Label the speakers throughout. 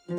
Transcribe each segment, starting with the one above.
Speaker 1: Time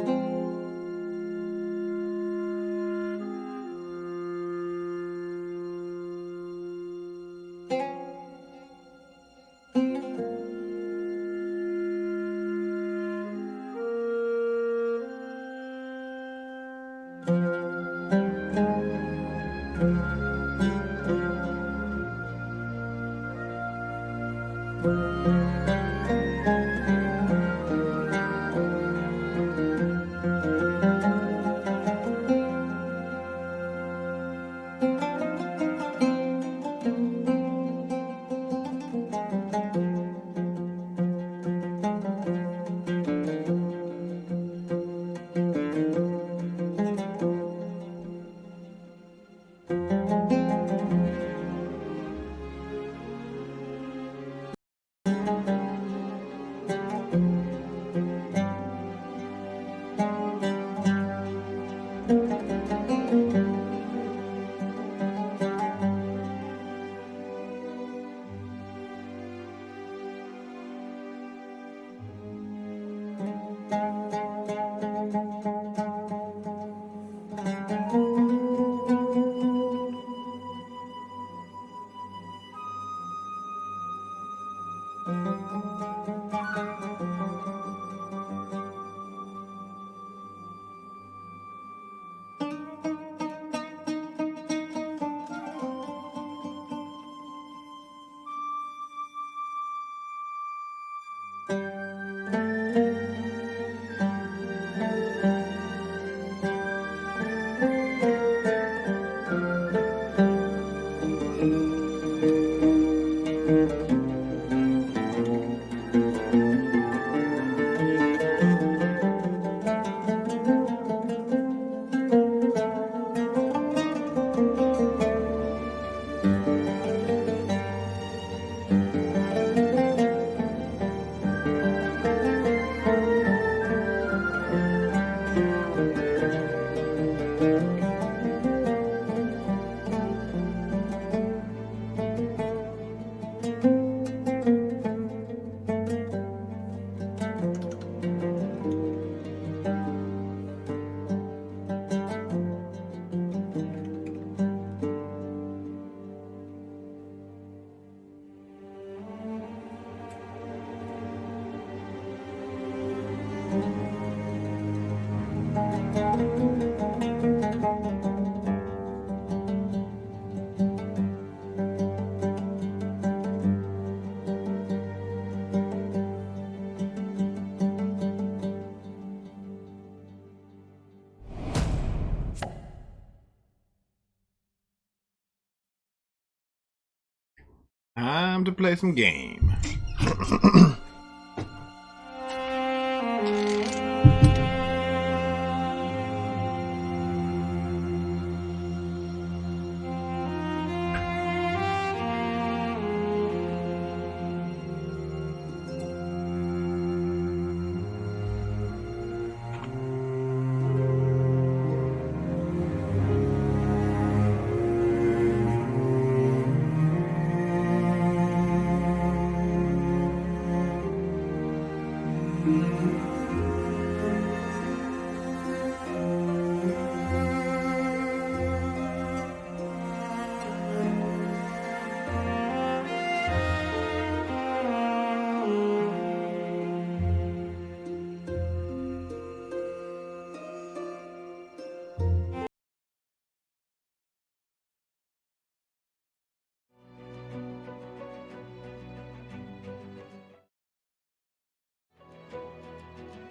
Speaker 1: to play some game.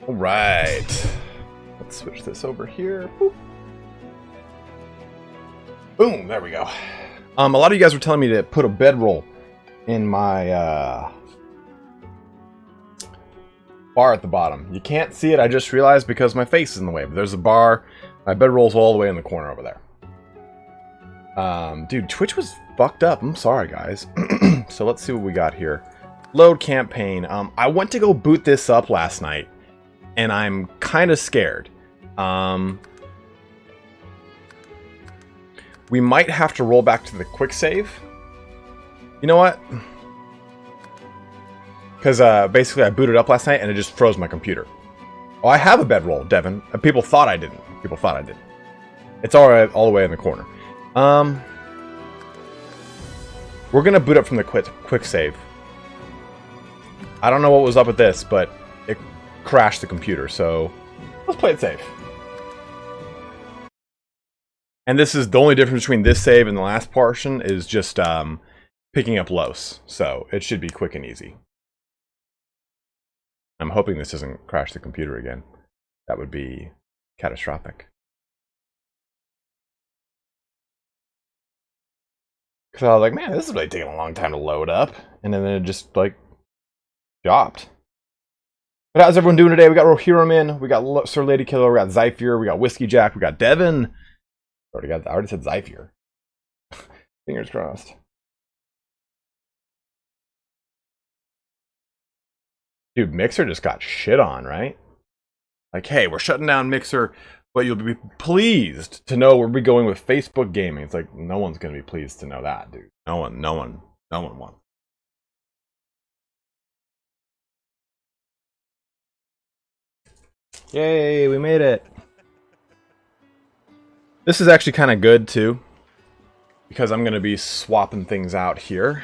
Speaker 1: All right, let's switch this over here. Boop. Boom, there we go. A lot of you guys were telling me to put a bedroll in my bar at the bottom. You can't see it, I just realized, because my face is in the way, but there's a bar. My bedroll's all the way in the corner over there. Dude, Twitch was fucked up. I'm sorry, guys. So let's see what we got here. Load campaign. I went to go boot this up last night, and I'm kind of scared. We might have to roll back to the quick save. You know what? Because basically I booted up last night and it just froze my computer. Oh, I have a bedroll, Devin. People thought I didn't. People thought I didn't. It's all the way in the corner. We're gonna boot up from the quick save. I don't know what was up with this, but it crashed the computer, so let's play it safe. And this is the only difference between this save and the last portion is just picking up Los, so it should be quick and easy. I'm hoping this doesn't crash the computer again. That would be catastrophic. Because I was like, man, this is really taking a long time to load up. And then it just, like, dropped. But how's everyone doing today? We got Rohirrim, we got Sir Lady Killer, we got Zypher, we got Whiskey Jack, we got Devin. I already said Zypher. Fingers crossed. Dude, Mixer just got shit on, right? Like, hey, we're shutting down Mixer, but you'll be pleased to know we'll be going with Facebook Gaming. It's like, no one's going to be pleased to know that, dude. No one wants. Yay, we made it. This is actually kind of good, too, because I'm going to be swapping things out here.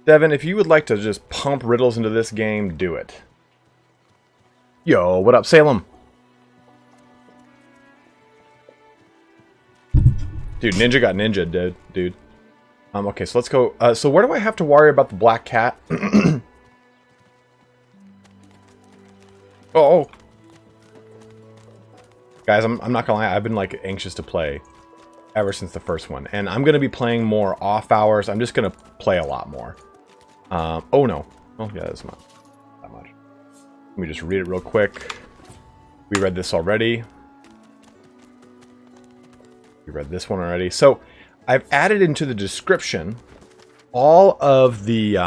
Speaker 1: Devin, if you would like to just pump riddles into this game, do it. Yo, what up, Salem? Dude, Ninja got ninja, dude. Okay, so let's go. So where do I have to worry about the black cat? Oh. Guys, I'm not gonna lie, I've been like anxious to play ever since the first one. And I'm gonna be playing more off hours. I'm just gonna play a lot more. Oh no. Oh yeah, that's not that much. Let me just read it real quick. We read this already. We read this one already. So I've added into the description all of the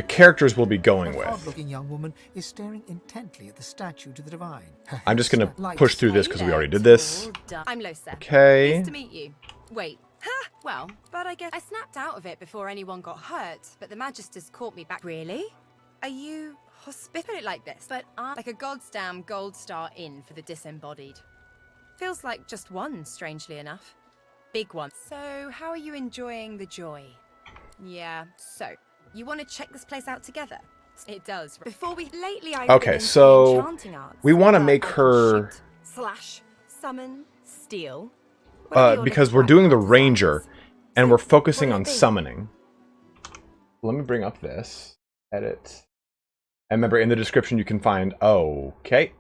Speaker 1: characters we'll be going with.
Speaker 2: Odd-looking young woman is staring intently at the statue to the divine.
Speaker 1: I'm just gonna push through this because we already did this.
Speaker 3: I'm Losa.
Speaker 1: Okay.
Speaker 3: Nice to meet you. Wait. Huh? Well, but I guess I snapped out of it before anyone got hurt, but the Magisters caught me back. Really? Are you hospitable like this? But I'm like a goddamn gold star in for the disembodied. Feels like just one, strangely enough. Big one. So, how are you enjoying the joy? Yeah, so, you want to check this place out together? It does. Before we lately I've
Speaker 1: Okay,
Speaker 3: been into
Speaker 1: so
Speaker 3: enchanting arts,
Speaker 1: we want to
Speaker 3: where
Speaker 1: make
Speaker 3: I can
Speaker 1: her
Speaker 3: shoot, slash, summon, steal.
Speaker 1: because we're doing the ranger and we're focusing on summoning. Let me bring up this. Edit. And remember, in the description you can find okay.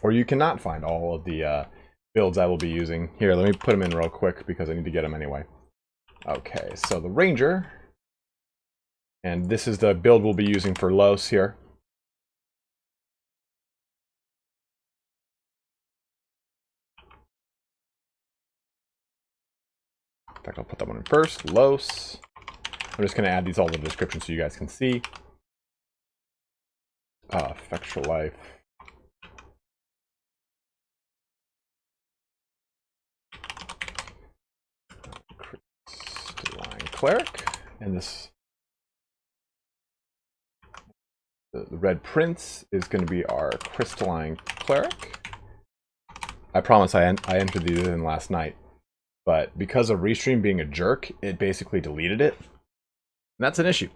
Speaker 1: Or you cannot find all of the builds I will be using. Here, let me put them in real quick because I need to get them anyway. Okay, so the ranger. And this is the build we'll be using for Los here. In fact, I'll put that one in first. Los. I'm just going to add these all in the description so you guys can see. Effectual Life. Crystalline Cleric. And this... The Red Prince is going to be our Crystalline Cleric. I promise I entered these in last night. But because of Restream being a jerk, it basically deleted it. And that's an issue.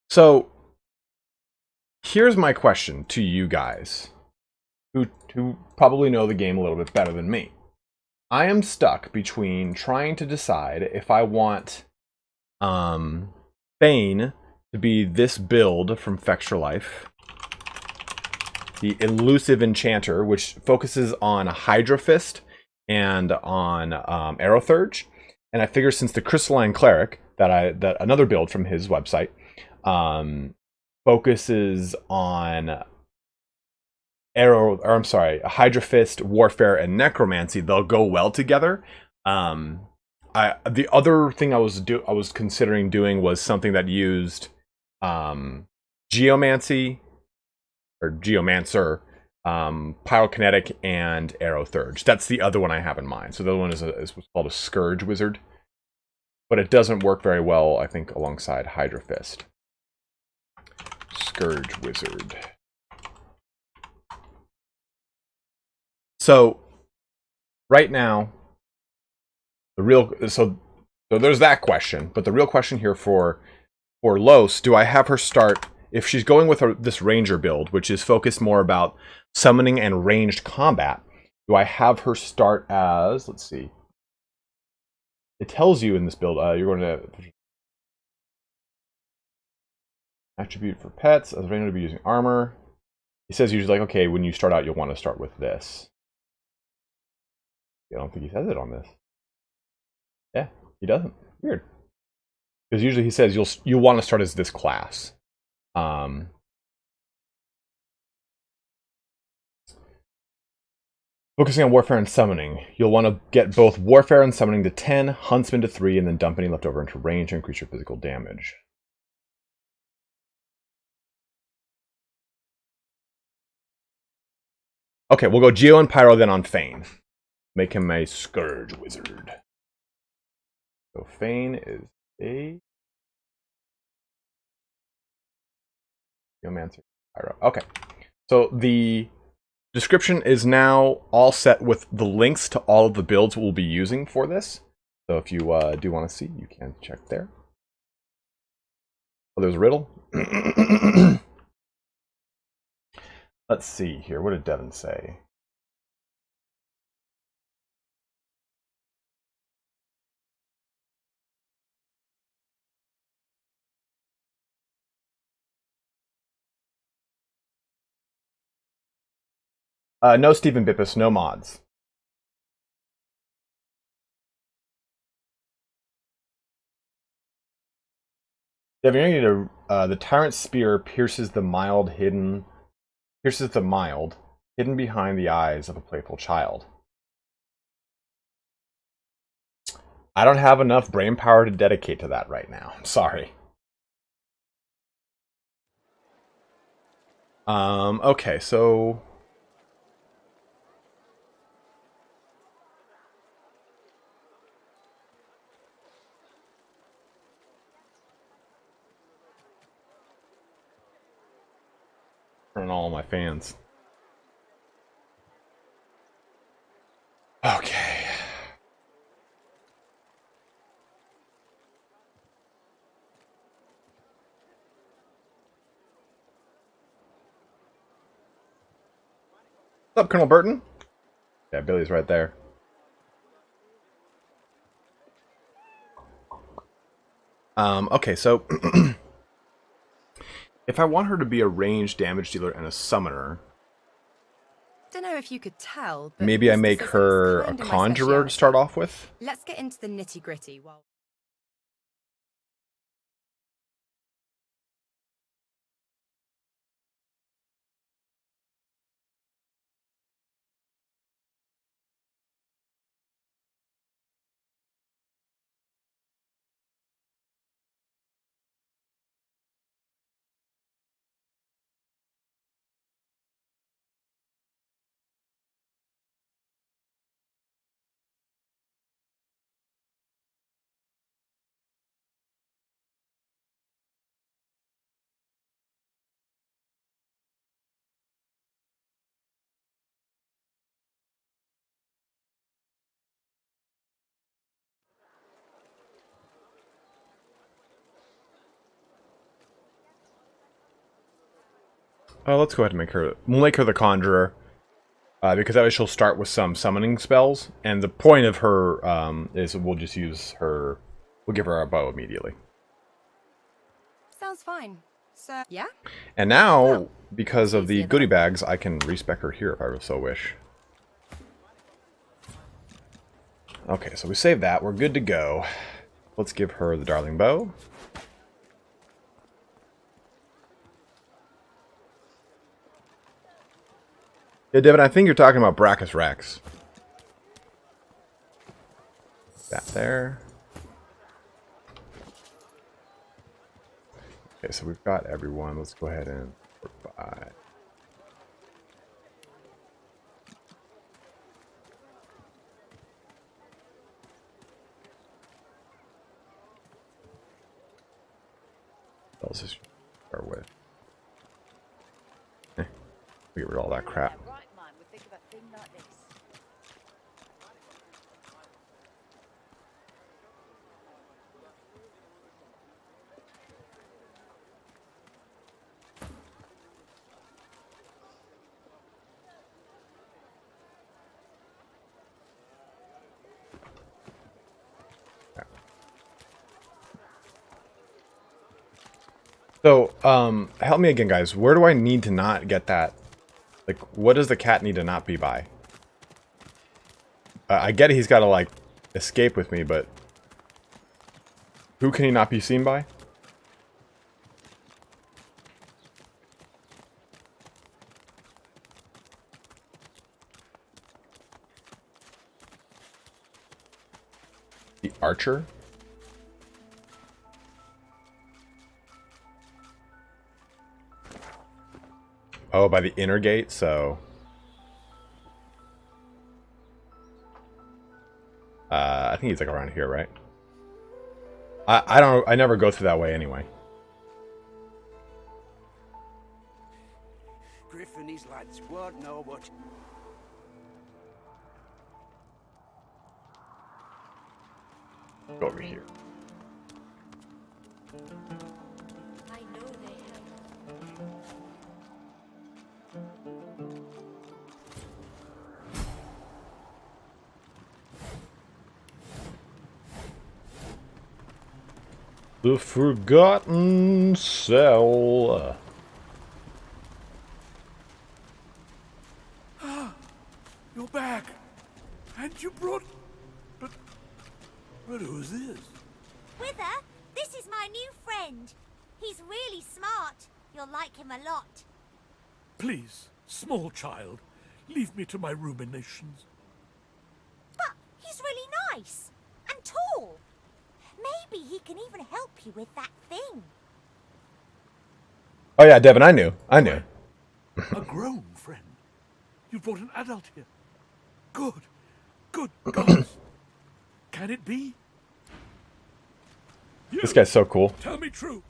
Speaker 1: So, here's my question to you guys, who probably know the game a little bit better than me. I am stuck between trying to decide if I want Bane to be this build from Fextra Life, the Elusive Enchanter, which focuses on Hydra Fist and on Aerothurge, and I figure since the Crystalline Cleric that another build from his website focuses on Hydra Fist, Warfare, and Necromancy, they'll go well together. The other thing I was considering doing was something that used Geomancy or Geomancer, Pyrokinetic, and Aerothurge. That's the other one I have in mind. So the other one is what's called a Scourge Wizard. but it doesn't work very well, I think, alongside Hydra Fist. Scourge Wizard. So, right now, so there's that question, but the real question here for Los, do I have her start, if she's going with this Ranger build, which is focused more about summoning and ranged combat, do I have her start as, let's see, it tells you in this build, you're going to attribute for pets, as a ranger to be using armor. He says usually like, okay, when you start out, you'll want to start with this. I don't think he says it on this. Yeah, he doesn't. Weird. Because usually he says you'll want to start as this class. Focusing on warfare and summoning. You'll want to get both warfare and summoning to 10, huntsman to 3, and then dump any left over into range to increase your physical damage. Okay, we'll go Geo and Pyro then on Fane. Make him a Scourge Wizard. So Fane is a Geomancer, Pyro. Okay, so the description is now all set with the links to all of the builds we'll be using for this. So if you do want to see, you can check there. Oh, there's a riddle. Let's see here. What did Devin say? No Stephen Bippus, no mods. Devin, you need the Tyrant Spear pierces the mild, hidden behind the eyes of a playful child. I don't have enough brain power to dedicate to that right now. I'm sorry. Okay, so and all my fans. Okay. What's up, Colonel Burton? Yeah, Billy's right there. Okay, so if I want her to be a ranged damage dealer and a summoner,
Speaker 3: Don't know if you could tell, but
Speaker 1: maybe I make her a conjurer to start off with.
Speaker 3: Let's get into the nitty-gritty while...
Speaker 1: Let's go ahead and make her. We'll make her the conjurer, because that way she'll start with some summoning spells. And the point of her is we'll just use her. We'll give her a bow immediately.
Speaker 3: Sounds fine. So, yeah?
Speaker 1: And now, because of the goodie bags, I can respec her here if I so wish. Okay, so we saved that. We're good to go. Let's give her the Darling Bow. Yeah, Devin, I think you're talking about Brachus Rex. That there. Okay, so we've got everyone. Let's go ahead and provide. What else is start with? We get rid of all that crap. So, help me again, guys. Where do I need to not get that? Like, what does the cat need to not be by? I get it, he's got to, like, escape with me, but... Who can he not be seen by? The archer? Oh, by the inner gate, so... I think he's like around here, right? I never go through that way anyway.
Speaker 4: Griffin, these lads won't know what...
Speaker 1: Go over here.
Speaker 3: I know they have.
Speaker 1: The Forgotten Cell.
Speaker 4: You're back. And you brought... But who's this?
Speaker 5: Wither, this is my new friend. He's really smart. You'll like him a lot.
Speaker 4: Please, small child, leave me to my ruminations.
Speaker 5: But he's really nice and tall. Maybe he can even help you with that thing.
Speaker 1: Oh yeah, Devin, I knew. I knew.
Speaker 4: A grown friend. You brought an adult here. Good. Good gods. Can it be? You,
Speaker 1: This guy's so cool.
Speaker 4: tell me true.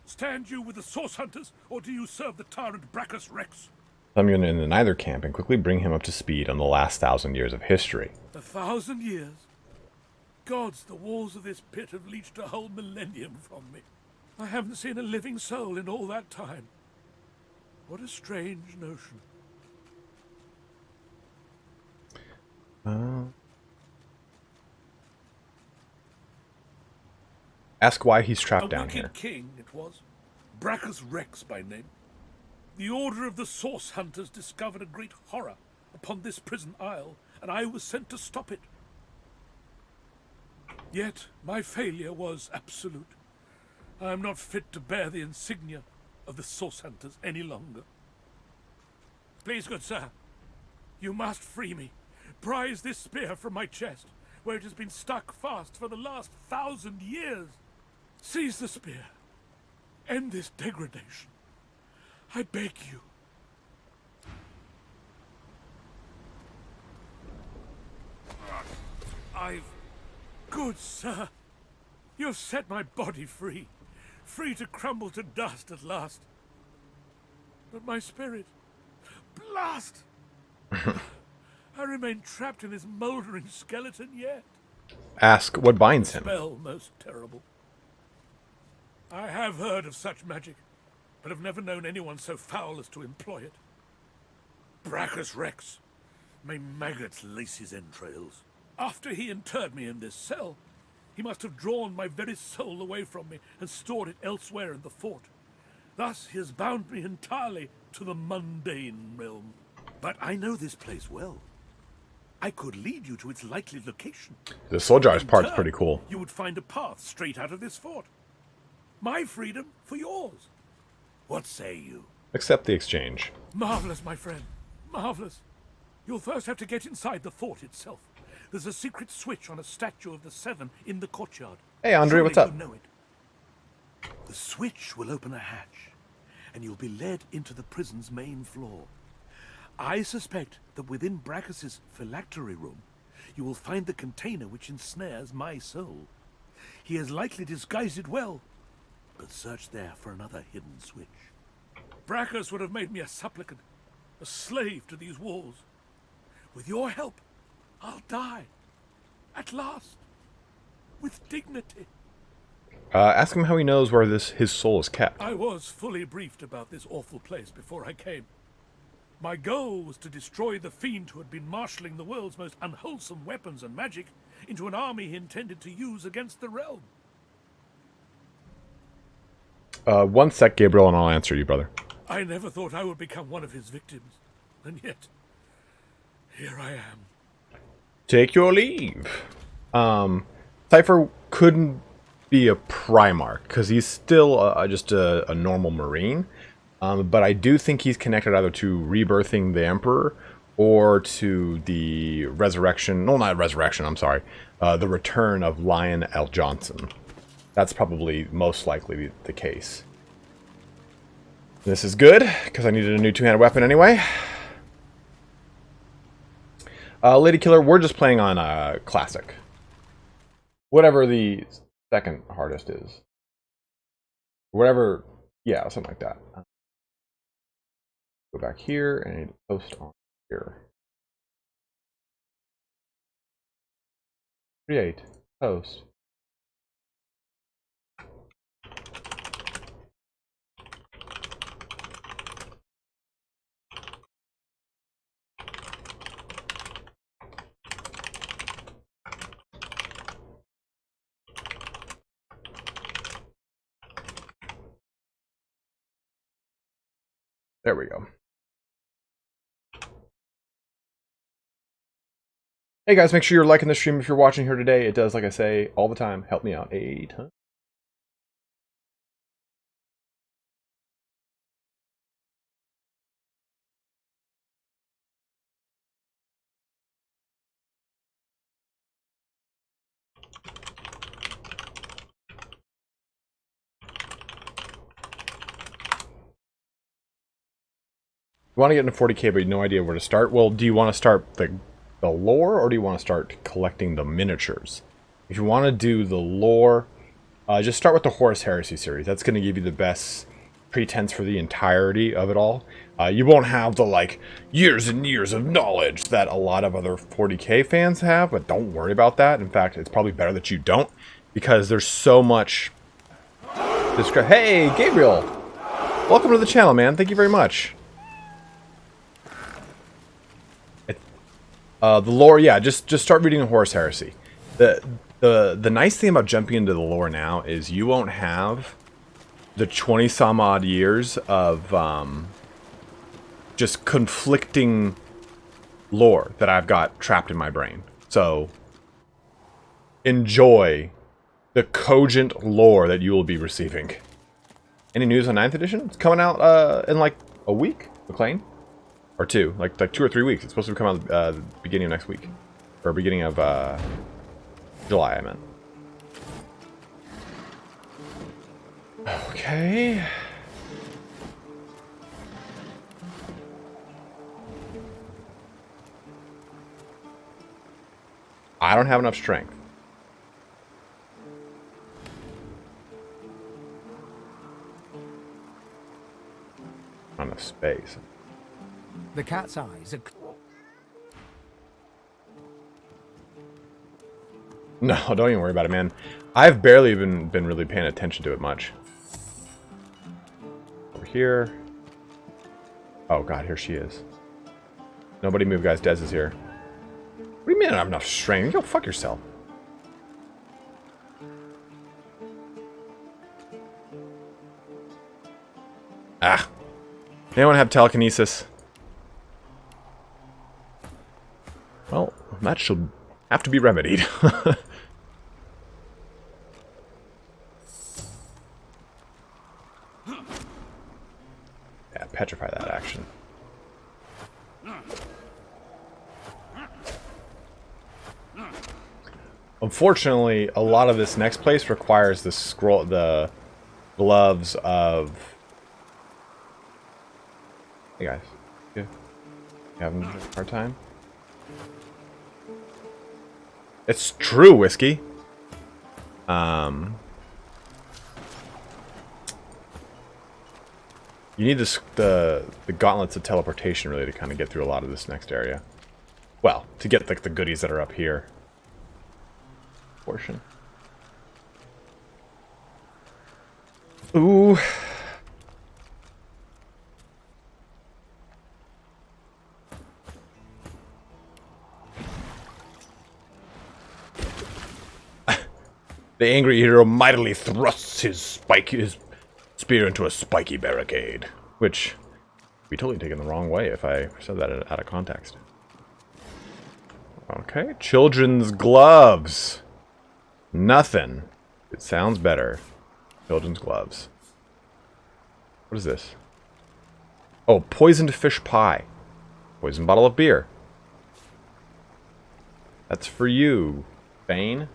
Speaker 4: Stand you with the source hunters, or do you serve the tyrant Brachus Rex?
Speaker 1: Summon in neither camp and quickly bring him up to speed on the last 1,000 years of history.
Speaker 4: 1,000 years? Gods, the walls of this pit have leached a whole millennium from me. I haven't seen a living soul in all that time. What a strange notion.
Speaker 1: Ask why he's trapped
Speaker 4: A
Speaker 1: down
Speaker 4: wicked
Speaker 1: here.
Speaker 4: king it was, Brachus Rex by name. The order of the Source Hunters discovered a great horror upon this prison isle, and I was sent to stop it. Yet my failure was absolute. I am not fit to bear the insignia of the Source Hunters any longer. Please, good sir, you must free me. Prise this spear from my chest, where it has been stuck fast for the last 1,000 years. Seize the spear. End this degradation. I beg you. Good sir, you have set my body free. Free to crumble to dust at last. But my spirit... Blast! I remain trapped in this mouldering skeleton yet.
Speaker 1: Ask what binds him.
Speaker 4: Spell most terrible. I have heard of such magic, but have never known anyone so foul as to employ it. Brachus Rex, may maggots lace his entrails. After he interred me in this cell, he must have drawn my very soul away from me and stored it elsewhere in the fort. Thus he has bound me entirely to the mundane realm. But I know this place well. I could lead you to its likely location.
Speaker 1: The soldier's
Speaker 4: In
Speaker 1: part's
Speaker 4: turn,
Speaker 1: pretty cool.
Speaker 4: You would find a path straight out of this fort. My freedom for yours. What say you?
Speaker 1: Accept the exchange.
Speaker 4: Marvelous, my friend. Marvelous. You'll first have to get inside the fort itself. There's a secret switch on a statue of the Seven in the courtyard.
Speaker 1: Hey, Andre,
Speaker 4: Surely
Speaker 1: what's up?
Speaker 4: You know it. The switch will open a hatch, and you'll be led into the prison's main floor. I suspect that within Brachus's phylactery room, you will find the container which ensnares my soul. He has likely disguised it well, but search there for another hidden switch. Brachus would have made me a supplicant, a slave to these walls. With your help, I'll die. At last. With dignity.
Speaker 1: Ask him how he knows where his soul is kept.
Speaker 4: I was fully briefed about this awful place before I came. My goal was to destroy the fiend who had been marshalling the world's most unwholesome weapons and magic into an army he intended to use against the realm.
Speaker 1: 1 sec, Gabriel, and I'll answer you, brother.
Speaker 4: I never thought I would become one of his victims, and yet, here I am.
Speaker 1: Take your leave. Cypher couldn't be a Primarch, because he's still just a normal Marine. But I do think he's connected either to rebirthing the Emperor or to the resurrection. No, not resurrection, I'm sorry. The return of Lion L. Johnson. That's probably most likely the case. This is good, because I needed a new two-handed weapon anyway. Lady Killer, we're just playing on Classic. Whatever the second hardest is. Whatever, yeah, something like that. Go back here, and I need to post on here. Create, post. There we go. Hey guys, make sure you're liking the stream if you're watching here today. It does, like I say, all the time, help me out a ton. You want to get into 40k, but you have no idea where to start? Well, do you want to start the lore, or do you want to start collecting the miniatures? If you want to do the lore, just start with the Horus Heresy series. That's going to give you the best pretense for the entirety of it all. You won't have the, like, years and years of knowledge that a lot of other 40k fans have, but don't worry about that. In fact, it's probably better that you don't, because there's so much... Hey, Gabriel! Welcome to the channel, man. Thank you very much. The lore, yeah, just start reading the Horus Heresy. The nice thing about jumping into the lore now is you won't have the 20 some odd years of just conflicting lore that I've got trapped in my brain. So enjoy the cogent lore that you will be receiving. Any news on 9th edition? It's coming out in like a week, McLean. Or two, like 2 or 3 weeks. It's supposed to come out the beginning of next week. Or beginning of July, I meant. Okay. I don't have enough strength. Not enough space.
Speaker 2: The cat's eyes are...
Speaker 1: No, don't even worry about it, man. I've barely been really paying attention to it much. Over here. Oh god, here she is. Nobody move, guys. Dez is here. What do you mean I don't have enough strength? Go fuck yourself. Ah. Anyone have telekinesis? Well, that should have to be remedied. Yeah, petrify that action. Unfortunately, a lot of this next place requires the gloves of... Hey guys, you having a hard time? It's true, Whiskey. You need the gauntlets of teleportation really to kind of get through a lot of this next area. Well, to get like the goodies that are up here. Portion. Ooh. The angry hero mightily thrusts his spear into a spiky barricade, which would be totally taken the wrong way if I said that out of context. Okay, children's gloves. Nothing. It sounds better. Children's gloves. What is this? Oh, poisoned fish pie. Poisoned bottle of beer. That's for you, Bane.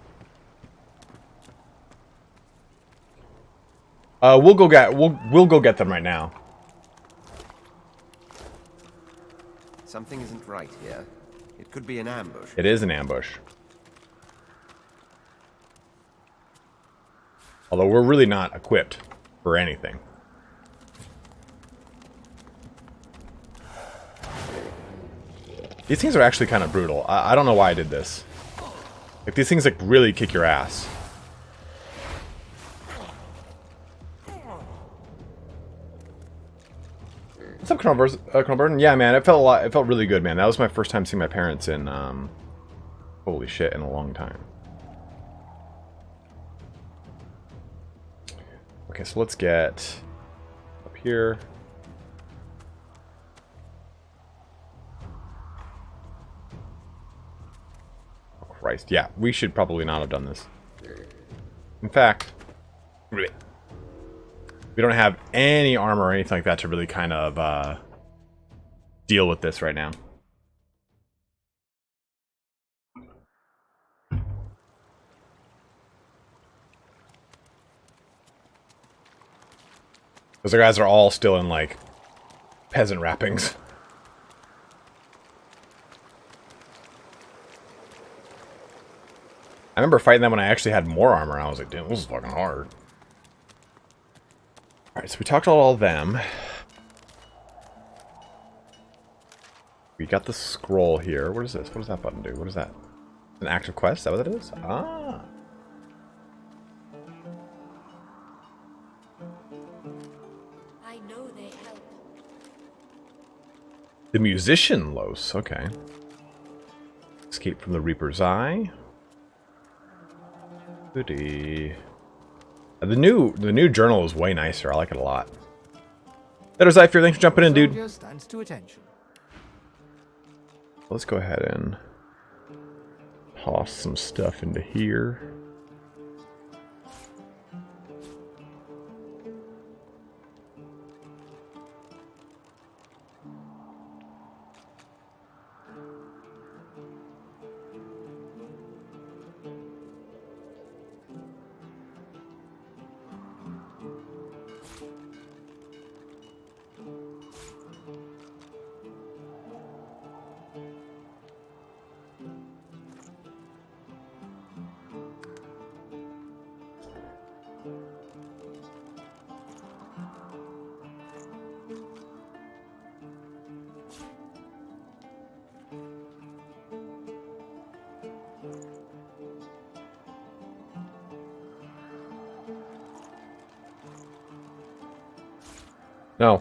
Speaker 1: We'll go get them right now.
Speaker 6: Something isn't right here. It could be an ambush.
Speaker 1: It is an ambush. Although we're really not equipped for anything. These things are actually kind of brutal. I don't know why I did this. Like, these things like really kick your ass. What's up, Colonel Burton? Yeah, man, it felt really good, man. That was my first time seeing my parents in, holy shit, in a long time. Okay, so let's get up here. Oh, Christ. Yeah, we should probably not have done this. In fact, we don't have any armor or anything like that to really kind of deal with this right now. Those guys are all still in, like, peasant wrappings. I remember fighting them when I actually had more armor, and I was like, damn, this is fucking hard. Alright, so we talked to all of them. We got the scroll here. What is this? What does that button do? What is that? An active quest? Is that what that is? Ah.
Speaker 5: I know they help.
Speaker 1: The musician, Los. Okay. Escape from the Reaper's Eye. Goody. The new journal is way nicer. I like it a lot. Letter's Eye, thanks for jumping in, dude.
Speaker 2: Soldier stands to attention.
Speaker 1: Let's go ahead and toss some stuff into here. No.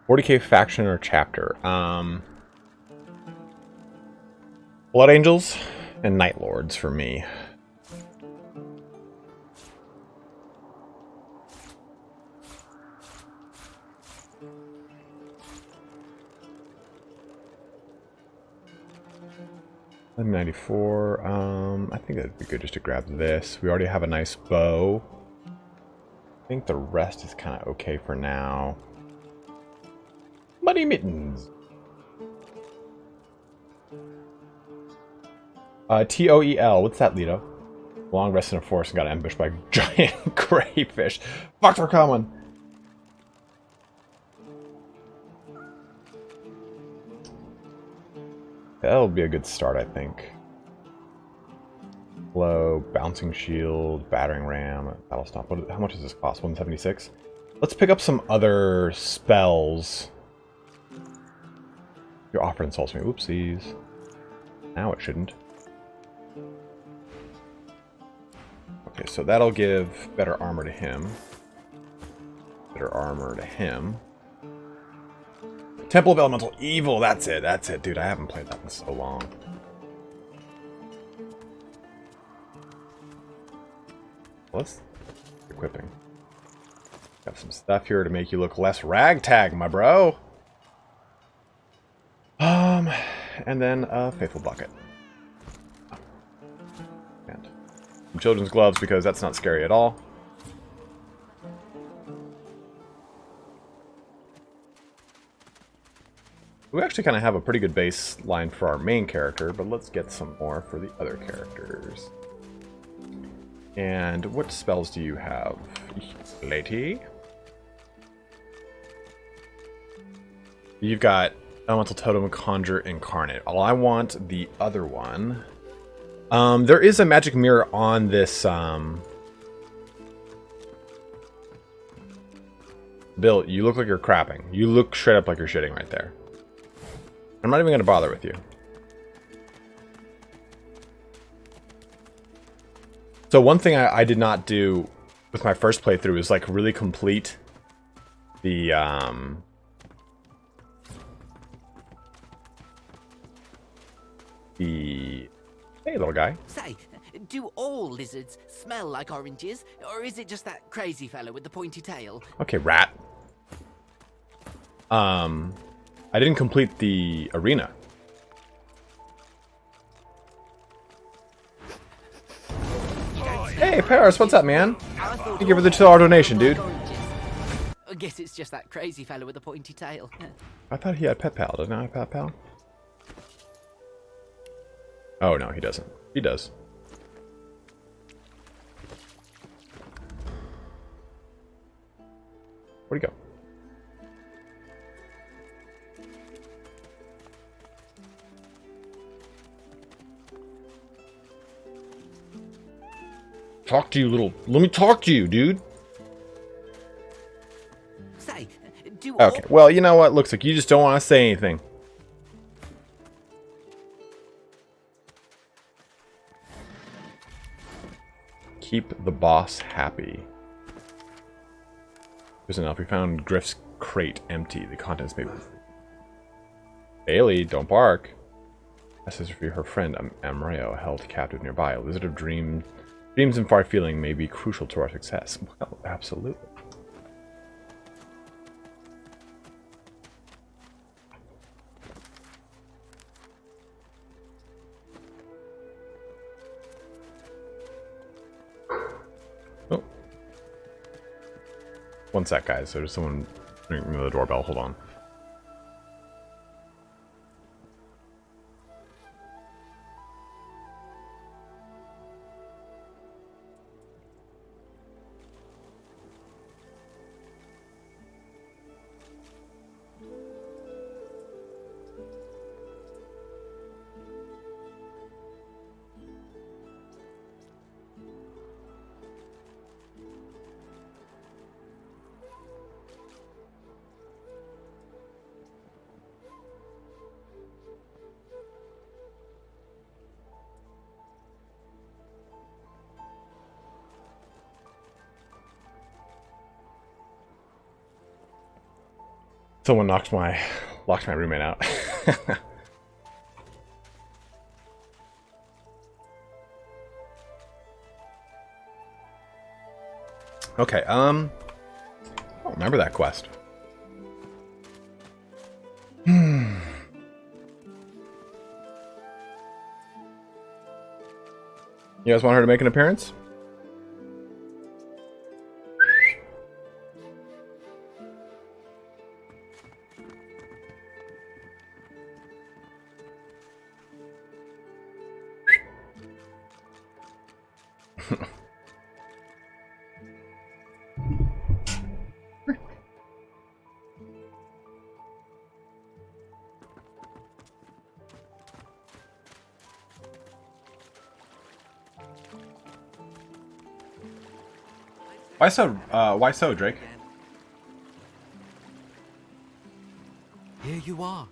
Speaker 1: 40k faction or chapter. Blood Angels and Night Lords for me. $94. I think that'd be good just to grab this. We already have a nice bow. I think the rest is kind of okay for now. Muddy Mittens. TOEL. What's that, Lito? Long rest in a forest and got ambushed by giant crayfish. Fuck, they're coming. That'll be a good start, I think. Blow, bouncing shield, battering ram, battle stomp. How much does this cost? 176. Let's pick up some other spells. Your offer insults me. Oopsies. Now it shouldn't. Okay, so that'll give better armor to him. Better armor to him. Temple of Elemental Evil. That's it. That's it, dude. I haven't played that in so long. Let's equipping. Got some stuff here to make you look less ragtag, my bro. And then a faithful bucket. And some children's gloves because that's not scary at all. We actually kind of have a pretty good baseline for our main character, but let's get some more for the other characters. And what spells do you have, lady? You've got Elemental Totem, Conjure, Incarnate. Well, I want the other one. There is a magic mirror on this. Bill, you look like you're crapping. You look straight up like you're shitting right there. I'm not even going to bother with you. So one thing I did not do with my first playthrough is like really complete the hey little guy.
Speaker 7: Say, do all lizards smell like oranges, or is it just that crazy fellow with the pointy tail?
Speaker 1: Okay, rat. I didn't complete the arena. Hey, Paris, what's up, man? Thank you for the $2 donation, dude.
Speaker 7: I guess it's just that crazy fellow with the pointy tail.
Speaker 1: I thought he had Pet Pal. Doesn't he have Pet Pal? Oh, no, he doesn't. He does. Where'd he go? Talk to you, little... Let me talk to you, dude.
Speaker 7: Say, do
Speaker 1: Okay, well, you know what? Looks like you just don't want to say anything. Keep the boss happy. There's enough. We found Griff's crate empty. The contents may be... Bailey, don't bark. This is for her friend, Amreo, held captive nearby. A lizard of dreams and far feeling may be crucial to our success. Well, absolutely. Oh. One sec, guys. There's someone ringing the doorbell. Hold on. Someone locked my roommate out. Okay, I don't remember that quest. You guys want her to make an appearance? Why so, Drake?
Speaker 8: Here you are.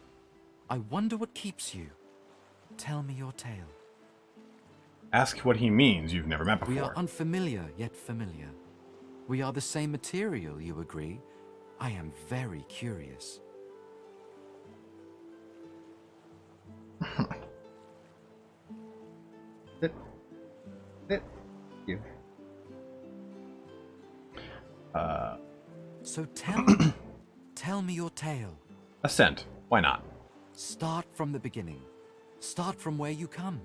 Speaker 8: I wonder what keeps you. Tell me your tale.
Speaker 1: Ask what he means you've never met before.
Speaker 8: We are unfamiliar, yet familiar. We are the same material, you agree? I am very curious.
Speaker 1: You.
Speaker 8: So tell me your tale.
Speaker 1: Ascent. Why not?
Speaker 8: Start from the beginning. Start from where you come.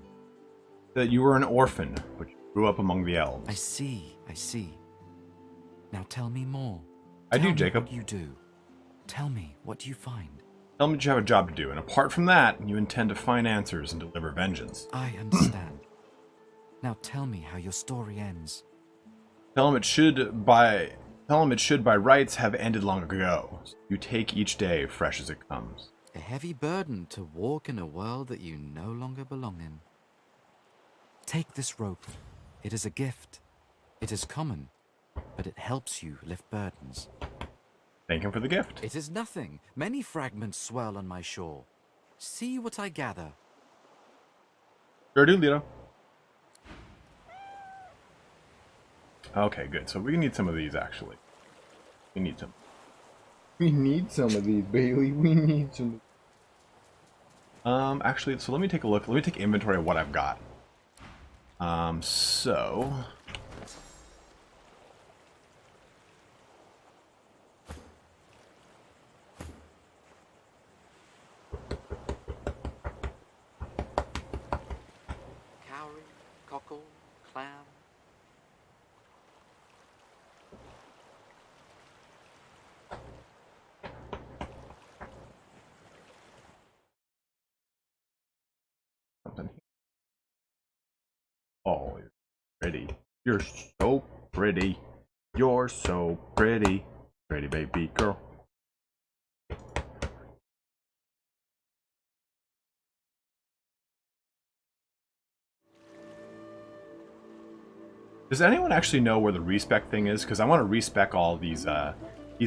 Speaker 1: That you were an orphan, but you grew up among the elves.
Speaker 8: I see. Now tell me more.
Speaker 1: I do,
Speaker 8: Tell me
Speaker 1: Jacob.
Speaker 8: what you do. Tell me what you find.
Speaker 1: Tell me that you have a job to do, and apart from that, you intend to find answers and deliver vengeance.
Speaker 8: I understand. Now tell me how your story ends.
Speaker 1: Tell him it should by rights have ended long ago. You take each day fresh as it comes.
Speaker 8: A heavy burden to walk in a world that you no longer belong in. Take this rope. It is a gift. It is common, but it helps you lift burdens.
Speaker 1: Thank him for the gift.
Speaker 8: It is nothing. Many fragments swirl on my shore. See what I gather.
Speaker 1: Sure do, Lito. Okay, good. So we need some of these, actually. We need some. We need some of these, Bailey. We need some. Actually, so let me take a look. Let me take inventory of what I've got. So...
Speaker 8: Cowrie, cockle, clam.
Speaker 1: something here. Oh, you're pretty. You're so pretty. You're so pretty. Pretty baby girl. Does anyone actually know where the respec thing is? Because I want to respec all these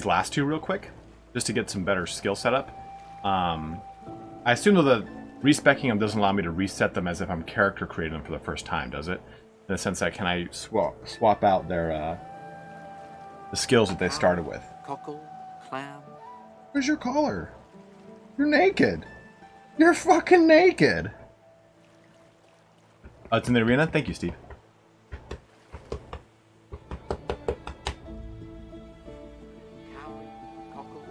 Speaker 1: last two real quick, just to get some better skill setup. I assume though that respecking them doesn't allow me to reset them as if I'm character creating them for the first time, does it? In the sense that can I swap out their the skills that they started with?
Speaker 8: Cockle, clam.
Speaker 1: Where's your collar? You're naked. You're fucking naked. Oh, it's in the arena. Thank you, Steve.
Speaker 8: Cowrie, cockle,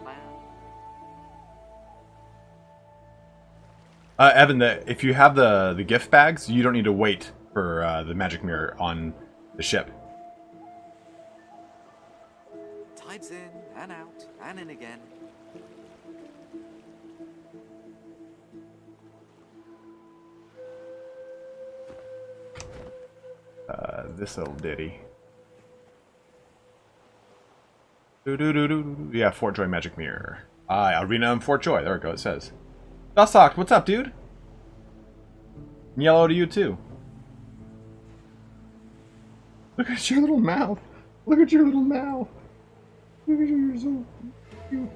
Speaker 8: clam.
Speaker 1: Evan, if you have the gift bags, you don't need to wait for the magic mirror on the ship.
Speaker 8: Tides in and out and in again.
Speaker 1: This little ditty. Doo-doo-doo-doo-doo. Yeah, Fort Joy magic mirror. Arena and Fort Joy. There we go. It says. Dussock, what's up, dude? Yellow to you too. Look at your little mouth. Look at your little mouth. Look at you, you're so cute.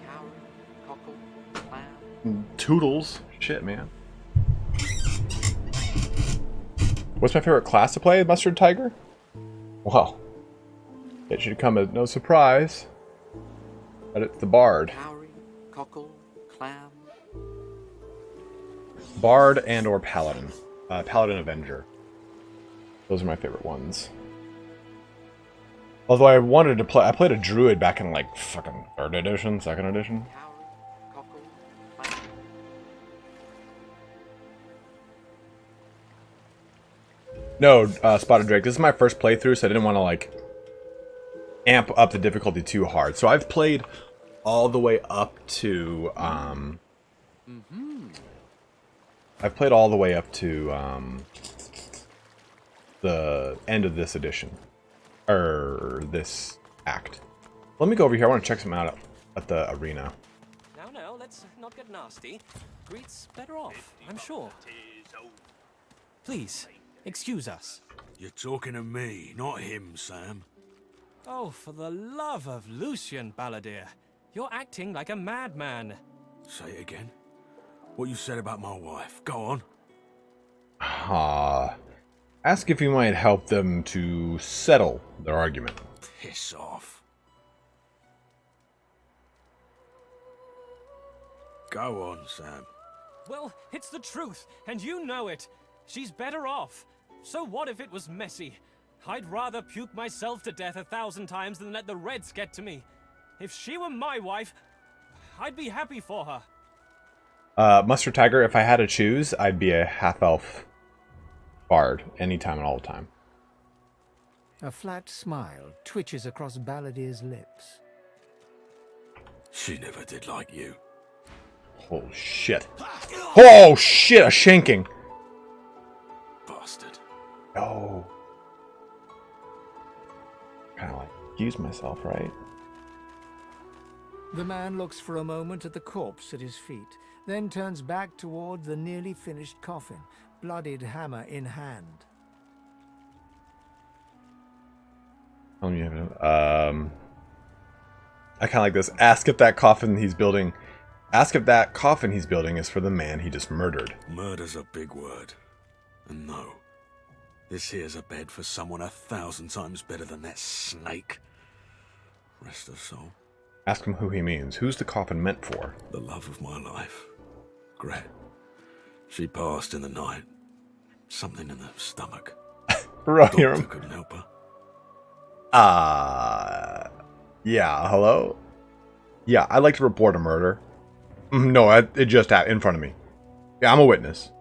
Speaker 8: Cowrie, cockle, clam.
Speaker 1: Toodles. Shit, man. What's my favorite class to play? Mustard Tiger? Well, it should come as no surprise that it's the Bard.
Speaker 8: Cowrie, cockle, clam.
Speaker 1: Bard and or Paladin. Paladin Avenger. Those are my favorite ones. Although I wanted to play... I played a Druid back in like fucking 3rd edition, 2nd edition.
Speaker 8: Cowrie, cockle, clam.
Speaker 1: No, Spotted Drake, this is my first playthrough, so I didn't want to like amp up the difficulty too hard. So I've played all the way up to I've played all the way up to the end of this edition. Or this act. Let me go over here. I want to check something out at the arena.
Speaker 9: Now, let's not get nasty. Greet's better off, I'm sure. Please, excuse us.
Speaker 10: You're talking to me, not him, Sam.
Speaker 9: Oh, for the love of Lucian, Baldur. You're acting like a madman.
Speaker 10: Say it again. What you said about my wife. Go on.
Speaker 1: Ask if you might help them to settle their argument.
Speaker 10: Piss off. Go on, Sam.
Speaker 9: Well, it's the truth, and you know it. She's better off. So what if it was messy? I'd rather puke myself to death 1,000 times than let the Reds get to me. If she were my wife, I'd be happy for her.
Speaker 1: Mustard Tiger, if I had to choose, I'd be a half-elf bard anytime and all the time.
Speaker 2: A flat smile twitches across Baldur's lips.
Speaker 10: She never did like you.
Speaker 1: Oh, shit. Oh, shit, a shanking.
Speaker 10: Bastard.
Speaker 1: Oh. Kind of like excuse myself, right?
Speaker 2: The man looks for a moment at the corpse at his feet, then turns back toward the nearly finished coffin, bloodied hammer in hand.
Speaker 1: I kind of like this. Ask if that coffin he's building is for the man he just murdered.
Speaker 10: Murder's a big word. And no, this here's a bed for someone 1,000 times better than that snake. Rest her soul.
Speaker 1: Ask him who he means. Who's the coffin meant for?
Speaker 10: The love of my life. Gret. She passed in the night. Something in the stomach.
Speaker 1: Bro, hear him.
Speaker 10: Couldn't help her.
Speaker 1: Yeah, hello? Yeah, I'd like to report a murder. No, it just happened in front of me. Yeah, I'm a witness.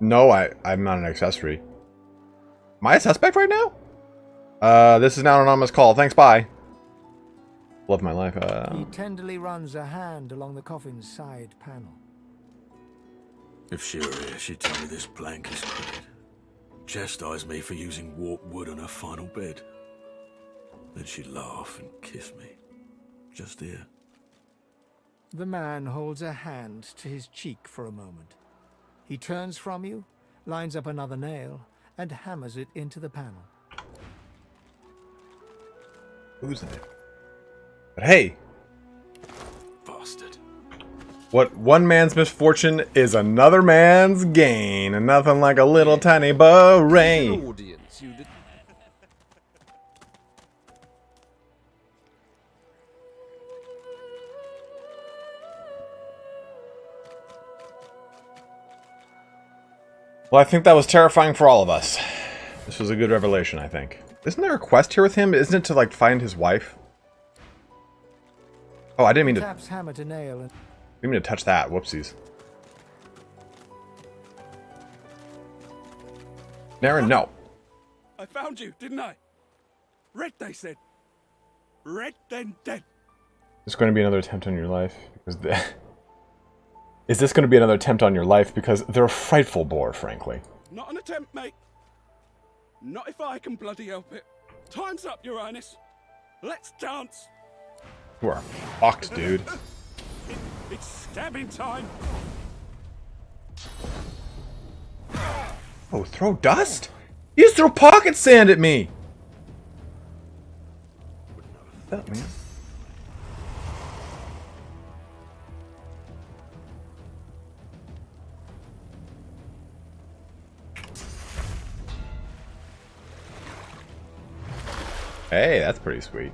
Speaker 1: No, I'm not an accessory. Am I a suspect right now? This is now an anonymous call. Thanks, bye. Love my life.
Speaker 2: He tenderly runs a hand along the coffin's side panel.
Speaker 10: If she were here, she'd tell me this plank is crooked. Chastise me for using warped wood on her final bed. Then she'd laugh and kiss me. Just here.
Speaker 2: The man holds a hand to his cheek for a moment. He turns from you, lines up another nail, and hammers it into the panel.
Speaker 1: Who's in it? But hey!
Speaker 10: Bastard.
Speaker 1: What one man's misfortune is another man's gain, and nothing like a little tiny beret.
Speaker 6: Audience, you did.
Speaker 1: Well, I think that was terrifying for all of us. This was a good revelation, I think. Isn't there a quest here with him? Isn't it to, like, find his wife? Oh, I didn't mean to...
Speaker 2: Taps hammer to nail and...
Speaker 1: didn't mean to touch that. Whoopsies. Naren, no.
Speaker 4: I found you, didn't I? Red, they said. Red, then dead.
Speaker 1: Is this going to be another attempt on your life? Because is this going to be another attempt on your life? Because they're a frightful bore, frankly.
Speaker 4: Not an attempt, mate. Not if I can bloody help it. Time's up, Your Highness. Let's dance.
Speaker 1: You are fucked, dude.
Speaker 4: It's stabbing time.
Speaker 1: Oh, throw dust? You just throw pocket sand at me! What's up, man? Hey, that's pretty sweet.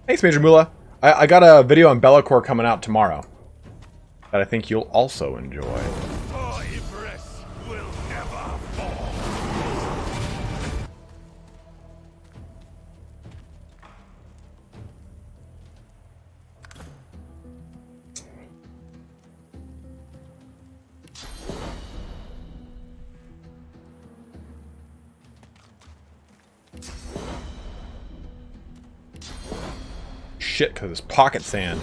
Speaker 1: Thanks, Major Moolah. I got a video on Bellacore coming out tomorrow that I think you'll also enjoy.
Speaker 4: Oh, Icarus will never fall.
Speaker 1: Shit, because it's pocket sand.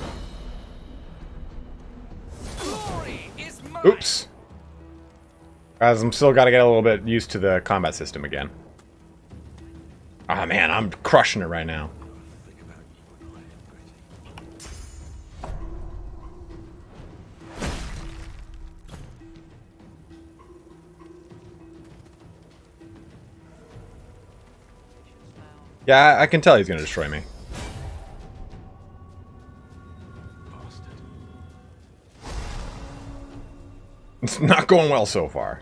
Speaker 9: Glory is mine!
Speaker 1: Oops. As I'm still got to get a little bit used to the combat system again. Ah, man, I'm crushing it right now. Yeah, I can tell he's going to destroy me. It's not going well so far.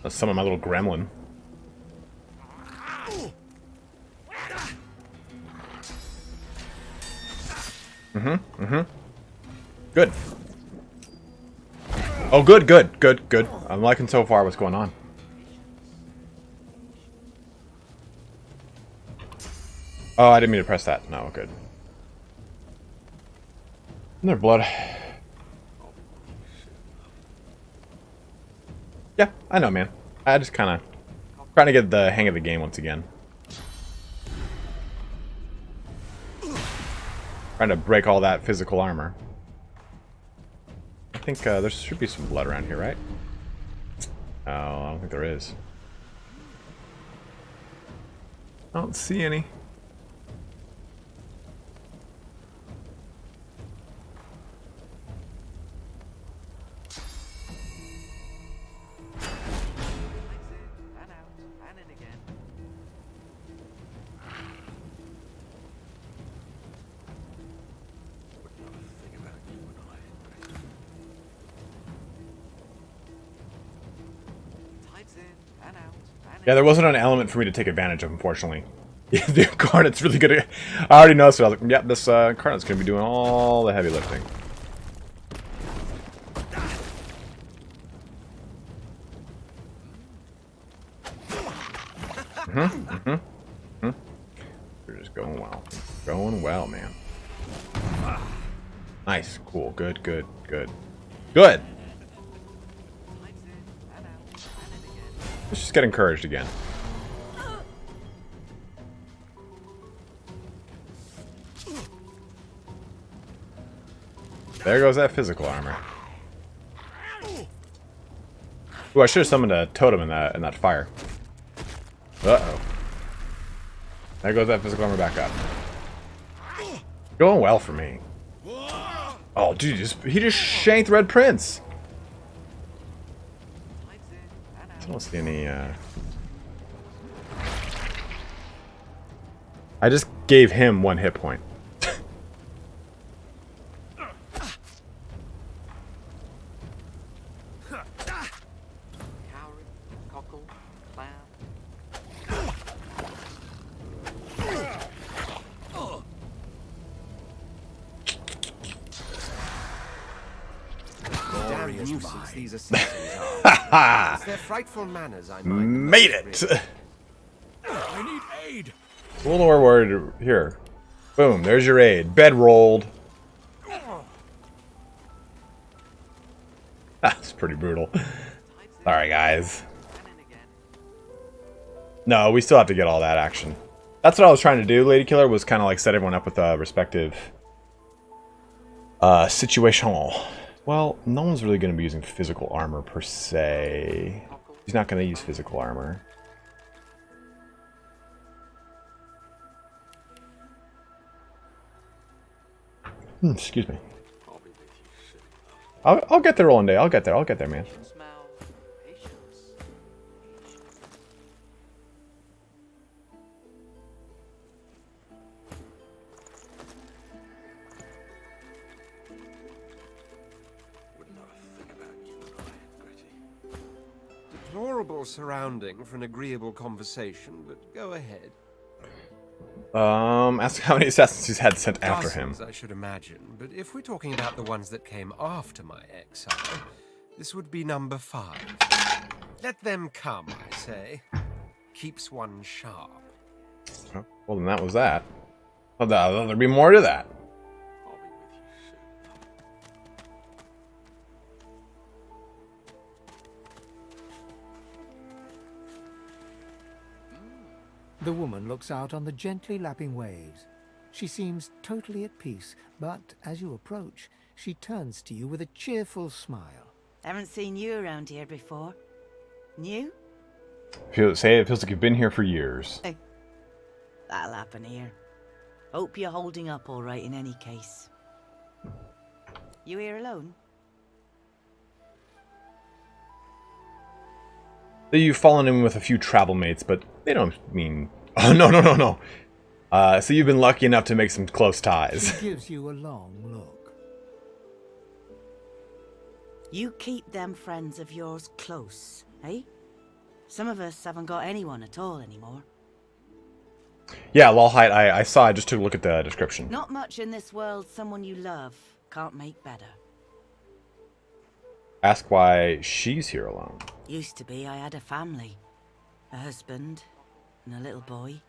Speaker 1: That's some of my little gremlin. Good. Oh, good. I'm liking so far what's going on. Oh, I didn't mean to press that. No, good. Another blood. Yeah, I know, man. I just kind of trying to get the hang of the game once again. Trying to break all that physical armor. I think there should be some blood around here, right? Oh, I don't think there is. I don't see any. Yeah, there wasn't an element for me to take advantage of, unfortunately. The Incarnate's really good. I already noticed it. I was like, yep, this Incarnate's going to be doing all the heavy lifting. You're just going well. Going well, man. Nice. Cool. Good. Let's just get encouraged again. There goes that physical armor. Ooh, I should have summoned a totem in that fire. Uh-oh. There goes that physical armor back up. Going well for me. Oh, dude, he just shanked Red Prince. I don't see any, I just gave him 1 hit point.
Speaker 6: These assassins are. It's their frightful manners, I mind.
Speaker 1: Made it!
Speaker 4: I need aid.
Speaker 1: A little more worried here. Boom, there's your aid. Bed rolled. That's pretty brutal. Sorry, guys. No, we still have to get all that action. That's what I was trying to do, Lady Killer, was kind of like set everyone up with a respective situational. Well, no one's really going to be using physical armor per se. He's not going to use physical armor. Excuse me. I'll get there one day. I'll get there, man.
Speaker 6: Deplorable surrounding for an agreeable conversation, but go ahead.
Speaker 1: Ask how many assassins he's had sent after him.
Speaker 6: I should imagine, but if we're talking about the ones that came after my exile, this would be number 5. Let them come, I say. Keeps one sharp.
Speaker 1: Oh, well, then that was that. Well, there'll be more to that.
Speaker 2: The woman looks out on the gently lapping waves. She seems totally at peace, but as you approach, she turns to you with a cheerful smile.
Speaker 11: Haven't seen you around here before. New?
Speaker 1: It feels like you've been here for years.
Speaker 11: Hey, that'll happen here. Hope you're holding up all right in any case. You here alone?
Speaker 1: You've fallen in with a few travel mates, but they don't mean... Oh, no. So you've been lucky enough to make some close ties.
Speaker 2: She gives you a long look.
Speaker 11: You keep them friends of yours close, eh? Some of us haven't got anyone at all anymore.
Speaker 1: Yeah, Lolhite, I saw. I just took a look at the description.
Speaker 11: Not much in this world someone you love can't make better.
Speaker 1: Ask why she's here alone.
Speaker 11: Used to be I had a family. A husband and a little boy.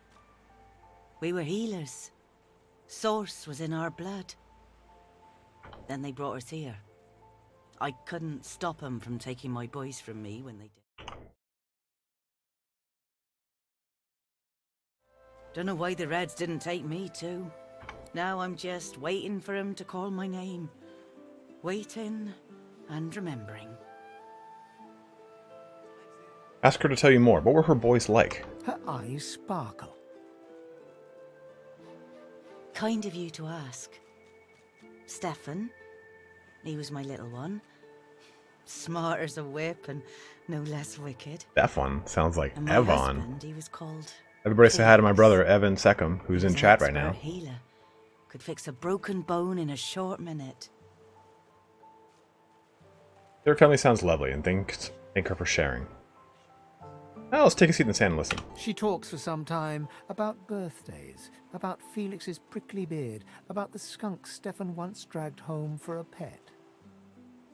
Speaker 11: We were healers. Source was in our blood. Then they brought us here. I couldn't stop them from taking my boys from me when they did. Don't know why the Reds didn't take me too. Now I'm just waiting for him to call my name. Waiting and remembering.
Speaker 1: Ask her to tell you more. What were her boys like?
Speaker 2: Her eyes sparkle.
Speaker 11: Kind of you to ask. Stefan, he was my little one. Smart as a whip and no less wicked.
Speaker 1: That one sounds like
Speaker 11: And my
Speaker 1: Evon.
Speaker 11: husband, he was called
Speaker 1: Everybody say hi to my
Speaker 11: Felix.
Speaker 1: brother, Evan Seckham, who's
Speaker 11: He
Speaker 1: in
Speaker 11: was an
Speaker 1: chat right
Speaker 11: expert
Speaker 1: now.
Speaker 11: Healer. Could fix a broken bone in a short minute.
Speaker 1: Their family sounds lovely, and thank her for sharing. Now let's take a seat in the sand and listen.
Speaker 2: She talks for some time about birthdays, about Felix's prickly beard, about the skunk Stefan once dragged home for a pet.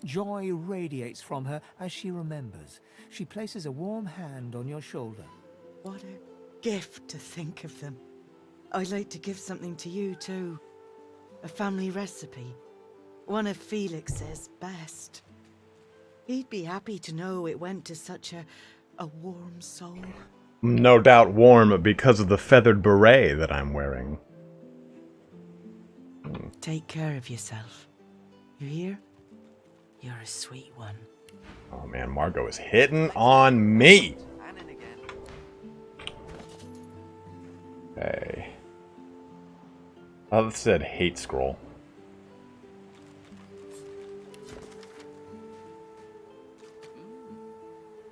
Speaker 2: Joy radiates from her as she remembers. She places a warm hand on your shoulder.
Speaker 11: What a gift to think of them. I'd like to give something to you too. A family recipe. One of Felix's best. He'd be happy to know it went to such a warm soul.
Speaker 1: No doubt warm because of the feathered beret that I'm wearing.
Speaker 11: Take care of yourself. You hear? You're a sweet one.
Speaker 1: Oh man, Margot is hitting on me! Okay. Oh, this said hate scroll.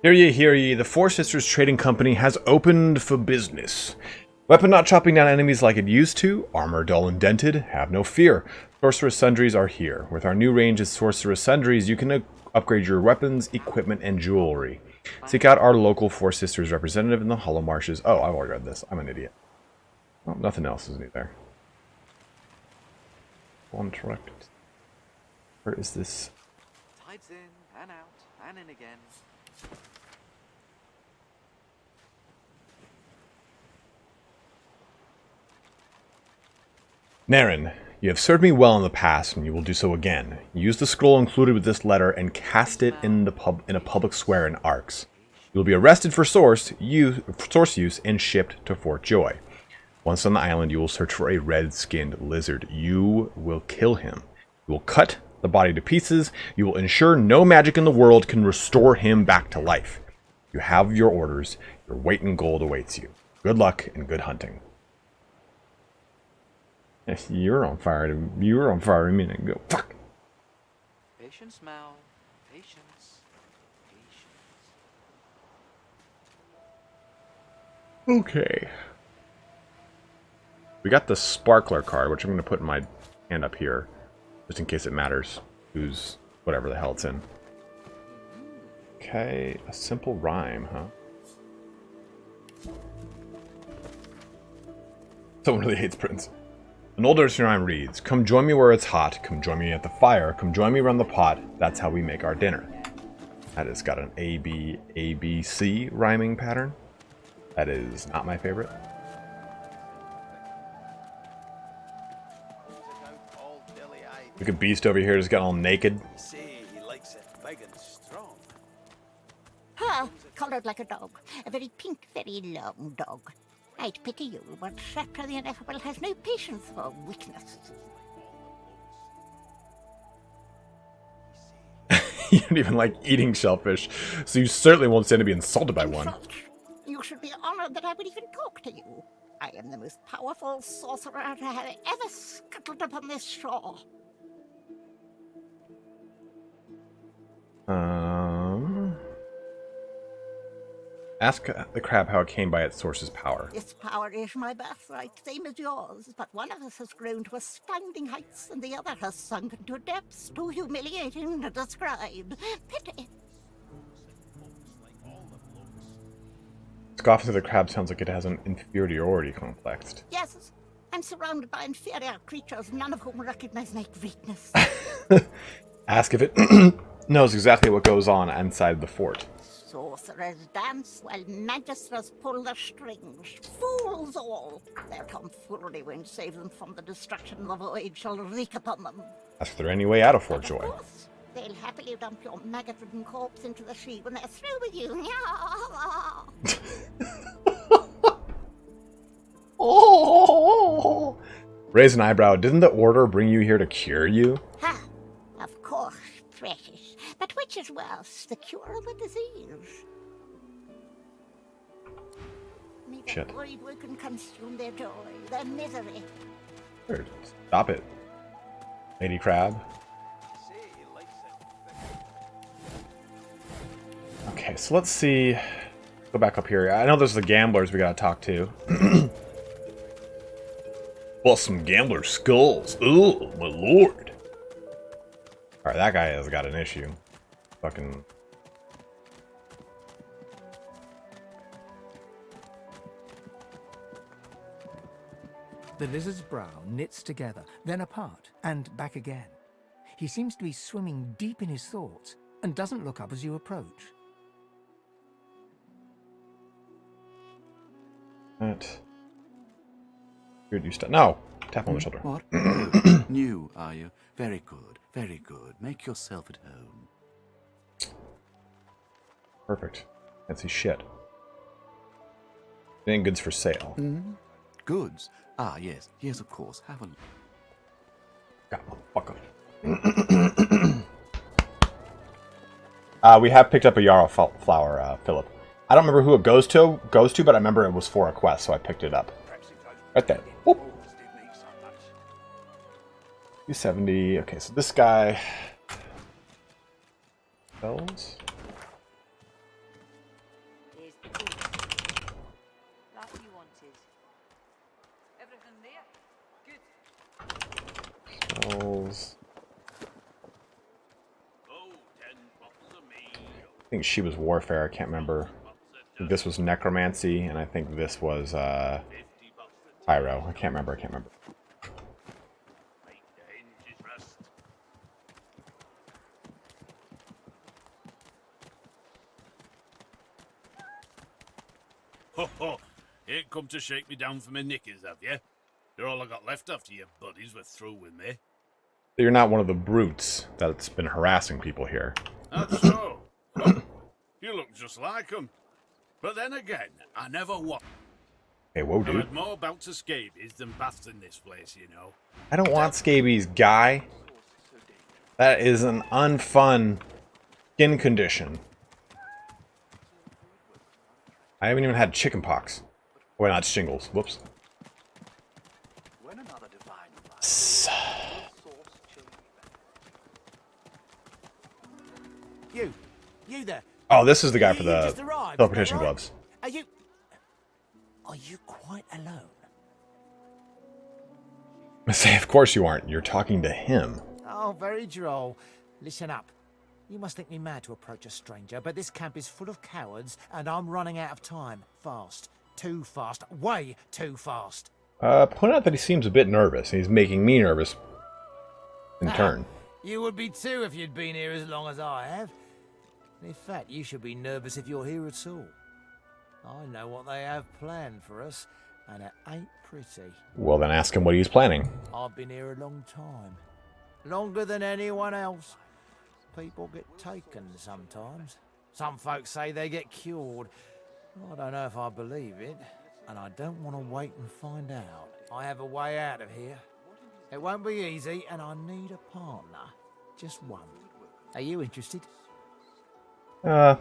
Speaker 1: Hear ye, the Four Sisters Trading Company has opened for business. Weapon not chopping down enemies like it used to, armor dull and dented, have no fear. Sorceress Sundries are here. With our new range of Sorceress Sundries, you can upgrade your weapons, equipment, and jewelry. Seek out our local Four Sisters representative in the Hollow Marshes. Oh, I've already read this. I'm an idiot. Well, nothing else is new there. Contract. Where is this?
Speaker 7: Tides in and out and in again.
Speaker 1: Naren, you have served me well in the past, and you will do so again. Use the scroll included with this letter and cast it in a public square in Arx. You will be arrested for source use and shipped to Fort Joy. Once on the island, you will search for a red-skinned lizard. You will kill him. You will cut the body to pieces. You will ensure no magic in the world can restore him back to life. You have your orders. Your weight in gold awaits you. Good luck and good hunting. Yes, you're on fire. You were on fire a minute ago. Fuck.
Speaker 7: Patience, Mal. Patience. Patience.
Speaker 1: Okay. We got the sparkler card, which I'm going to put in my hand up here, just in case it matters who's whatever the hell it's in. Okay, a simple rhyme, huh? Someone really hates Prince. An old nursery rhyme reads, "Come join me where it's hot, come join me at the fire, come join me around the pot, that's how we make our dinner." That has got an A-B-C rhyming pattern. That is not my favorite. Look at Beast over here, just got all naked.
Speaker 10: He likes it big and strong.
Speaker 5: Huh, coloured like a dog. A very pink, very long dog. I'd pity you, but Shatra the Ineffable has no patience for weakness.
Speaker 1: You don't even like eating shellfish, so you certainly won't stand to be insulted by one.
Speaker 5: Insult. You should be honored that I would even talk to you. I am the most powerful sorcerer to have ever scuttled upon this shore.
Speaker 1: Ask the crab how it came by its source's power.
Speaker 5: This power is my birthright, same as yours, but one of us has grown to astounding heights, and the other has sunken to depths too humiliating to describe. Pity.
Speaker 1: Scoffing to the crab sounds like it has an inferiority complex.
Speaker 5: Yes, I'm surrounded by inferior creatures, none of whom recognize my greatness.
Speaker 1: Ask if it knows exactly what goes on inside the fort.
Speaker 5: Sorcerers dance while magisters pull the strings. Fools all! Their tomfoolery won't save them from the destruction the void shall wreak upon them.
Speaker 1: Ask if there any way out of Fort
Speaker 5: Of
Speaker 1: Joy.
Speaker 5: course, they'll happily dump your maggot-ridden corpse into the sea when they're through with you.
Speaker 1: Oh! Raise an eyebrow. Didn't the order bring you here to cure you?
Speaker 5: Ha! Of course, precious. But which is worse, the cure or the disease? May the
Speaker 1: Shit.
Speaker 5: void woken consume their joy, their misery.
Speaker 1: Weird. Stop it. Lady Crab. Okay, so let's see. Go back up here. I know there's the gamblers we gotta talk to. Well, some gambler skulls. Ooh, my lord. Alright, that guy has got an issue. Fucking...
Speaker 2: The lizard's brow knits together, then apart, and back again. He seems to be swimming deep in his thoughts, and doesn't look up as you approach.
Speaker 1: That... Weird you stuff. No! Tap on the shoulder.
Speaker 12: What? New, are you? Very good, very good. Make yourself at home.
Speaker 1: Perfect. Can't see shit. Any goods for sale?
Speaker 12: Goods? Ah, yes, yes, of course. Have a look.
Speaker 1: God, motherfucker. We have picked up a Yarrow flower, Philip. I don't remember who it goes to, but I remember it was for a quest, so I picked it up. Right there. Whoop. 270. Okay, so this guy... Spells?
Speaker 13: Here's the key. That you wanted. Everything there? Good.
Speaker 1: Spells... I think she was Warfare, I can't remember. I think this was Necromancy, and I think this was, Pyro. I can't remember.
Speaker 10: Ho ho! Ain't come to shake me down for my knickers, have you? You're all I got left after your buddies were through with me.
Speaker 1: You're not one of the brutes that's been harassing people here.
Speaker 10: That's so. Huh? You look just like them. But then again, I never was.
Speaker 1: Hey, whoa,
Speaker 10: I've
Speaker 1: dude.
Speaker 10: had more bouts of scabies than baths in this place, you know.
Speaker 1: I don't want scabies, guy. That is an unfun skin condition. I haven't even had chickenpox. Oh, wait, not shingles. Whoops.
Speaker 14: You there.
Speaker 1: Oh, this is the guy for
Speaker 14: You
Speaker 1: the
Speaker 14: just arrived,
Speaker 1: teleportation
Speaker 14: right?
Speaker 1: gloves.
Speaker 14: Are you quite alone?
Speaker 1: I say, of course you aren't. You're talking to him.
Speaker 14: Oh, very droll. Listen up. You must think me mad to approach a stranger, but this camp is full of cowards, and I'm running out of time. Fast. Too fast. Way too fast.
Speaker 1: Point out that he seems a bit nervous. He's making me nervous in turn.
Speaker 14: You would be too if you'd been here as long as I have. In fact, you should be nervous if you're here at all. I know what they have planned for us, and it ain't pretty.
Speaker 1: Well, then ask him what he's planning.
Speaker 14: I've been here a long time. Longer than anyone else. People get taken sometimes. Some folks say they get cured. I don't know if I believe it. and I don't want to wait and find out. I have a way out of here. It won't be easy, and I need a partner. Just one. Are you interested?
Speaker 1: Feels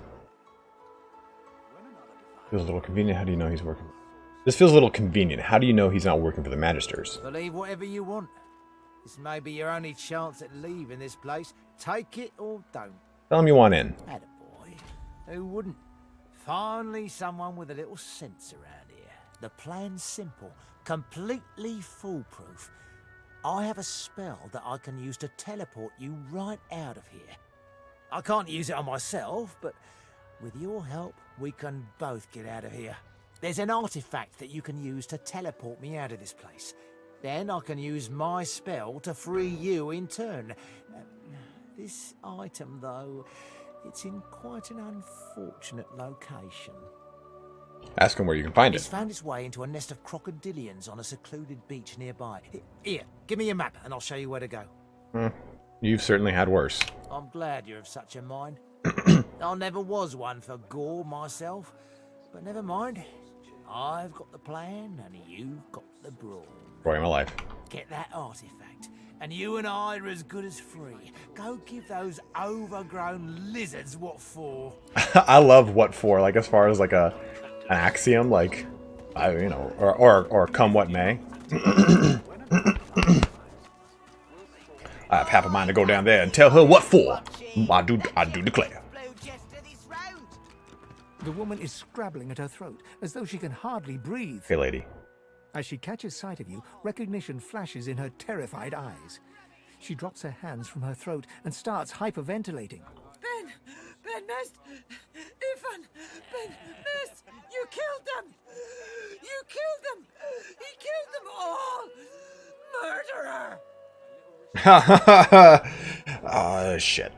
Speaker 1: a little convenient. How do you know he's working? This feels a little convenient. How do you know he's not working for the Magisters?
Speaker 14: Believe whatever you want. This may be your only chance at leaving this place. Take it or don't.
Speaker 1: Tell him you want in.
Speaker 14: Attaboy. Who wouldn't? Finally, someone with a little sense around here. The plan's simple, completely foolproof. I have a spell that I can use to teleport you right out of here. I can't use it on myself, but with your help, we can both get out of here. There's an artifact that you can use to teleport me out of this place. Then I can use my spell to free you in turn. This item, though, it's in quite an unfortunate location.
Speaker 1: Ask him where you can find
Speaker 14: It's
Speaker 1: it.
Speaker 14: found its way into a nest of crocodilians on a secluded beach nearby. Here, give me your map and I'll show you where to go.
Speaker 1: You've certainly had worse.
Speaker 14: I'm glad you're of such a mind. I never was one for gore myself, but never mind. I've got the plan and you've got the brawn.
Speaker 1: Story of my life.
Speaker 14: Get that artifact, and you and I are as good as free. Go give those overgrown lizards what for.
Speaker 1: I love what for, like as far as like an axiom, like you know, or come what may. I have half a mind to go down there and tell her what for. I do declare.
Speaker 2: The woman is scrabbling at her throat, as though she can hardly breathe.
Speaker 1: Hey, lady.
Speaker 2: As she catches sight of you, recognition flashes in her terrified eyes. She drops her hands from her throat and starts hyperventilating.
Speaker 15: Ben Mist, Ifan, Ben Mist, you killed them! You killed them! He killed them all! Murderer!
Speaker 1: Shit.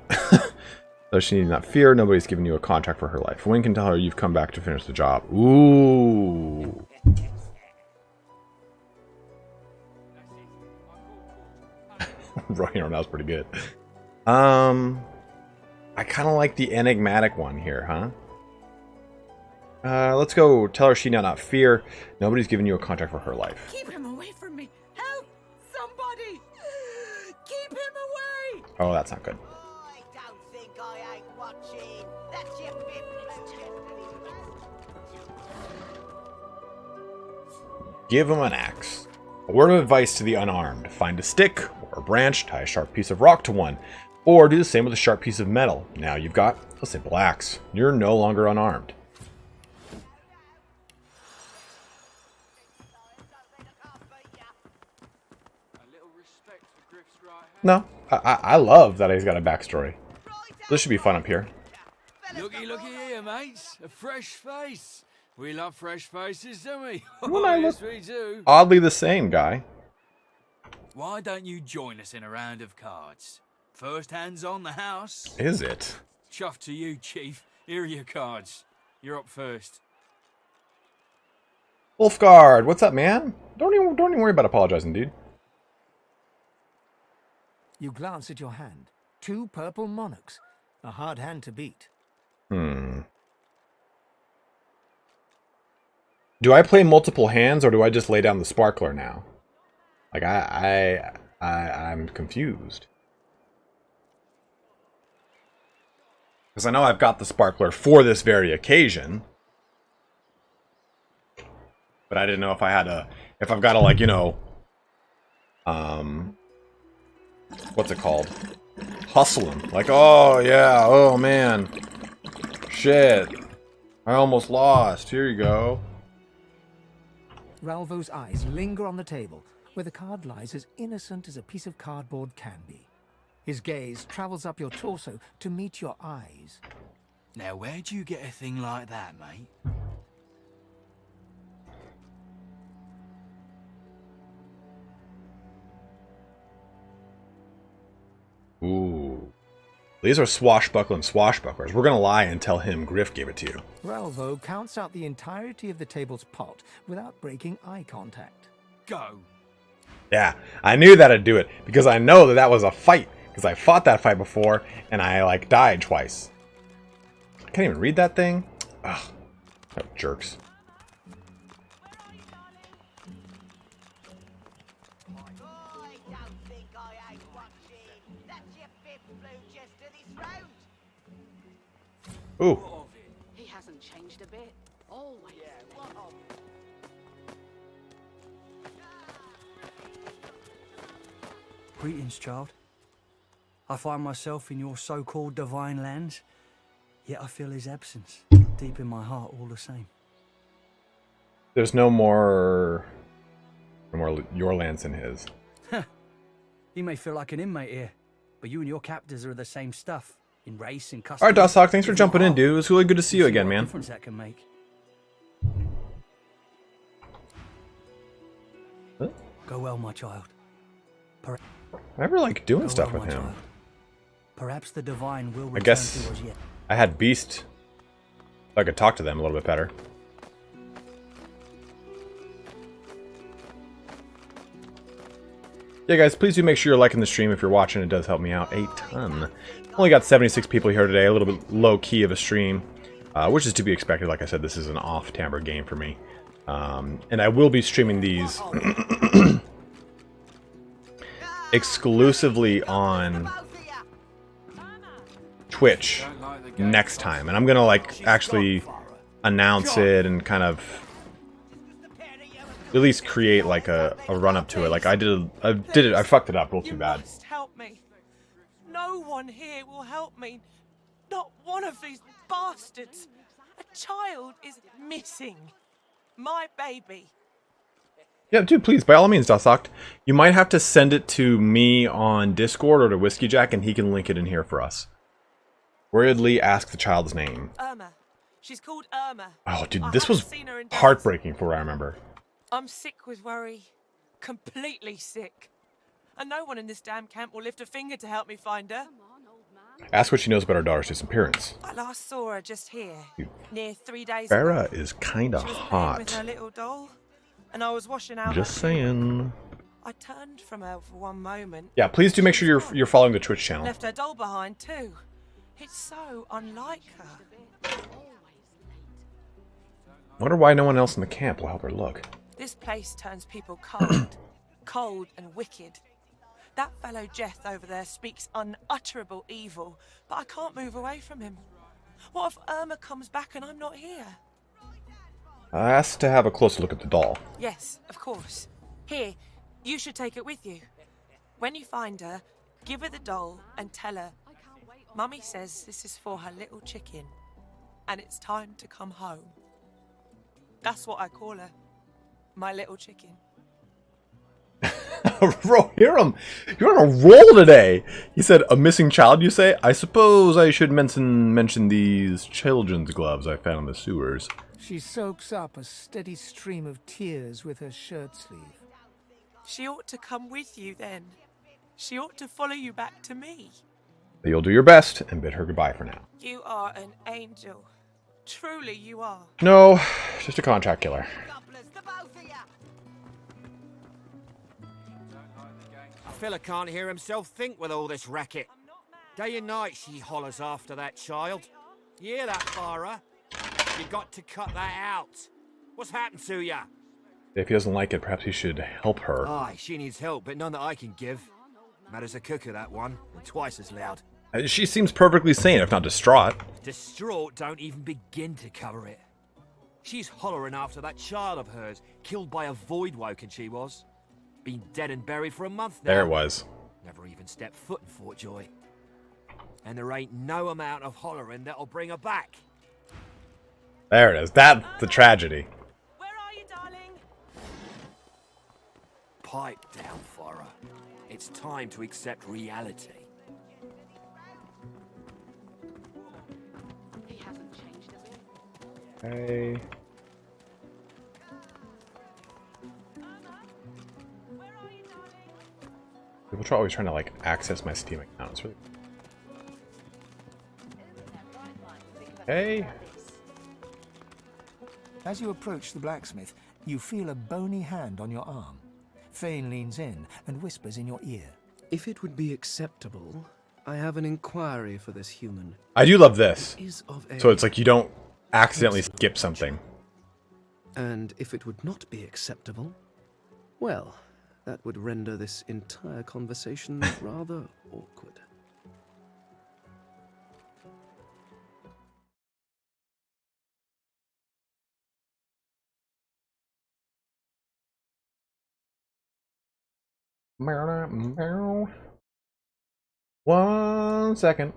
Speaker 1: Though she need not fear, nobody's given you a contract for her life. Wayne can tell her you've come back to finish the job. Ooh. Right, that was pretty good. I kind of like the enigmatic one here, huh? Let's go. Tell her she need not fear. Nobody's given you a contract for her life.
Speaker 15: Keep him away from me! Help! Somebody! Keep him away!
Speaker 1: Oh, that's not good.
Speaker 5: I don't think I ain't watching. That's your
Speaker 1: Give him an axe. A word of advice to the unarmed. Find a stick or a branch, tie a sharp piece of rock to one, or do the same with a sharp piece of metal. Now you've got a simple axe. You're no longer unarmed. No, I love that he's got a backstory. This should be fun up here.
Speaker 16: Looky here, mates. A fresh face. We love fresh faces, don't we?
Speaker 1: Well, I
Speaker 16: Yes,
Speaker 1: look
Speaker 16: we do.
Speaker 1: oddly the same, guy.
Speaker 16: Why don't you join us in a round of cards? First hands on the house.
Speaker 1: Is it?
Speaker 16: Chuff to you, Chief. Here are your cards. You're up first.
Speaker 1: Wolfguard, what's up, man? Don't even worry about apologizing, dude.
Speaker 2: You glance at your hand. 2 purple monarchs. A hard hand to beat.
Speaker 1: Do I play multiple hands or do I just lay down the sparkler now? Like I'm confused. Because I know I've got the sparkler for this very occasion. But I didn't know if I had to, if I've got to, like, you know, what's it called? Hustle him. Like, oh yeah, oh man. Shit. I almost lost. Here you go.
Speaker 2: Ralvo's eyes linger on the table, where the card lies as innocent as a piece of cardboard can be. His gaze travels up your torso to meet your eyes.
Speaker 16: Now, where'd you get a thing like that, mate?
Speaker 1: Ooh. These are swashbuckling swashbucklers. We're going to lie and tell him Griff gave it to you.
Speaker 2: Ralvo counts out the entirety of the table's pot without breaking eye contact.
Speaker 16: Go.
Speaker 1: Yeah, I knew that'd do it because I know that that was a fight because I fought that fight before and I, like, died twice. I can't even read that thing. Ugh. Oh, jerks. Ooh.
Speaker 7: He hasn't changed a bit. Always.
Speaker 17: Greetings, child. I find myself in your so-called divine lands, yet I feel his absence deep in my heart all the same.
Speaker 1: There's no more your lands than his.
Speaker 17: You may feel like an inmate here, but you and your captors are the same stuff in race and custom.
Speaker 1: All right, Dostock, thanks for jumping in, dude. It was really good to see you again, man.
Speaker 17: Difference that can make.
Speaker 1: Huh?
Speaker 17: Go well, my child.
Speaker 1: I never like doing stuff with him.
Speaker 17: Perhaps the divine will return
Speaker 1: I guess
Speaker 17: to us yet.
Speaker 1: I had Beast so I could talk to them a little bit better. Yeah, guys, please do make sure you're liking the stream if you're watching. It does help me out a ton. Only got 76 people here today, a little bit low-key of a stream, which is to be expected. Like I said, this is an off-timbre game for me. And I will be streaming these exclusively on Twitch next time. And I'm going to, like, actually announce it and kind of at least create like a run-up to it. Like I fucked it up real too bad.
Speaker 15: Help me. No one here will help me. Not one of these bastards. A child is missing. My baby.
Speaker 1: Yeah, dude, please, by all means, Dostock. You might have to send it to me on Discord or to Whiskey Jack, and he can link it in here for us. Worriedly ask the child's name.
Speaker 15: Irma. She's called Irma.
Speaker 1: Oh, dude, this was heartbreaking for what I remember.
Speaker 15: I'm sick with worry. Completely sick. And no one in this damn camp will lift a finger to help me find her.
Speaker 1: Ask what she knows about her daughter's disappearance.
Speaker 15: I last saw her just here, near 3 days
Speaker 1: Farah
Speaker 15: ago.
Speaker 1: is kind of
Speaker 15: She was playing
Speaker 1: hot.
Speaker 15: with her little doll, and I was washing out
Speaker 1: Just
Speaker 15: her
Speaker 1: saying.
Speaker 15: I turned from her for one moment.
Speaker 1: Yeah, please do make sure you're following the Twitch channel.
Speaker 15: Left her doll behind too. It's so unlike her.
Speaker 1: Wonder why no one else in the camp will help her look.
Speaker 15: This place turns people cold, cold and wicked. That fellow Jeth over there speaks unutterable evil, but I can't move away from him. What if Irma comes back and I'm not here?
Speaker 1: I asked to have a closer look at the doll.
Speaker 15: Yes, of course. Here, you should take it with you. When you find her, give her the doll and tell her, Mummy says this is for her little chicken, and it's time to come home. That's what I call her. My little chicken.
Speaker 1: Bro, you're on a roll today. He said, a missing child, you say? I suppose I should mention these children's gloves I found in the sewers.
Speaker 2: She soaks up a steady stream of tears with her shirt sleeve.
Speaker 15: She ought to come with you then. She ought to follow you back to me.
Speaker 1: You'll do your best and bid her goodbye for now.
Speaker 15: You are an angel. Truly you are.
Speaker 1: No, just a contract killer.
Speaker 18: A fella can't hear himself think with all this racket. Day and night she hollers after that child. You hear that, Farah? You got to cut that out. What's happened to ya?
Speaker 1: If he doesn't like it, perhaps he should help her.
Speaker 18: Aye, she needs help, but none that I can give. Mad as a cooker, that one, and twice as loud.
Speaker 1: She seems perfectly sane, if not distraught.
Speaker 18: Distraught don't even begin to cover it. She's hollering after that child of hers, killed by a void woken she was. Been dead and buried for a month now.
Speaker 1: There it was.
Speaker 18: Never even stepped foot in Fort Joy. And there ain't no amount of hollering that'll bring her back.
Speaker 1: There it is. That's the tragedy.
Speaker 15: Where are you, darling?
Speaker 18: Pipe down, Farah. It's time to accept reality.
Speaker 7: He hasn't changed a bit.
Speaker 1: Hey. People are always trying to like access my Steam account. It's really... Hey.
Speaker 2: As you approach the blacksmith, you feel a bony hand on your arm. Fane leans in and whispers in your ear.
Speaker 19: If it would be acceptable, I have an inquiry for this human.
Speaker 1: I do love this.
Speaker 19: It is of a
Speaker 1: So it's like you don't accidentally skip something.
Speaker 19: And if it would not be acceptable, well, that would render this entire conversation rather awkward.
Speaker 1: 1 second.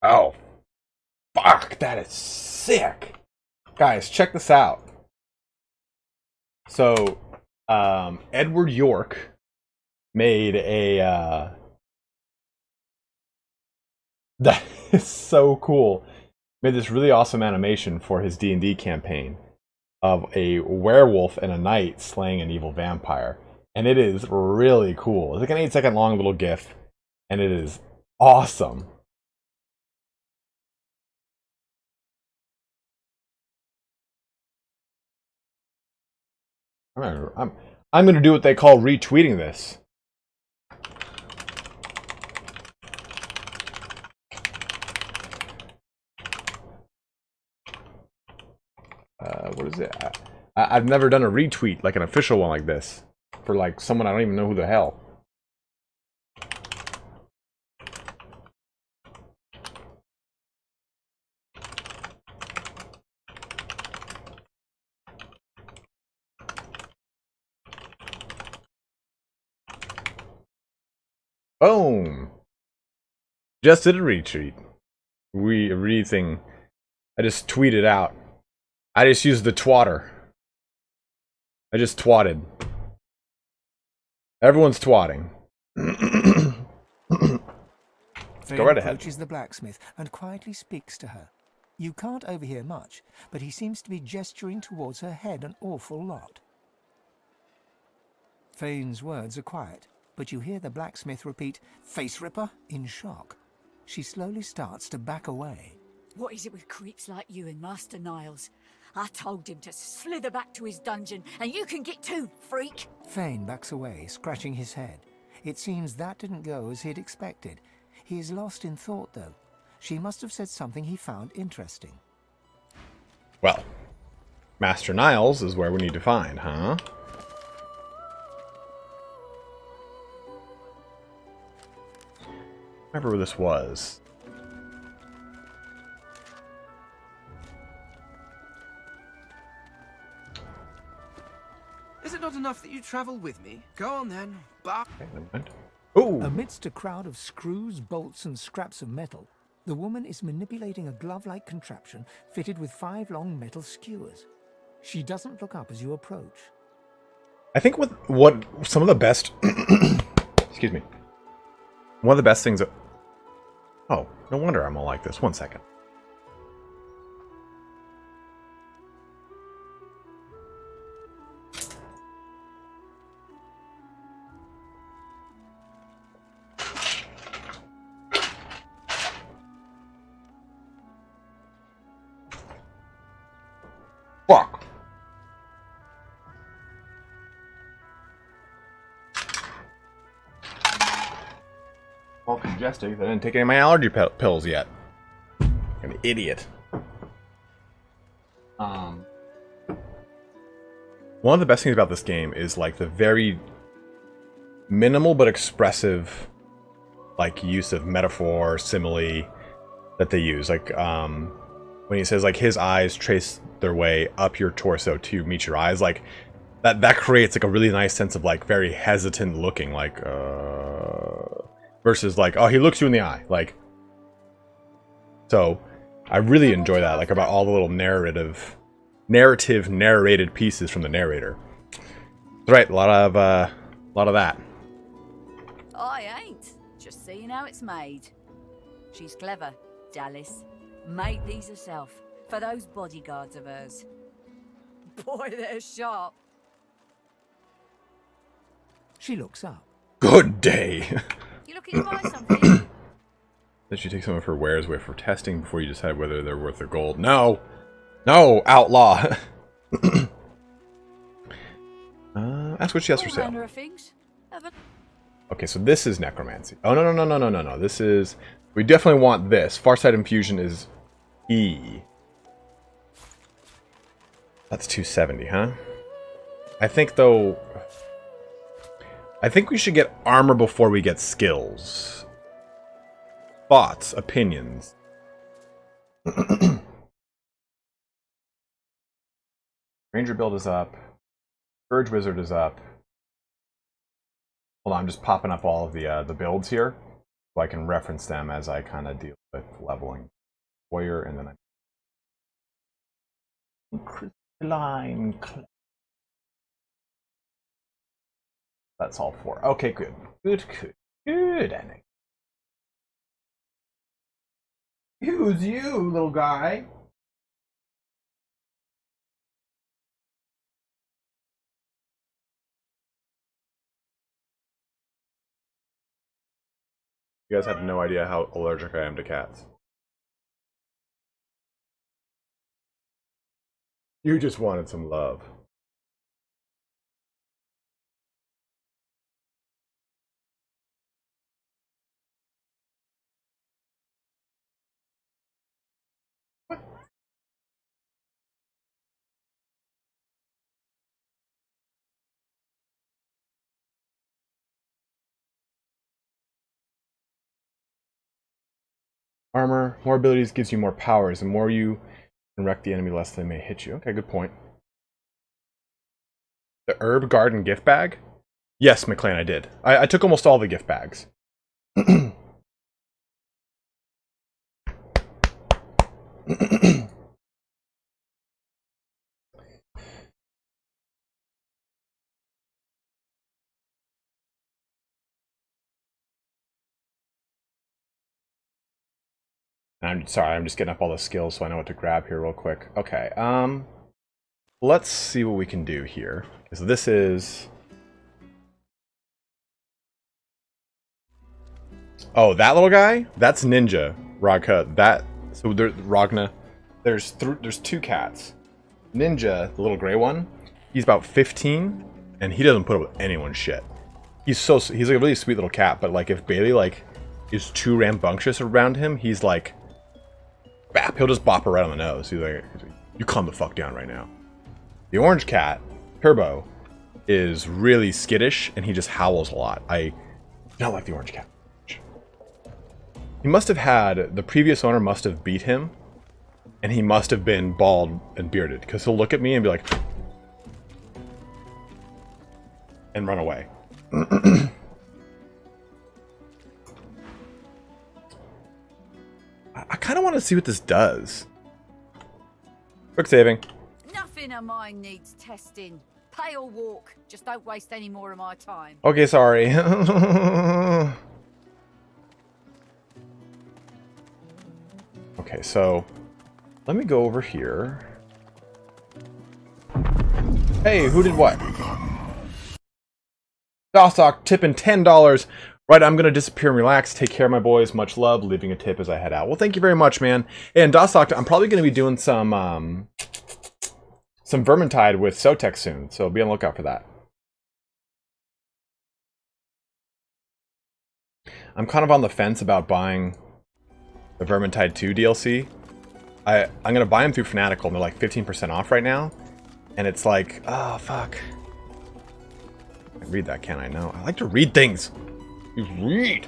Speaker 1: Oh, fuck, that is sick. Guys, check this out. So, Edward York made a, that is so cool. Made this really awesome animation for his D&D campaign of a werewolf and a knight slaying an evil vampire. And it is really cool. It's like an 8-second long little GIF, and it is awesome. I'm going to do what they call retweeting this. What is it? I've never done a retweet, like an official one like this, for like someone I don't even know who the hell. Boom! Just did a retweet. Thing. I just tweeted out. I just used the twatter. I just twatted. Everyone's twatting. Go right ahead.
Speaker 2: Approaches the blacksmith and quietly speaks to her. You can't overhear much, but he seems to be gesturing towards her head an awful lot. Fane's words are quiet, but you hear the blacksmith repeat, "Face ripper," in shock. She slowly starts to back away.
Speaker 20: What is it with creeps like you and Master Niles? I told him to slither back to his dungeon, and you can get too, freak!
Speaker 2: Fane backs away, scratching his head. It seems that didn't go as he'd expected. He is lost in thought, though. She must have said something he found interesting.
Speaker 1: Well, Master Niles is where we need to find, huh? Remember where this was.
Speaker 19: Is it not enough that you travel with me? Go on then. Bark.
Speaker 1: Ooh.
Speaker 2: Amidst a crowd of screws, bolts, and scraps of metal, the woman is manipulating a glove-like contraption fitted with 5 long metal skewers. She doesn't look up as you approach.
Speaker 1: I think what some of the best excuse me. One of the best things oh, no wonder I'm all like this. 1 second. Fuck. All congested. I didn't take any of my allergy pills yet. Like an idiot. One of the best things about this game is like the very minimal but expressive like use of metaphor, simile that they use. Like when he says like his eyes trace their way up your torso to meet your eyes, like that creates like a really nice sense of like very hesitant looking, like versus like, oh, he looks you in the eye, like. So I really enjoy that, like about all the little narrated pieces from the narrator. That's right, a lot of that.
Speaker 20: I ain't. Just seeing how it's made. She's clever, Dallas. Made these herself, for those bodyguards of hers. Boy, they're sharp.
Speaker 2: She looks up.
Speaker 1: Good day.
Speaker 20: You looking to buy something?
Speaker 1: Did she take some of her wares away for testing before you decide whether they're worth their gold? No! No, outlaw! Ask what she has for sale. Okay, so this is necromancy. Oh, no. This is... We definitely want this. Farsight Infusion is E. That's 270, huh? I think, though... I think we should get armor before we get skills. Thoughts, opinions. Ranger build is up. Urge Wizard is up. Hold on, I'm just popping up all of the builds here so I can reference them as I kind of deal with leveling. Warrior, and then Crystalline. That's all 4. Okay, good. Good, Annie. Who's you, little guy? You guys have no idea how allergic I am to cats. You just wanted some love. Armor, more abilities gives you more powers. The more you can wreck the enemy, less they may hit you. Okay, good point. The Herb Garden gift bag? Yes, McLean, I did. I took almost all the gift bags. I'm sorry, I'm just getting up all the skills so I know what to grab here real quick. Okay, let's see what we can do here. So this is... Oh, that little guy? That's Ninja, Ragna. So there, Ragna. There's 2 cats. Ninja, the little gray one, he's about 15, and he doesn't put up with anyone's shit. He's like a really sweet little cat, but like if Bailey like is too rambunctious around him, he's like, bap, he'll just bop her right on the nose. He's like, you calm the fuck down right now. The orange cat, Turbo, is really skittish, and he just howls a lot. I don't like the orange cat. He must have had, the previous owner must have beat him, and he must have been bald and bearded, because he'll look at me and be like, and run away. I kind of want to see what this does. Quick saving.
Speaker 20: Nothing of mine needs testing. Pay or walk. Just don't waste any more of my time.
Speaker 1: Okay, sorry. Okay, so let me go over here. Hey, who did what? Dostock tipping $10. Right, I'm gonna disappear and relax. Take care, my boys. Much love. Leaving a tip as I head out. Well, thank you very much, man. And Dostock, I'm probably gonna be doing some Vermintide with Sotek soon, so be on the lookout for that. I'm kind of on the fence about buying the Vermintide 2 DLC. I'm gonna buy them through Fanatical, and they're like 15% off right now. And it's like, oh fuck. I can read that, can't I? No. I like to read things. You read.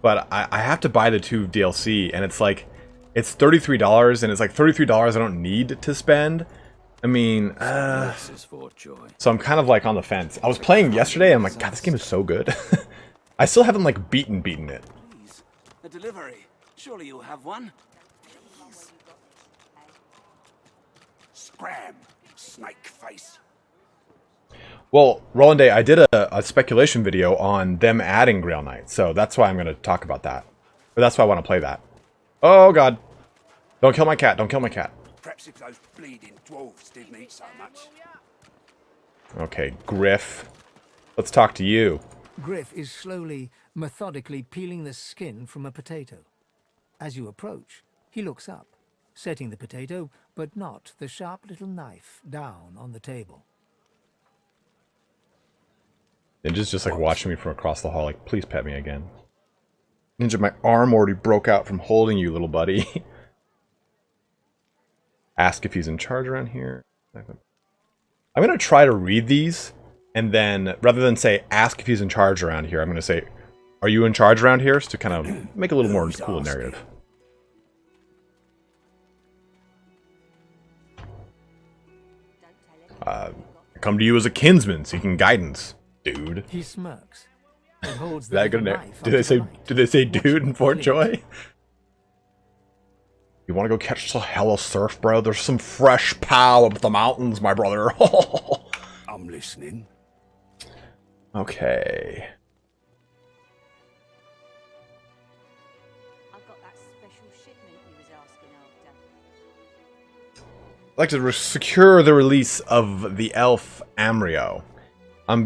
Speaker 1: But I have to buy the 2 DLC, and it's like, it's $33, and it's like $33 I don't need to spend. I mean, so I'm kind of like on the fence. I was playing yesterday, and I'm like, God, this game is so good. I still haven't like beaten it.
Speaker 12: Please, a delivery. Surely you'll have one. Please. Scram, snake face.
Speaker 1: Well, Roland Day, I did a speculation video on them adding Grail Knight, so that's why I'm going to talk about that. But that's why I want to play that. Oh God! Don't kill my cat! Don't kill my cat!
Speaker 12: Perhaps if those bleeding dwarves didn't eat so much.
Speaker 1: Okay, Griff. Let's talk to you.
Speaker 2: Griff is slowly, methodically peeling the skin from a potato. As you approach, he looks up, setting the potato, but not the sharp little knife, down on the table.
Speaker 1: Ninja's just like watching me from across the hall, like, please pet me again. Ninja, my arm already broke out from holding you, little buddy. Ask if he's in charge around here. I'm going to try to read these, and then, rather than say, ask if he's in charge around here, I'm going to say, are you in charge around here? So to kind of make a little more cool narrative. I come to you as a kinsman seeking guidance, dude.
Speaker 2: He smirks. And holds
Speaker 1: Is
Speaker 2: the
Speaker 1: that
Speaker 2: little
Speaker 1: good?
Speaker 2: knife
Speaker 1: Do
Speaker 2: up
Speaker 1: they
Speaker 2: to
Speaker 1: say
Speaker 2: the light.
Speaker 1: do they say dude in Fort
Speaker 2: Click.
Speaker 1: Joy? You want to go catch some hella surf, bro? There's some fresh pow up the mountains, my brother.
Speaker 10: I'm listening.
Speaker 1: Okay.
Speaker 20: I've got that special shipment you was asking after.
Speaker 1: I'd like to secure the release of the elf Amrio.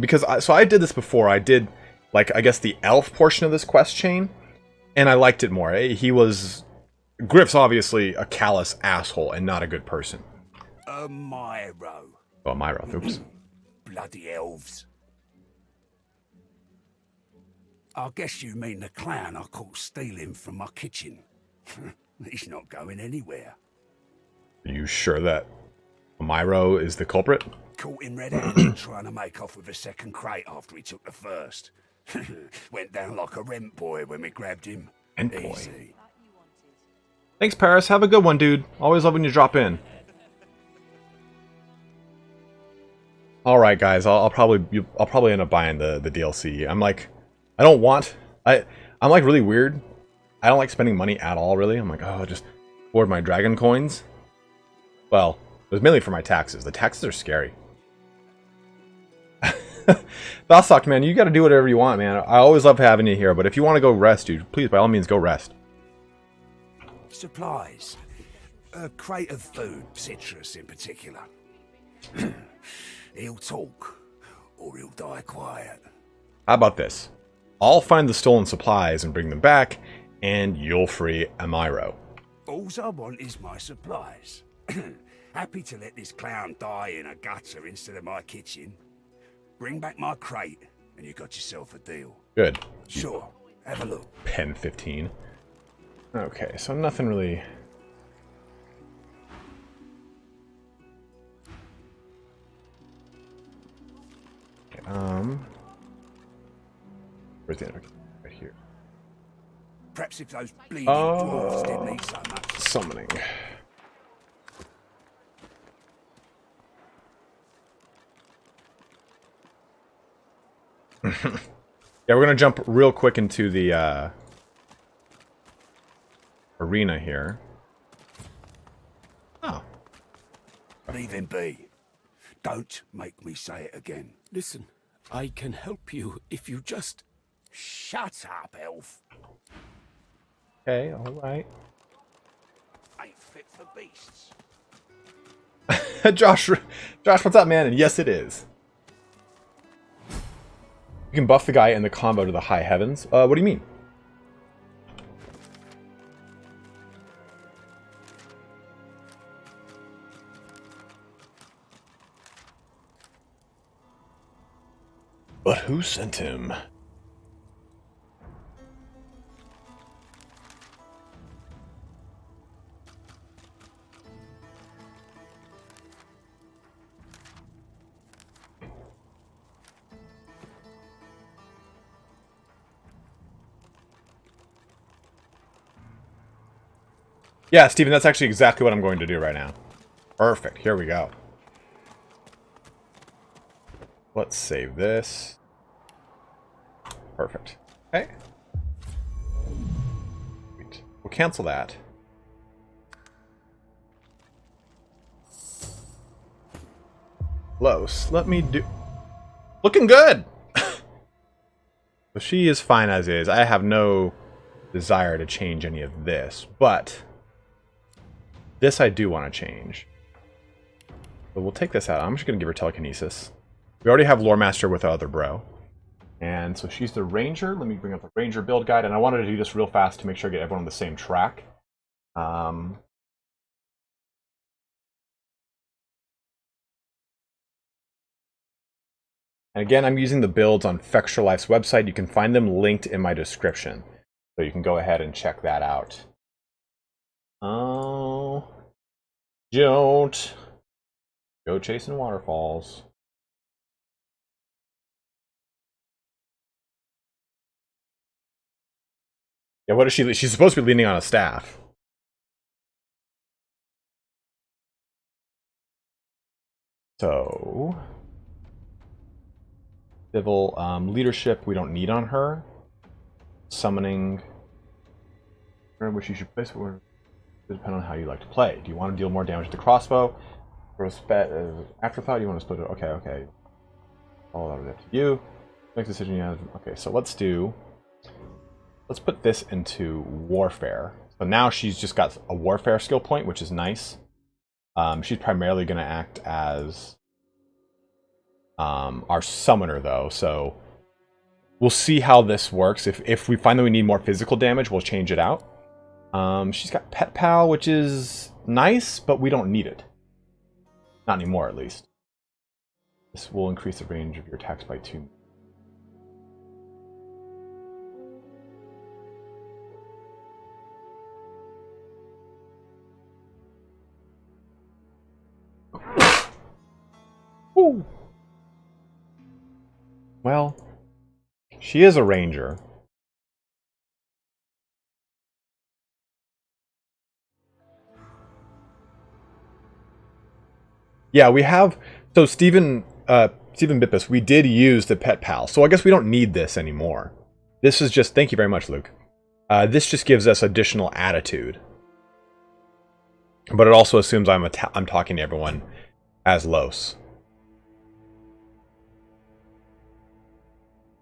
Speaker 1: Because I did this before. I did, like, I guess the elf portion of this quest chain, and I liked it more. Griff's obviously a callous asshole and not a good person.
Speaker 10: Myro.
Speaker 1: Oh, Myro. Oops.
Speaker 10: Bloody elves. I guess you mean the clown I caught stealing from my kitchen. He's not going anywhere.
Speaker 1: Are you sure that Myro is the culprit?
Speaker 10: Caught him red-handed trying to make off with a second crate after he took the first. Went down like a rent boy when we grabbed him.
Speaker 1: Rent boy.
Speaker 10: Easy.
Speaker 1: Thanks, Paris. Have a good one, dude. Always love when you drop in. All right, guys. I'll probably end up buying the DLC. I'm like, I don't want. I'm like really weird. I don't like spending money at all. Really, I'm like, oh, just hoard my dragon coins. Well, it was mainly for my taxes. The taxes are scary. Thosok, man, you got to do whatever you want, man. I always love having you here, but if you want to go rest, dude, please, by all means, go rest.
Speaker 10: Supplies. A crate of food, citrus in particular. He'll talk, or he'll die quiet.
Speaker 1: How about this? I'll find the stolen supplies and bring them back, and you'll free Amiro.
Speaker 10: All I want is my supplies. Happy to let this clown die in a gutter instead of my kitchen. Bring back my crate, and you got yourself a deal.
Speaker 1: Good.
Speaker 10: Sure, have a look.
Speaker 1: Pen 15. Okay, so nothing really... Where's the end? Right here.
Speaker 10: Perhaps if those bleeding dwarves didn't need so much.
Speaker 1: Summoning. Yeah, we're gonna jump real quick into the arena here. Oh.
Speaker 10: Leave him be. Don't make me say it again.
Speaker 21: Listen, I can help you if you just...
Speaker 10: Shut up, elf.
Speaker 1: Okay, alright.
Speaker 10: Ain't fit for beasts.
Speaker 1: Josh, what's up, man? And yes, it is. You can buff the guy in the combo to the high heavens. What do you mean? But who sent him? Yeah, Steven, that's actually exactly what I'm going to do right now. Perfect. Here we go. Let's save this. Perfect. Okay. Sweet. We'll cancel that. Close. Let me do... Looking good! So she is fine as is. I have no desire to change any of this, but... This I do want to change. But we'll take this out. I'm just going to give her telekinesis. We already have Lore Master with our other bro. And so she's the Ranger. Let me bring up the Ranger build guide. And I wanted to do this real fast to make sure I get everyone on the same track. And again, I'm using the builds on Fextra Life's website. You can find them linked in my description. So you can go ahead and check that out. Oh, don't go chasing waterfalls. Yeah, what is she? She's supposed to be leaning on a staff. So, civil leadership we don't need on her. Summoning, which you should place or depend on how you like to play. Do you want to deal more damage with the crossbow? Or afterthought? You want to split it? Okay, okay. All that up to you. Next decision you have. Okay, so let's put this into warfare. So now she's just got a warfare skill point, which is nice. She's primarily going to act as our summoner, though. So we'll see how this works. If we find that we need more physical damage, we'll change it out. She's got Pet Pal, which is nice, but we don't need it. Not anymore, at least. This will increase the range of your attacks by 2. Ooh. Well, she is a ranger. Yeah, we have. So Stephen Bippus, we did use the Pet Pal, so I guess we don't need this anymore. This is just. Thank you very much, Luke. This just gives us additional attitude, but it also assumes I'm talking to everyone as Los.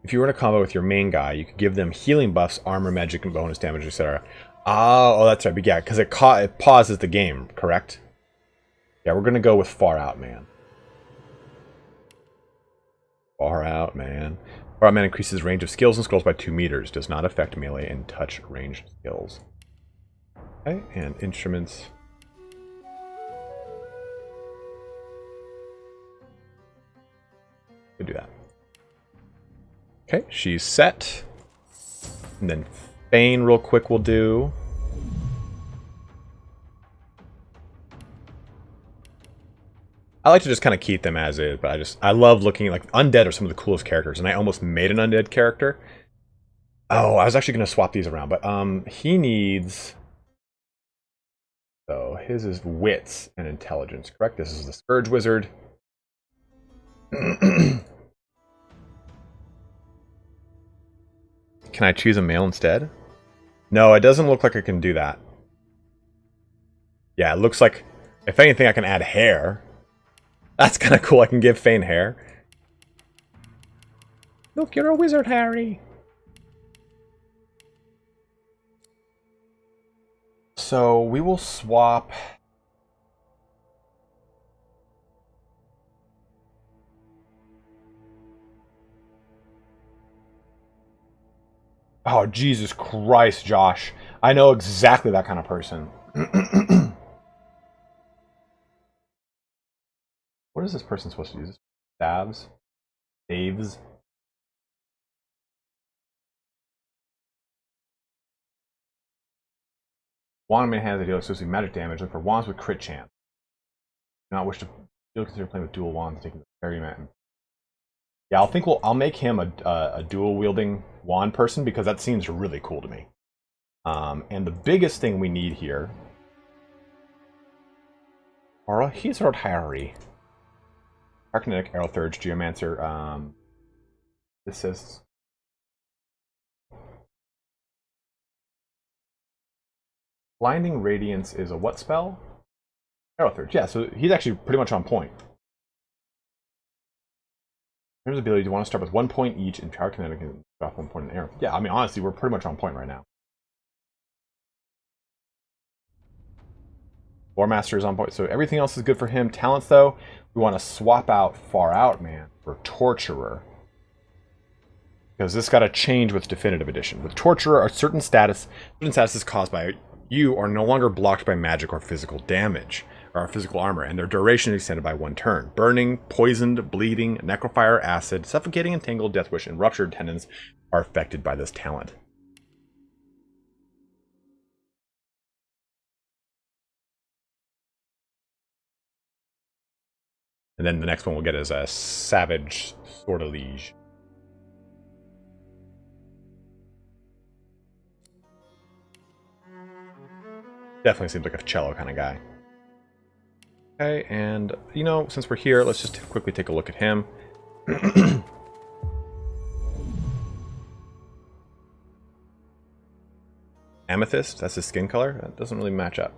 Speaker 1: If you were in a combo with your main guy, you could give them healing buffs, armor, magic, and bonus damage, etc. Oh, that's right. But yeah, because it pauses the game, correct? Yeah, we're going to go with Far Out Man. Far Out Man. Far Out Man increases range of skills and scrolls by 2 meters. Does not affect melee and touch ranged skills. Okay, and instruments. We'll do that. Okay, she's set. And then Feign real quick we'll do. I like to just kind of keep them as is, but I love looking at, like, undead are some of the coolest characters, and I almost made an undead character. Oh, I was actually going to swap these around, but he needs. So his is wits and intelligence, correct? This is the Scourge Wizard. Can I choose a male instead? No, it doesn't look like I can do that. Yeah, it looks like, if anything, I can add hair. That's kind of cool. I can give Feign hair. Look, you're a wizard, Harry. So we will swap. Oh, Jesus Christ, Josh. I know exactly that kind of person. What is this person supposed to use? Stabs? Saves? Wand in hand that deal exclusive magic damage. Look for wands with crit chance. Do not wish to consider playing with dual wands, taking the parry man. Yeah, I'll make him a dual wielding wand person because that seems really cool to me. And the biggest thing we need here. Aura, he's heard Harry. Arcanetic, Arrow Thurge, Geomancer, Assist. Blinding Radiance is a what spell? Arrow Thurge, yeah, so he's actually pretty much on point. In terms of ability, you want to start with 1 point each in Pyrokinetic and drop 1 point in Arrow. Yeah, I mean, honestly, we're pretty much on point right now. War Master is on point, so everything else is good for him. Talents, though, we want to swap out Far Out Man for Torturer. Because this got to change with Definitive Edition. With Torturer, certain statuses caused by you are no longer blocked by magic or physical damage, or physical armor, and their duration is extended by 1 turn. Burning, poisoned, bleeding, necrofire, acid, suffocating, entangled, deathwish, and ruptured tendons are affected by this talent. And then the next one we'll get is a Savage Sortilege. Definitely seems like a cello kind of guy. Okay, and, you know, since we're here, let's just quickly take a look at him. Amethyst, that's his skin color. That doesn't really match up.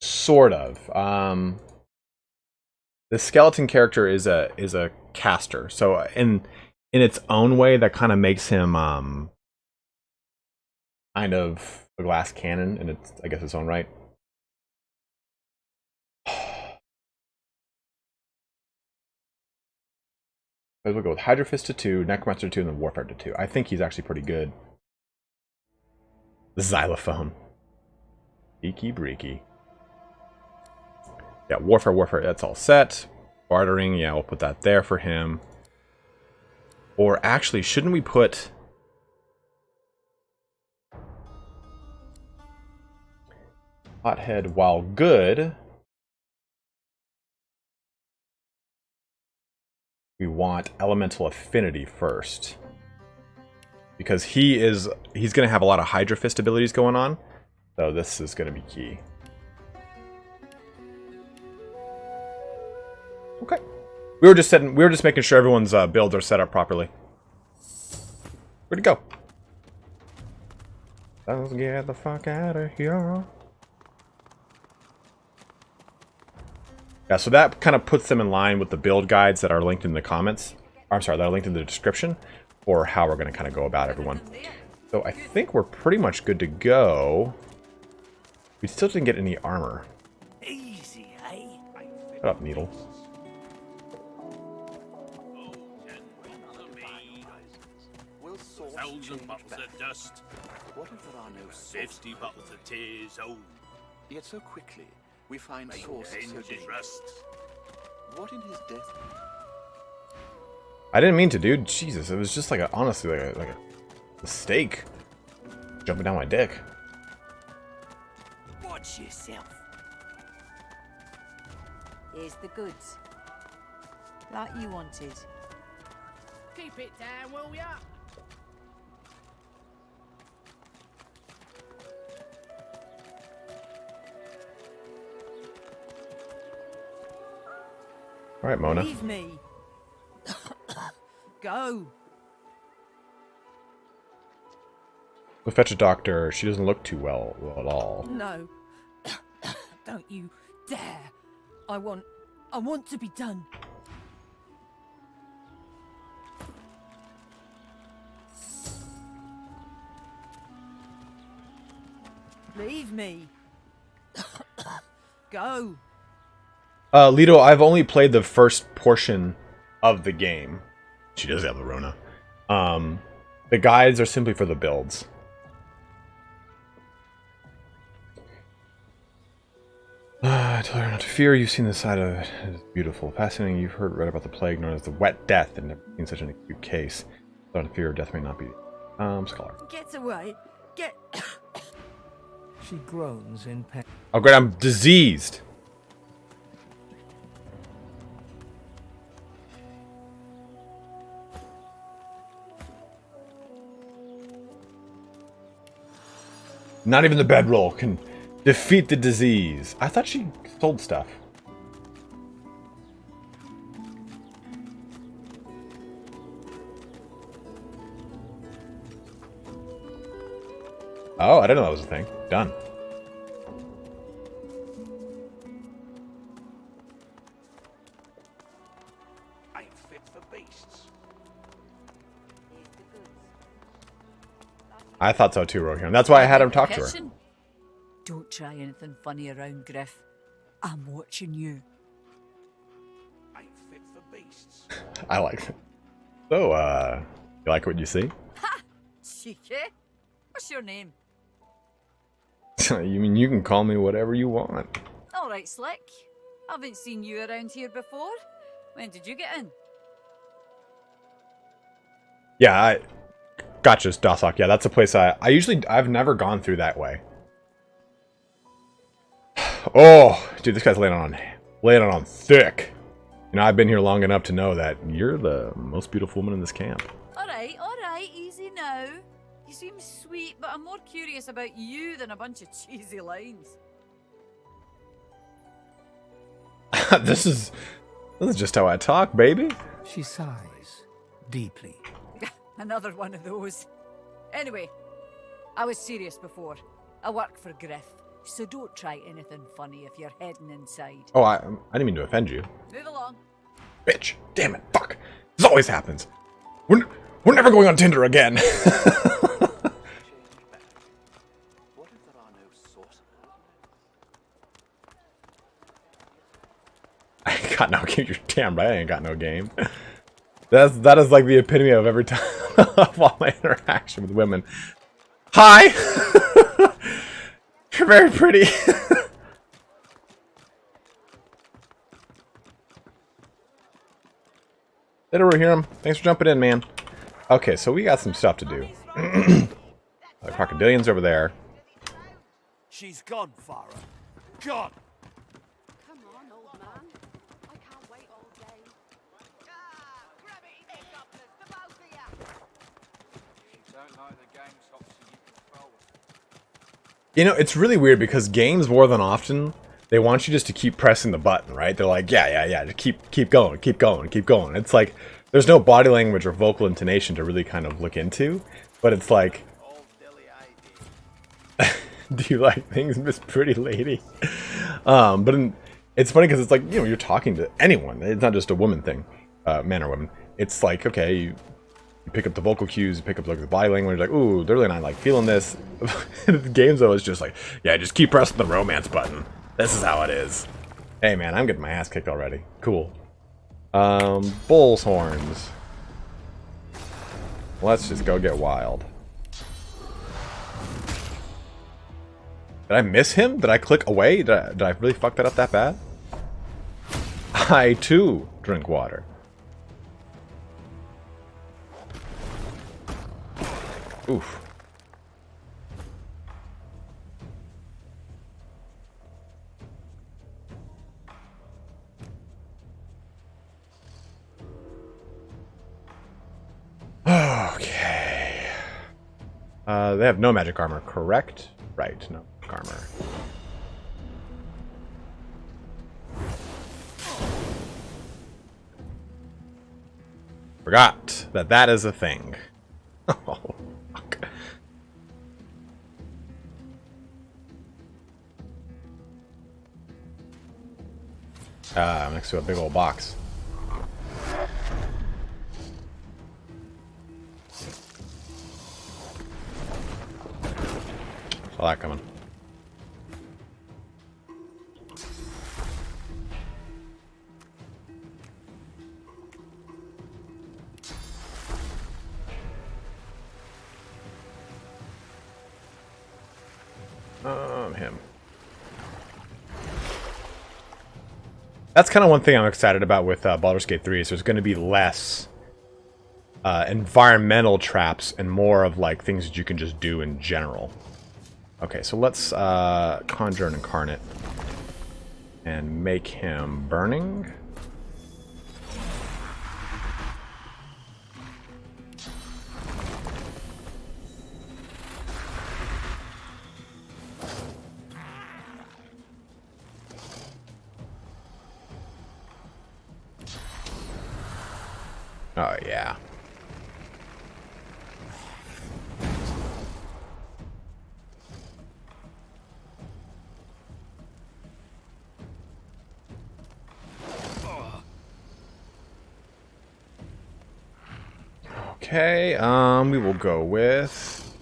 Speaker 1: Sort of. The skeleton character is a caster, so in its own way, that kind of makes him kind of a glass cannon in its, I guess, its own right. We'll go with Hydra Fist to 2, Necromancer to 2, and then Warfare to 2. I think he's actually pretty good. The Xylophone. Beaky breaky. Yeah, Warfare, that's all set. Bartering, yeah, we'll put that there for him. Or actually, shouldn't we put... Hothead, while good... we want Elemental Affinity first. Because he's going to have a lot of Hydra Fist abilities going on. So this is going to be key. Okay. We were just making sure everyone's builds are set up properly. Where'd it go? Let's get the fuck out of here. Yeah, so that kind of puts them in line with the build guides that are linked in the comments. I'm sorry, that are linked in the description for how we're going to kind of go about everyone. So I think we're pretty much good to go. We still didn't get any armor.
Speaker 14: Easy, eh?
Speaker 1: Shut up, Needle.
Speaker 10: Thousand bottles of dust.
Speaker 12: What if there are no
Speaker 10: 50 bottles of tears. Oh,
Speaker 12: yet so quickly we find sources so
Speaker 10: hinges
Speaker 12: dangerous.
Speaker 10: rust.
Speaker 12: What in his death?
Speaker 1: I didn't mean to, dude. Jesus, it was just like honestly like a mistake. Jumping down my dick.
Speaker 13: Watch yourself.
Speaker 20: Here's the goods. Like you wanted.
Speaker 13: Keep it down, will ya?
Speaker 1: All right, Mona.
Speaker 13: Leave me. Go.
Speaker 1: We'll fetch a doctor. She doesn't look too well at all.
Speaker 13: No. Don't you dare. I want to be done. Leave me. Go.
Speaker 1: Lido, I've only played the first portion of the game. She does have the Rona. The guides are simply for the builds. I told her not to fear. You've seen the side of it. It's beautiful. Fascinating. You've read about the plague known as the Wet Death and never seen such an acute case. Not to fear, death may not be. Scholar.
Speaker 13: Get away. Get.
Speaker 2: She groans in pain.
Speaker 1: Oh, great. I'm diseased. Not even the bedroll can defeat the disease. I thought she sold stuff. Oh, I didn't know that was a thing. Done.
Speaker 12: I'm fit for beasts.
Speaker 1: I thought so too, Rohirrim. That's why I had him talk to her.
Speaker 20: Don't try anything funny around, Griff. I'm watching you.
Speaker 12: I'm fit for beasts.
Speaker 1: I like it. So, you like what you see?
Speaker 20: Ha! Cheeky. What's your name?
Speaker 1: You mean you can call me whatever you want?
Speaker 20: All right, Slick. Haven't seen you around here before. When did you get in?
Speaker 1: Yeah, gotcha, Dosok. Yeah, that's a place I've never gone through that way. Oh, dude, this guy's laying it on thick. You know, I've been here long enough to know that you're the most beautiful woman in this camp.
Speaker 20: All right, easy now. You seem sweet, but I'm more curious about you than a bunch of cheesy lines.
Speaker 1: This is just how I talk, baby.
Speaker 2: She sighs deeply.
Speaker 20: Another one of those. Anyway, I was serious before. I work for Griff, so don't try anything funny if you're heading inside.
Speaker 1: Oh, I didn't mean to offend you.
Speaker 20: Move along.
Speaker 1: Bitch. Damn it. Fuck. This always happens. We're never going on Tinder again. I ain't got no game. You're damn right I ain't got no game. That is like the epitome of every time of all my interaction with women. Hi! You're very pretty. Did ever hear him? Thanks for jumping in, man. Okay, so we got some stuff to do. The crocodilians over there.
Speaker 18: She's gone, Farah. Gone.
Speaker 3: Come on, old man. I can't wait all day.
Speaker 1: You know, it's really weird because games more than often, they want you just to keep pressing the button, right? They're like, yeah, just keep going. It's like, there's no body language or vocal intonation to really kind of look into, but it's like, do you like things, Miss Pretty Lady? It's funny because it's like, you know, you're talking to anyone. It's not just a woman thing, man or woman. It's like, okay, you pick up the vocal cues, you pick up like the body language, like, ooh, they're really not like feeling this. The games though is just like, yeah, just keep pressing the romance button. This is how it is. Hey man, I'm getting my ass kicked already. Cool. Bull's horns. Let's just go get wild. Did I miss him? Did I click away? Did I really fuck that up that bad? I too drink water. Oof. Okay. They have no magic armor, correct? Right, no armor. Forgot that that is a thing. Oh, fuck. I'm next to a big old box. Saw that coming. Him. That's kind of one thing I'm excited about with Baldur's Gate 3 is there's going to be less environmental traps and more of like things that you can just do in general. Okay, so let's conjure an incarnate and make him burning. Oh, yeah. Okay, we will go with...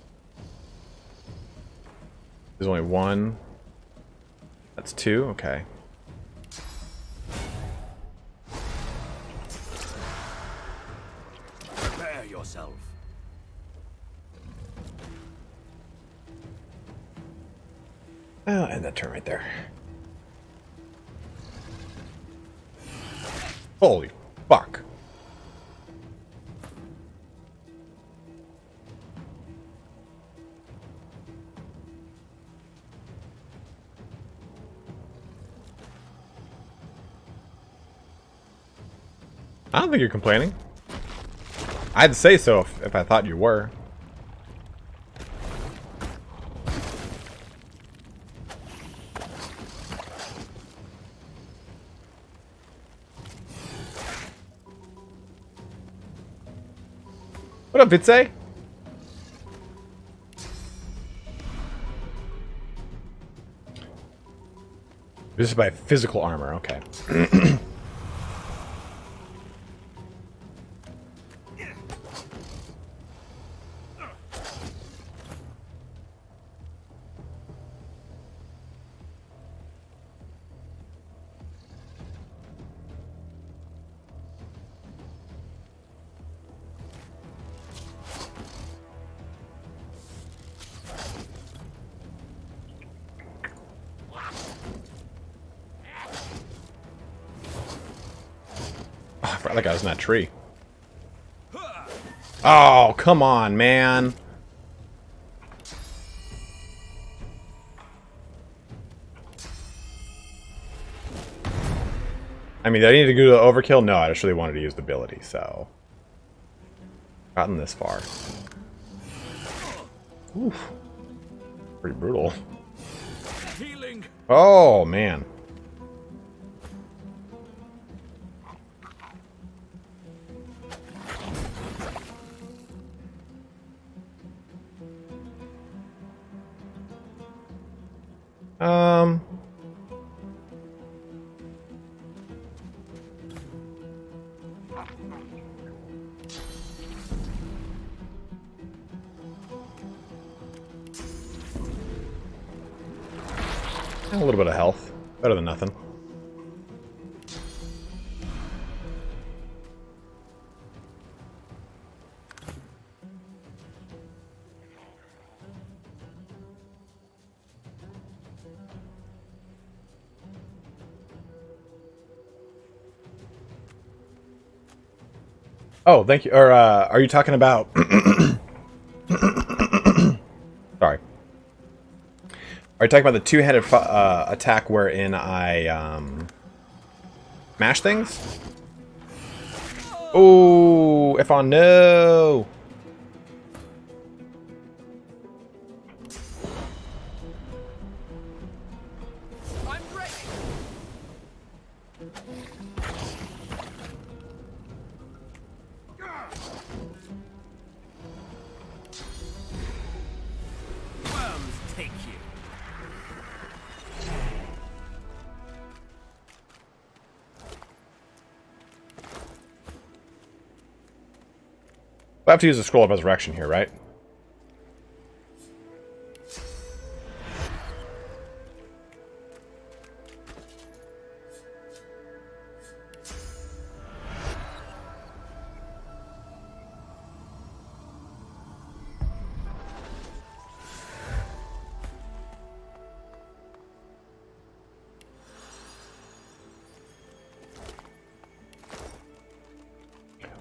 Speaker 1: There's only one. That's two, okay.
Speaker 18: Prepare yourself.
Speaker 1: I'll end that turn right there. Holy fuck. I don't think you're complaining. I'd say so if I thought you were. What up, Vitze? This is by physical armor, okay. Oh, I forgot that guy was in that tree. Oh, come on, man. I mean, did I need to go to overkill? No, I just really wanted to use the ability, so... Gotten this far. Oof. Pretty brutal.
Speaker 4: Healing.
Speaker 1: Oh, man. A little bit of health. Better than nothing. Oh, thank you. Or, are you talking about... Sorry. Are you talking about the two-headed attack wherein I, mash things? Oh, if I know.
Speaker 4: I'm ready. Worms take you.
Speaker 1: I have to use the Scroll of Resurrection here, right?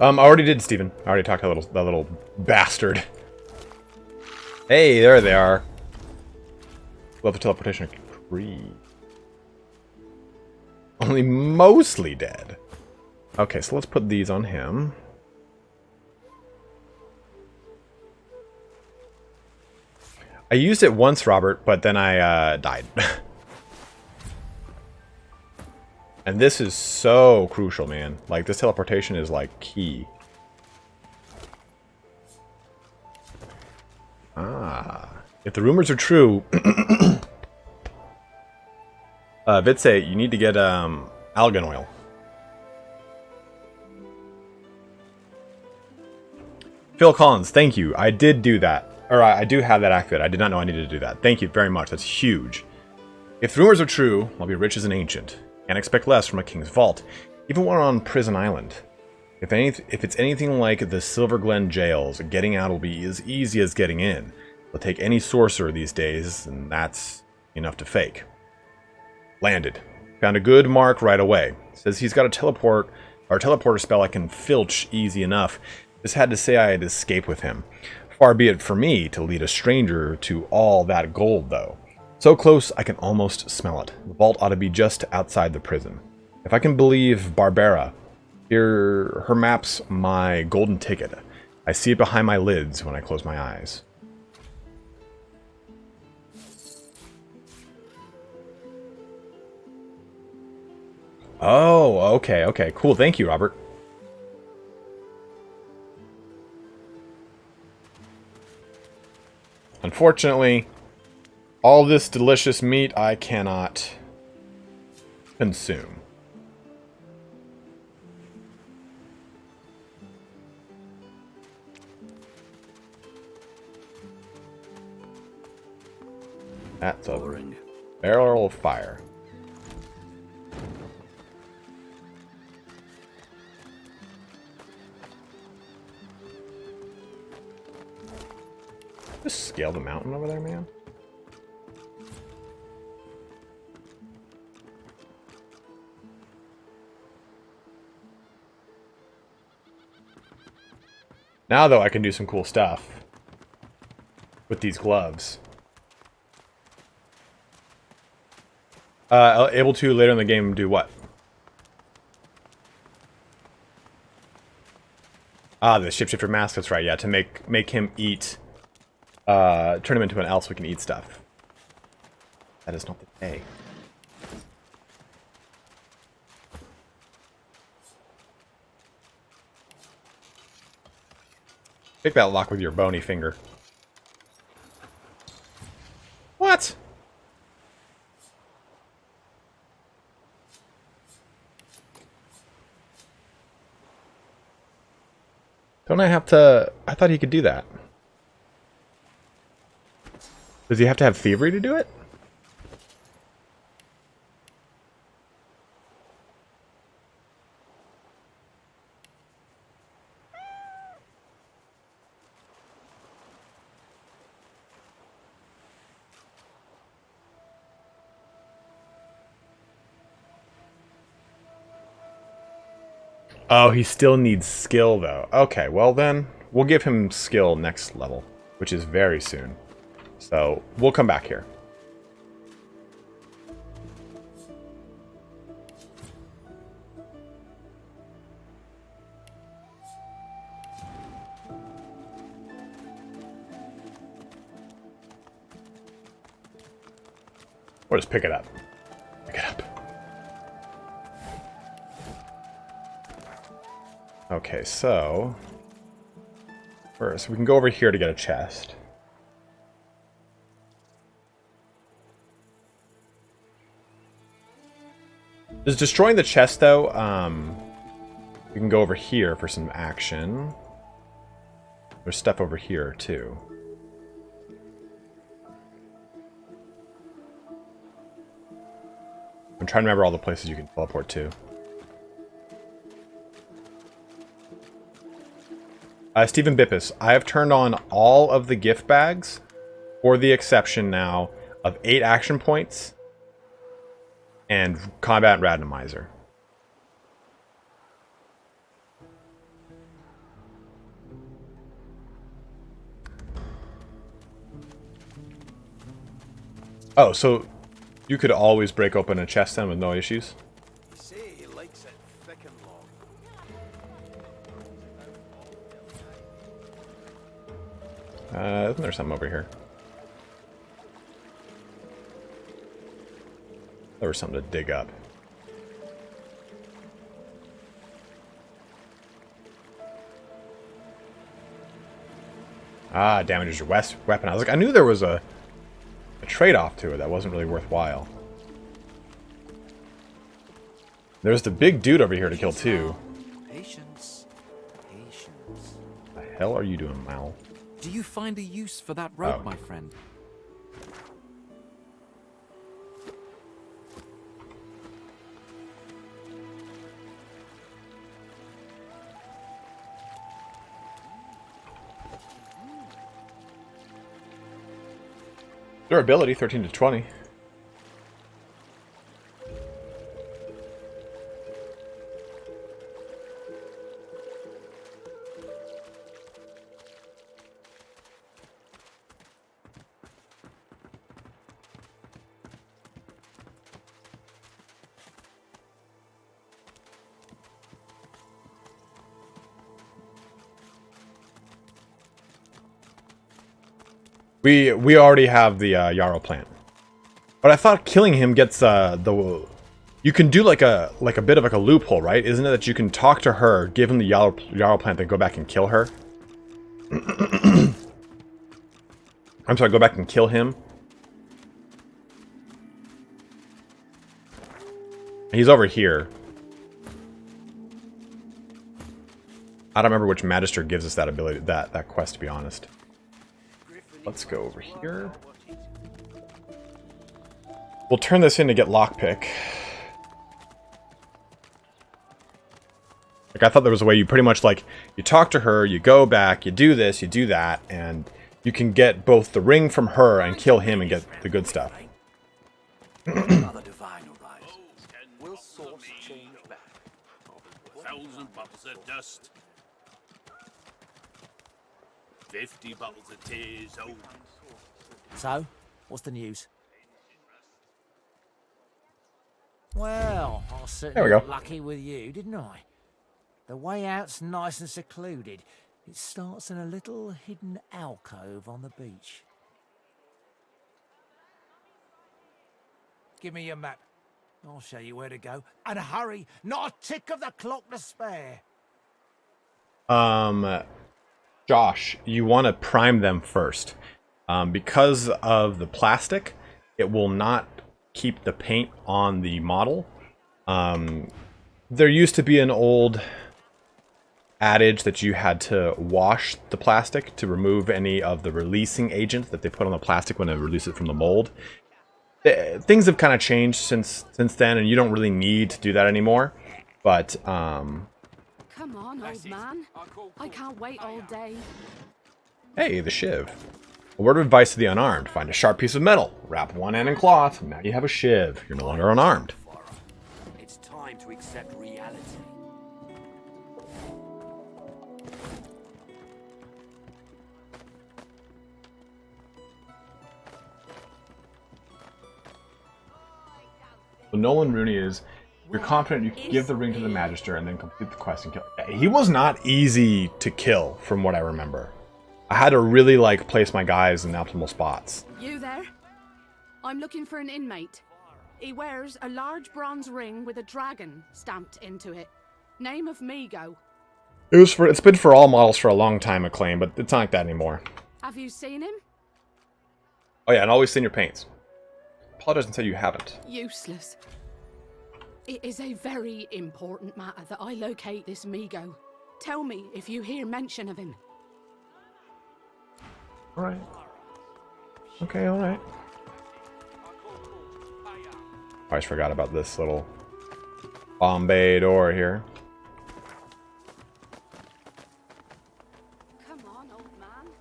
Speaker 1: I already did, Steven. I already talked to that little bastard. Hey, there they are. Love the teleportation tree. Only mostly dead. Okay, so let's put these on him. I used it once, Robert, but then I died. And this is so crucial, man. Like, this teleportation is, like, key. Ah. If the rumors are true... Vitze, you need to get, algan oil. Phil Collins, thank you. I did do that. Or, I do have that activated. I did not know I needed to do that. Thank you very much. That's huge. If the rumors are true, I'll be rich as an ancient. Can't expect less from a king's vault, even when on Prison Island. If it's anything like the Silver Glen jails, getting out will be as easy as getting in. It'll take any sorcerer these days, and that's enough to fake. Landed. Found a good mark right away. Says he's got a teleporter spell I can filch easy enough. Just had to say I had escaped with him. Far be it for me to lead a stranger to all that gold, though. So close, I can almost smell it. The vault ought to be just outside the prison. If I can believe Barbara, here her map's my golden ticket. I see it behind my lids when I close my eyes. Oh, okay, cool. Thank you, Robert. Unfortunately, all this delicious meat I cannot consume. That's a barrel of fire. Just scale the mountain over there, man. Now, though, I can do some cool stuff with these gloves. Able to later in the game do what? Ah, the shapeshifter mask. That's right. Yeah, to make him eat. Turn him into an elf so we can eat stuff. That is not the day. Pick that lock with your bony finger. What? Don't I have to... I thought he could do that. Does he have to have thievery to do it? Oh, he still needs skill, though. Okay, well then, we'll give him skill next level, which is very soon. So, we'll come back here. Or just pick it up. Pick it up. Okay, so... first, we can go over here to get a chest. Does destroying the chest, though, we can go over here for some action. There's stuff over here, too. I'm trying to remember all the places you can teleport to. Stephen Bippus, I have turned on all of the gift bags, for the exception now of 8 action points and combat randomizer. Oh, so you could always break open a chest then with no issues? Isn't there something over here? There was something to dig up. Ah, damages your weapon. I was like, I knew there was a trade-off to it that wasn't really worthwhile. There's the big dude over here to kill too.
Speaker 8: Patience. Patience.
Speaker 1: What the hell are you doing, Mal?
Speaker 8: Do you find a use for that rope,
Speaker 1: Oh.
Speaker 8: my friend?
Speaker 1: Durability, 13 to 20. We already have the yarrow plant, but I thought killing him gets the. You can do like a bit of like a loophole, right? Isn't it that you can talk to her, give him the yarrow plant, then go back and kill her? I'm sorry, go back and kill him. He's over here. I don't remember which Magister gives us that ability, that quest, to be honest. Let's go over here. We'll turn this in to get lockpick. Like, I thought there was a way you pretty much, like, you talk to her, you go back, you do this, you do that, and you can get both the ring from her and kill him and get the good stuff.
Speaker 10: Another divine arises. Will source change back?
Speaker 9: 1,000 bottles of dust. 50 bottles of tears. Oh.
Speaker 14: So, what's the news? Well, I certainly got lucky with you, didn't I? The way out's nice and secluded. It starts in a little hidden alcove on the beach. Give me your map. I'll show you where to go. And hurry! Not a tick of the clock to spare!
Speaker 1: Josh, you want to prime them first. Because of the plastic, it will not keep the paint on the model. There used to be an old adage that you had to wash the plastic to remove any of the releasing agent that they put on the plastic when they release it from the mold. Things have kind of changed since then, and you don't really need to do that anymore. But
Speaker 3: Come on, old man. I can't wait all day.
Speaker 1: hey, the shiv. A word of advice to the unarmed: find a sharp piece of metal, wrap one end in cloth, and now you have a shiv. You're no longer unarmed.
Speaker 18: It's time to accept reality.
Speaker 1: So Nolan Rooney is, you're confident you can give the ring to the Magister and then complete the quest and kill. He was not easy to kill, from what I remember. I had to really, like, place my guys in optimal spots.
Speaker 3: You there? I'm looking for an inmate. He wears a large bronze ring with a dragon stamped into it. Name of Migo.
Speaker 1: It's been for all models for a long time, Acclaim, but it's not like that anymore.
Speaker 3: Have you seen him?
Speaker 1: Oh yeah, and always seen your paints. Apologize and say you haven't.
Speaker 3: Useless. It is a very important matter that I locate this Migo. Tell me if you hear mention of him.
Speaker 1: Alright. Okay, alright. I just forgot about this little Bombay door here.
Speaker 3: Come on, old man.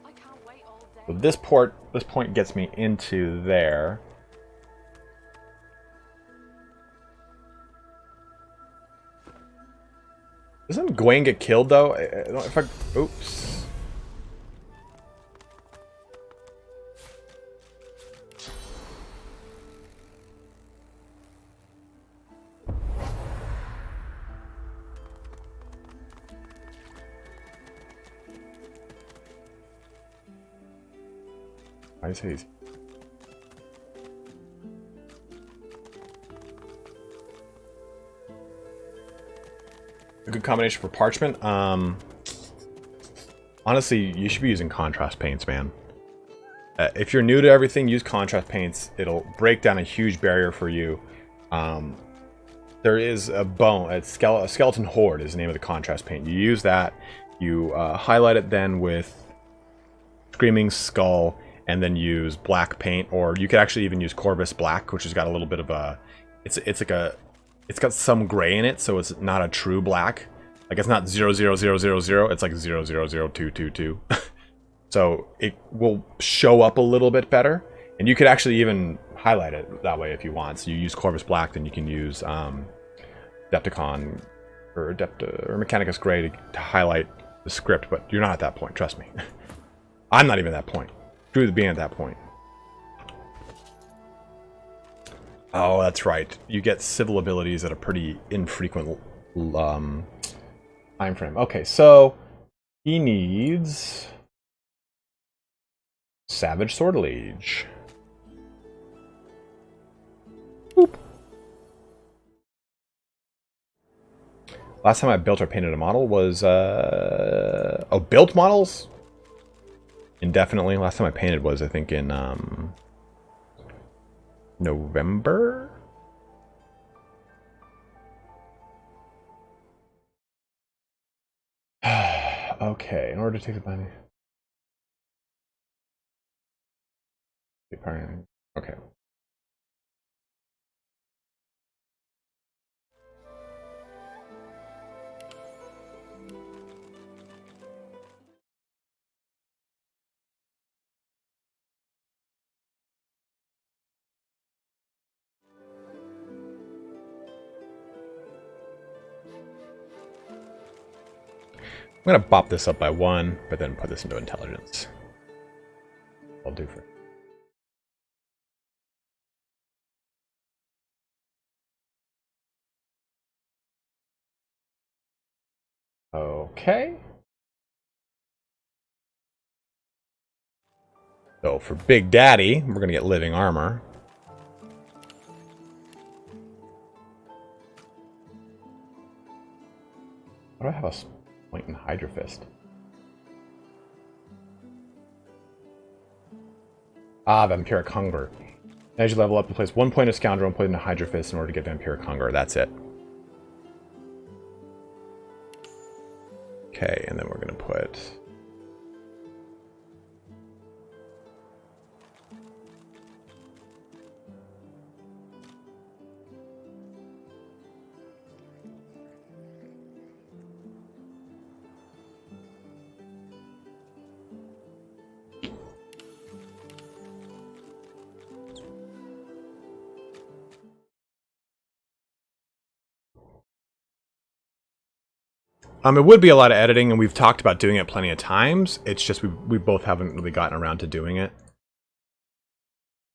Speaker 3: I can't wait all day.
Speaker 1: So this point gets me into there. Doesn't Gwen get killed though? If I, oops. I say he's. A good combination for parchment. Honestly, you should be using contrast paints, man. If you're new to everything, use contrast paints. It'll break down a huge barrier for you. There is a skeleton horde is the name of the contrast paint. You use that. You highlight it then with Screaming Skull, and then use black paint, or you could actually even use Corvus Black, which has got a little bit of a. It's got some gray in it, so it's not a true black. Like, it's not 00000, it's like 000222. So it will show up a little bit better. And you could actually even highlight it that way if you want. So you use Corvus Black, then you can use Depticon or Mechanicus Gray to highlight the script, but you're not at that point, trust me. I'm not even at that point. Truth being at that point. Oh, that's right. You get civil abilities at a pretty infrequent time frame. Okay, so he needs Savage Sortilege. Boop. Last time I built or painted a model was built models? indefinitely. Last time I painted was, I think, in November? Okay, in order to take the binding. Okay. I'm gonna bop this up by 1, but then put this into intelligence. I'll do for it. Okay. So for Big Daddy, we're gonna get living armor. Why do I have a point in Hydra Fist? Ah, Vampiric Hunger. As you level up, you place 1 point of Scoundrel and put it into Hydra Fist in order to get Vampiric Hunger. That's it. Okay, and then we're gonna put... It would be a lot of editing, and we've talked about doing it plenty of times. It's just we both haven't really gotten around to doing it.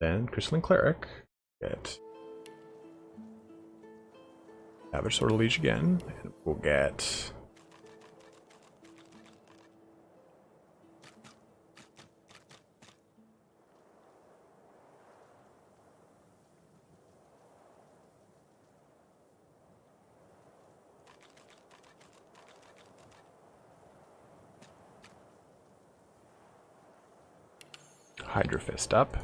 Speaker 1: Then Crystalline Cleric. Get Savage Sword of Liege again. And we'll get... Hydra Fist up.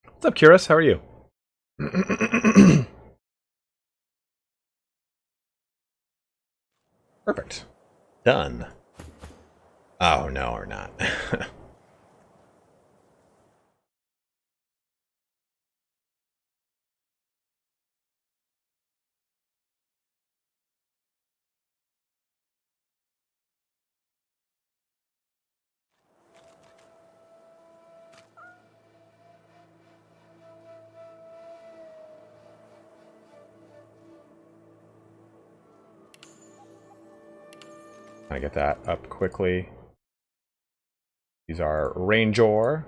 Speaker 1: What's up, Kiris? How are you? Perfect. Done. Oh, no, we're not. I get that up quickly. These are Ranger.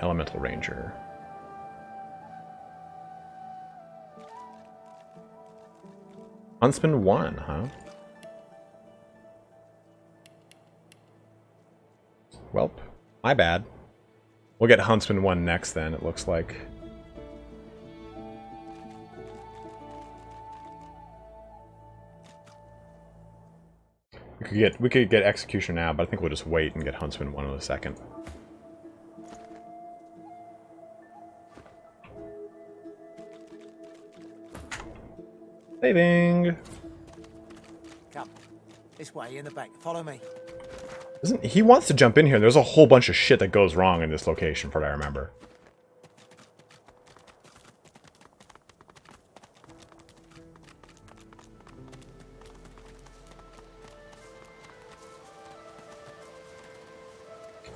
Speaker 1: Elemental Ranger. Huntsman 1, huh? Welp. My bad. We'll get Huntsman 1 next then, it looks like. We could get Execution now, but I think we'll just wait and get Huntsman 1 in a second. Saving!
Speaker 14: Come. This way, in the back. Follow me.
Speaker 1: He wants to jump in here. There's a whole bunch of shit that goes wrong in this location, from what I remember.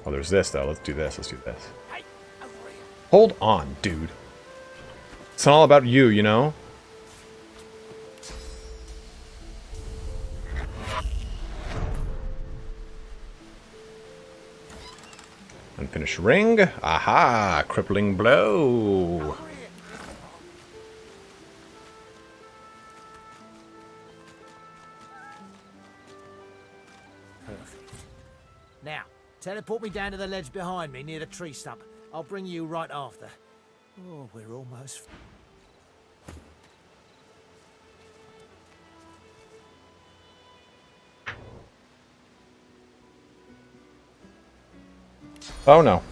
Speaker 1: Oh, there's this, though. Let's do this. Let's do this. Hold on, dude. It's not all about you, you know? Unfinished ring. Aha! Crippling blow.
Speaker 14: Perfect. Now, teleport me down to the ledge behind me near the tree stump. I'll bring you right after. Oh, we're almost...
Speaker 1: Oh no.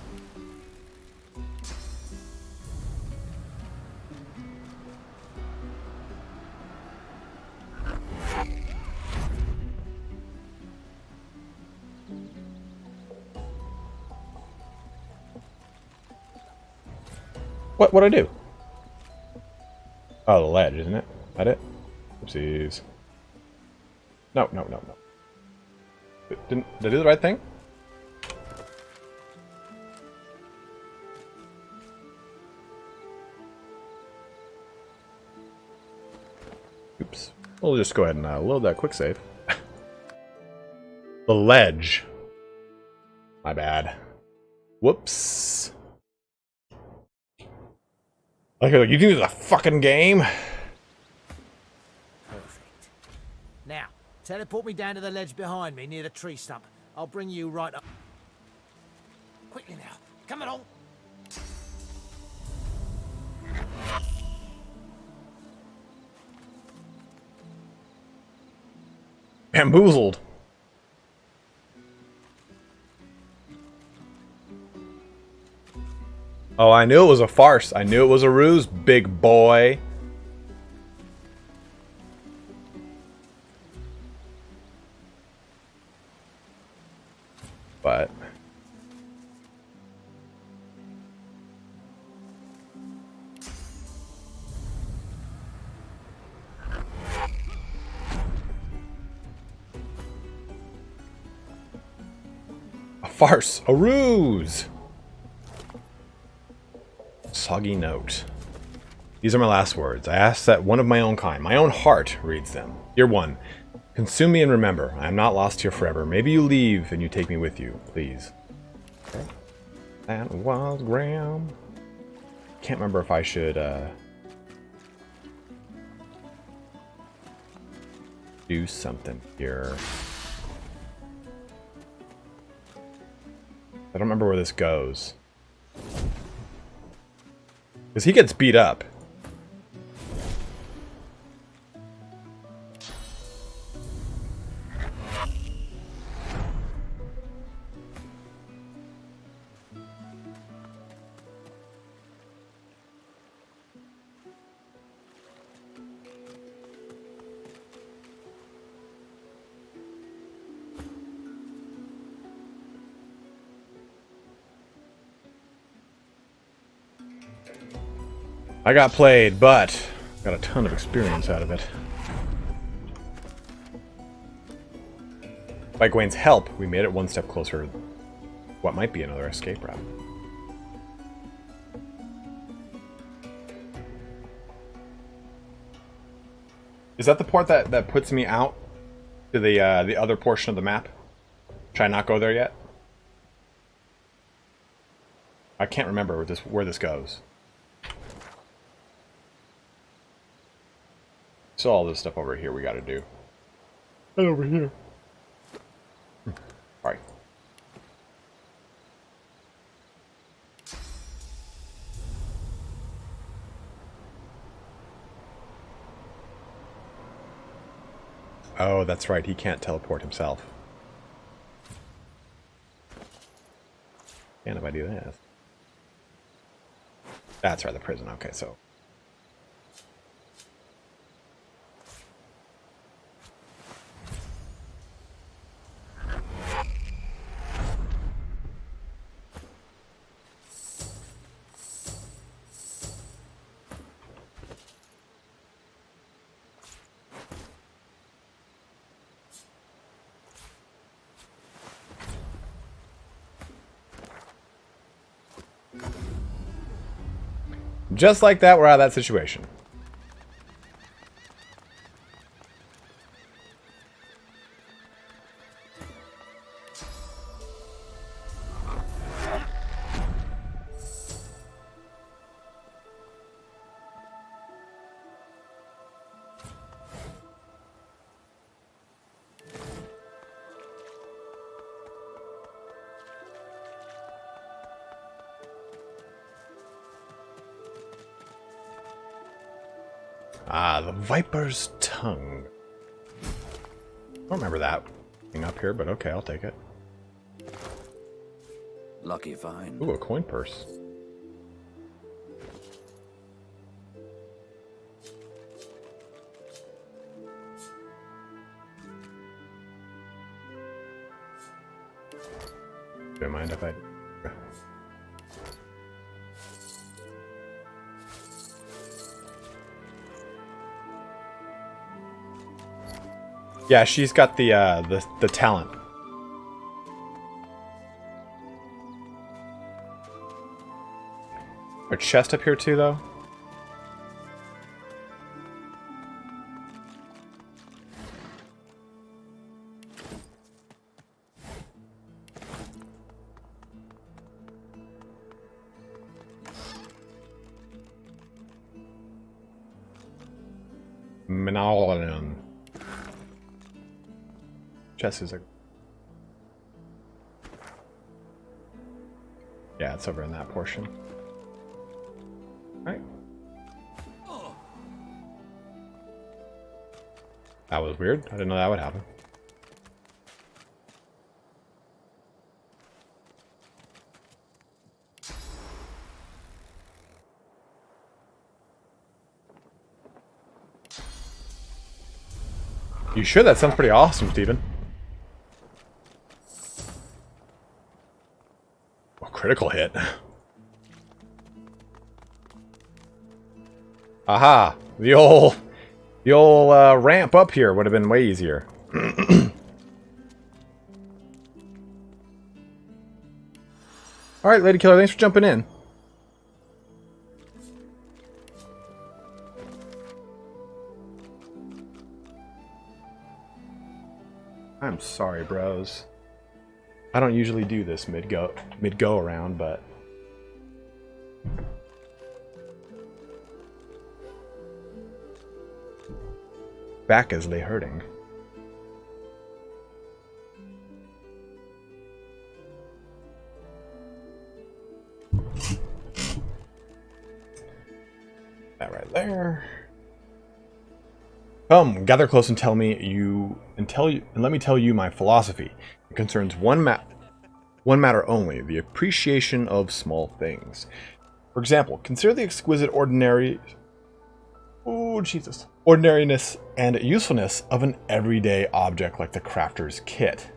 Speaker 1: What'd I do? Oh, the ledge, isn't it? That it? Oopsies. No. Did I do the right thing? Oops. We'll just go ahead and load that quick save. The ledge. My bad. Whoops. Okay, you think it's a fucking game?
Speaker 14: Perfect. Now, teleport me down to the ledge behind me near the tree stump. I'll bring you right up. Quickly now. Come along.
Speaker 1: Bamboozled. Oh, I knew it was a farce. I knew it was a ruse, big boy. But... a farce. A ruse. Soggy note. These are my last words. I ask that one of my own kind, my own heart, reads them. Dear one, consume me and remember, I am not lost here forever. Maybe you leave and you take me with you, please. Okay. That was Graham. Can't remember if I should do something here. I don't remember where this goes. Because he gets beat up. I got played, but got a ton of experience out of it. By Gwen's help, we made it one step closer to what might be another escape route. Is that the port that puts me out to the other portion of the map? Should I not go there yet? I can't remember where this goes. So all this stuff over here we gotta do. And over here. Alright. Oh, that's right, he can't teleport himself. And if I do this. That's right, the prison, okay, so. Just like that, we're out of that situation. Ah, the Viper's Tongue. I don't remember that thing up here, but okay, I'll take it.
Speaker 12: Lucky find.
Speaker 1: Ooh, a coin purse. Don't mind if I... Yeah, she's got the talent. A chest up here too, though. Minalion. Chest is a... Yeah, it's over in that portion. Right. That was weird. I didn't know that would happen. You sure? That sounds pretty awesome, Steven. Oh, critical hit. Aha! The old ramp up here would have been way easier. Alright, Lady Killer, thanks for jumping in. I'm sorry, bros. I don't usually do this mid-go around, but... back is lay hurting. That right there. Come, gather close and tell me let me tell you my philosophy. It concerns one matter only: the appreciation of small things. For example, consider the exquisite ordinariness and usefulness of an everyday object like the crafter's kit.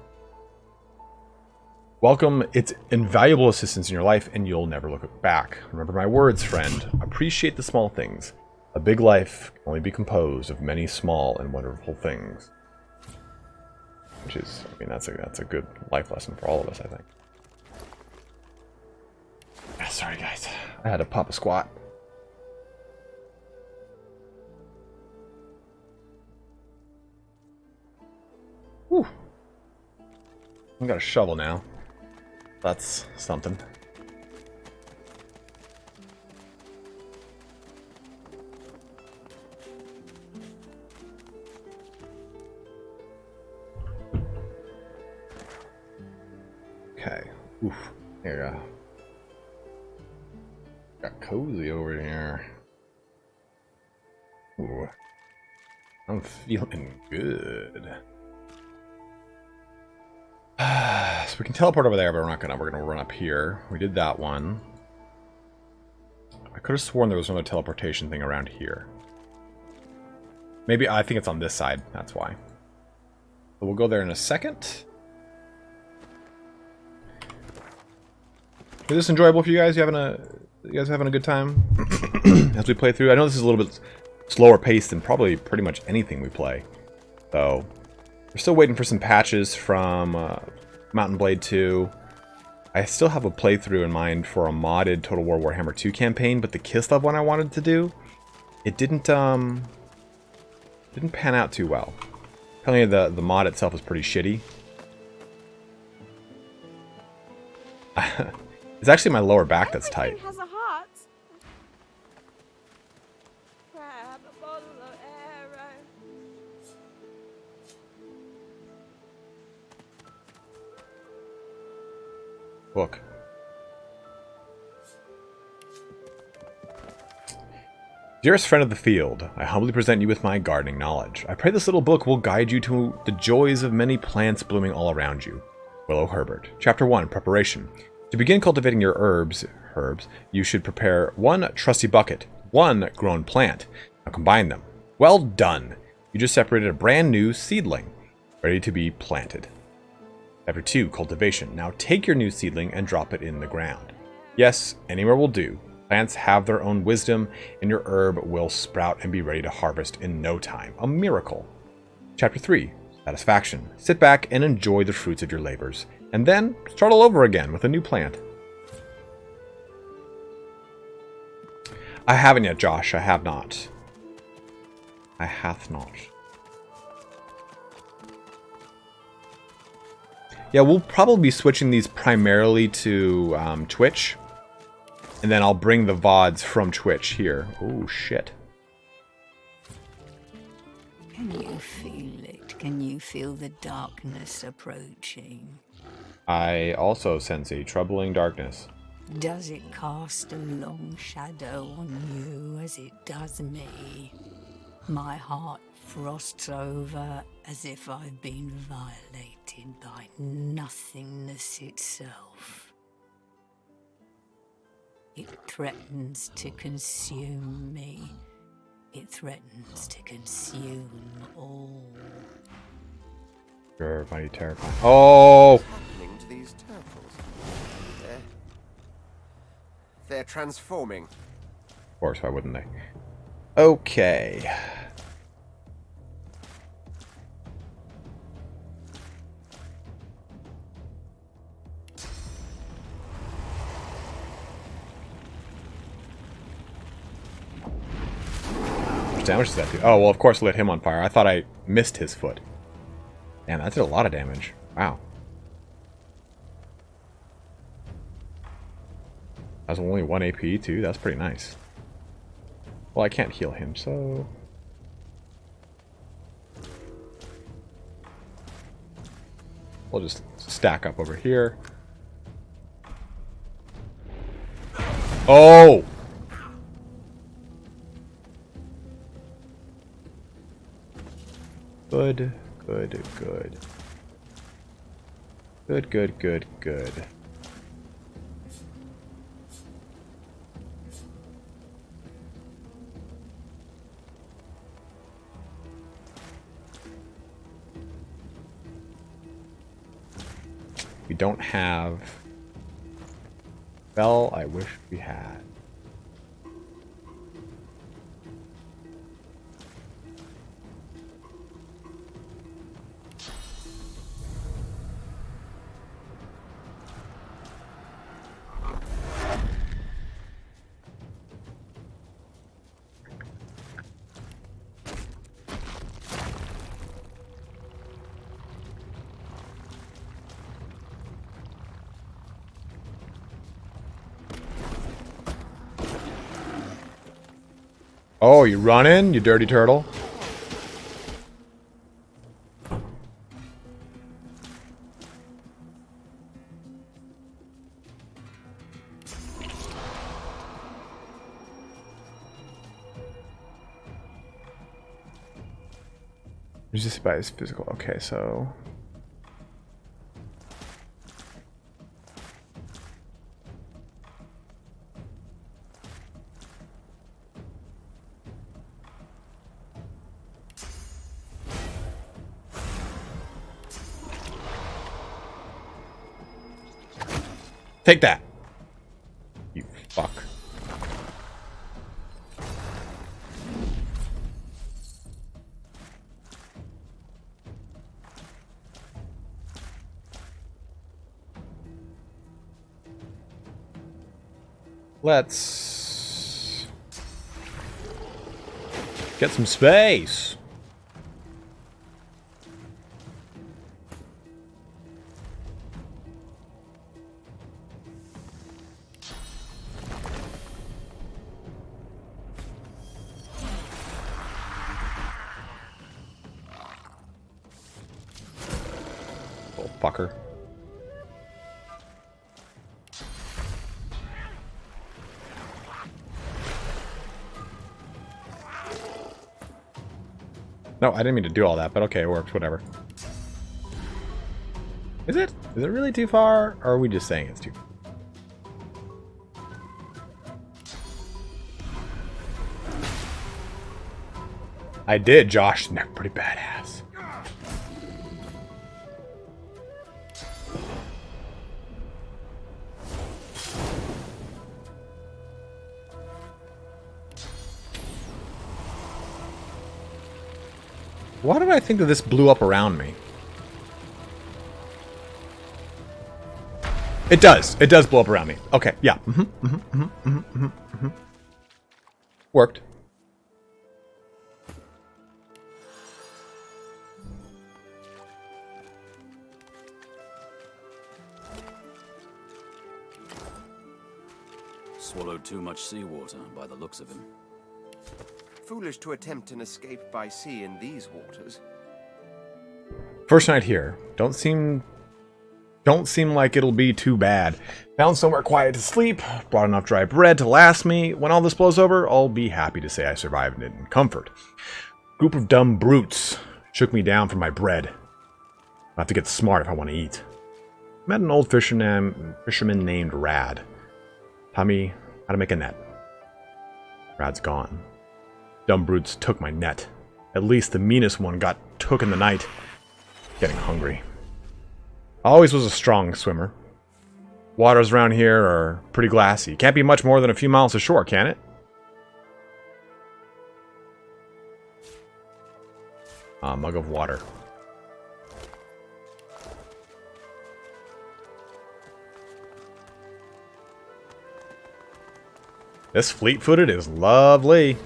Speaker 1: Welcome its invaluable assistance in your life, and you'll never look back. Remember my words, friend. Appreciate the small things. A big life can only be composed of many small and wonderful things. Which is, I mean, that's a good life lesson for all of us, I think. Ah, sorry, guys. I had to pop a squat. Whew. I got a shovel now. That's something. Okay. Oof. Here we go. Got cozy over here. Ooh. I'm feeling good. So we can teleport over there, but we're gonna run up here. We did that one. I could have sworn there was another teleportation thing around here. Maybe, I think it's on this side, that's why. So we'll go there in a second. Is this enjoyable for you guys? You guys having a good time as we play through? I know this is a little bit slower paced than probably pretty much anything we play. So we're still waiting for some patches from Mountain Blade 2. I still have a playthrough in mind for a modded Total War Warhammer 2 campaign, but the Kislev one I wanted to do, it didn't pan out too well. Apparently the mod itself is pretty shitty. It's actually my lower back that's tight.
Speaker 15: Has a heart. Grab a bottle of arrow.
Speaker 1: Dearest friend of the field, I humbly present you with my gardening knowledge. I pray this little book will guide you to the joys of many plants blooming all around you. Willow Herbert. Chapter 1, Preparation. To begin cultivating your herbs, you should prepare 1 trusty bucket, 1 grown plant. Now combine them. Well done! You just separated a brand new seedling, ready to be planted. Chapter 2, Cultivation. Now take your new seedling and drop it in the ground. Yes, anywhere will do. Plants have their own wisdom, and your herb will sprout and be ready to harvest in no time. A miracle. Chapter 3, Satisfaction. Sit back and enjoy the fruits of your labors, and then start all over again with a new plant. I haven't yet, Josh. I have not. I hath not. Yeah, we'll probably be switching these primarily to Twitch. And then I'll bring the VODs from Twitch here. Oh, shit.
Speaker 6: Can you feel it? Can you feel the darkness approaching?
Speaker 1: I also sense a troubling darkness.
Speaker 6: Does it cast a long shadow on you as it does me? My heart frosts over as if I've been violated by nothingness itself. It threatens to consume me. It threatens to consume all.
Speaker 1: You're mighty terrifying. Oh!
Speaker 22: What's happening to these turtles? They're transforming.
Speaker 1: Of course, why wouldn't they? Okay. Damage does that do? Oh, well, of course, lit him on fire. I thought I missed his foot. Damn, that did a lot of damage. Wow. That's only 1 AP, too? That's pretty nice. Well, I can't heal him, so... we'll just stack up over here. Oh! Good, good, good. Good, good, good, good. We don't have... Well, I wish we had. Oh, you running, you dirty turtle? Resisted by his physical. Okay, so... Take that! You fuck. Let's get some space. Little fucker. No, I didn't mean to do all that, but okay, it works, whatever. Is it? Is it really too far? Or are we just saying it's too far? I did, Josh. They're pretty badass. Why did I think that this blew up around me? It does. It does blow up around me. Okay, yeah. Worked.
Speaker 5: Swallowed too much seawater by the looks of him.
Speaker 22: Foolish to attempt an escape by sea in these waters.
Speaker 1: First night here. Don't seem like it'll be too bad. Found somewhere quiet to sleep, brought enough dry bread to last me. When all this blows over, I'll be happy to say I survived it in comfort. Group of dumb brutes shook me down for my bread. I have to get smart if I want to eat. Met an old fisherman named Rad. Taught me how to make a net. Rad's gone. Dumb brutes took my net. At least the meanest one got took in the night. Getting hungry. Always was a strong swimmer. Waters around here are pretty glassy. Can't be much more than a few miles ashore, can it? Mug of water. This fleet-footed is lovely.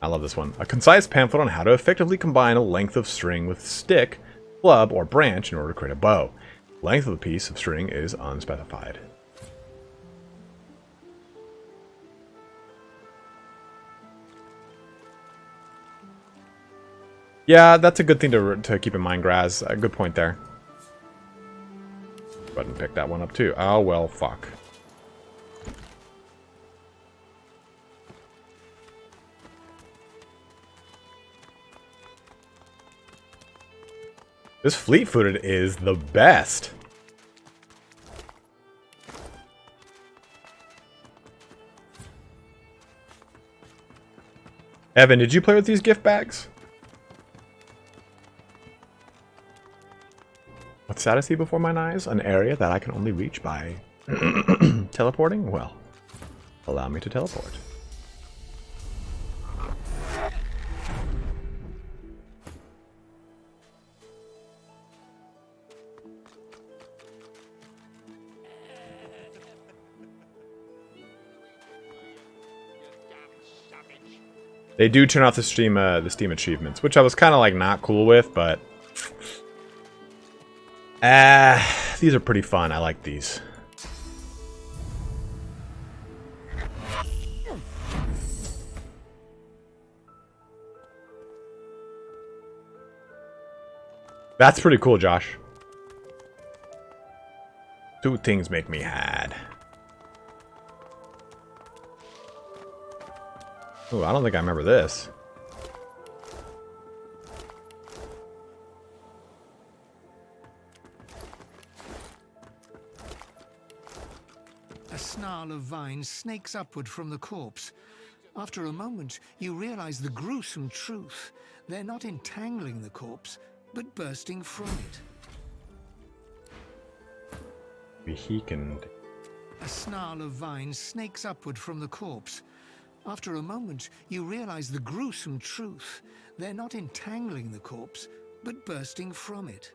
Speaker 1: I love this one. A concise pamphlet on how to effectively combine a length of string with stick, club, or branch in order to create a bow. Length of the piece of string is unspecified. Yeah, that's a good thing to keep in mind, Graz. A good point there. Go ahead and pick that one up too. Oh, well, fuck. This fleet-footed is the best. Evan, did you play with these gift bags? What's that I see before my eyes? An area that I can only reach by teleporting? Well, allow me to teleport. They do turn off the Steam achievements, which I was kind of like not cool with, but these are pretty fun. I like these. That's pretty cool, Josh. Two things make me had. Ooh, I don't think I remember this.
Speaker 2: A snarl of vines snakes upward from the corpse. After a moment, you realize the gruesome truth. They're not entangling the corpse, but bursting from it.
Speaker 1: Weakened.
Speaker 2: A snarl of vines snakes upward from the corpse. After a moment, you realize the gruesome truth. They're not entangling the corpse, but bursting from it.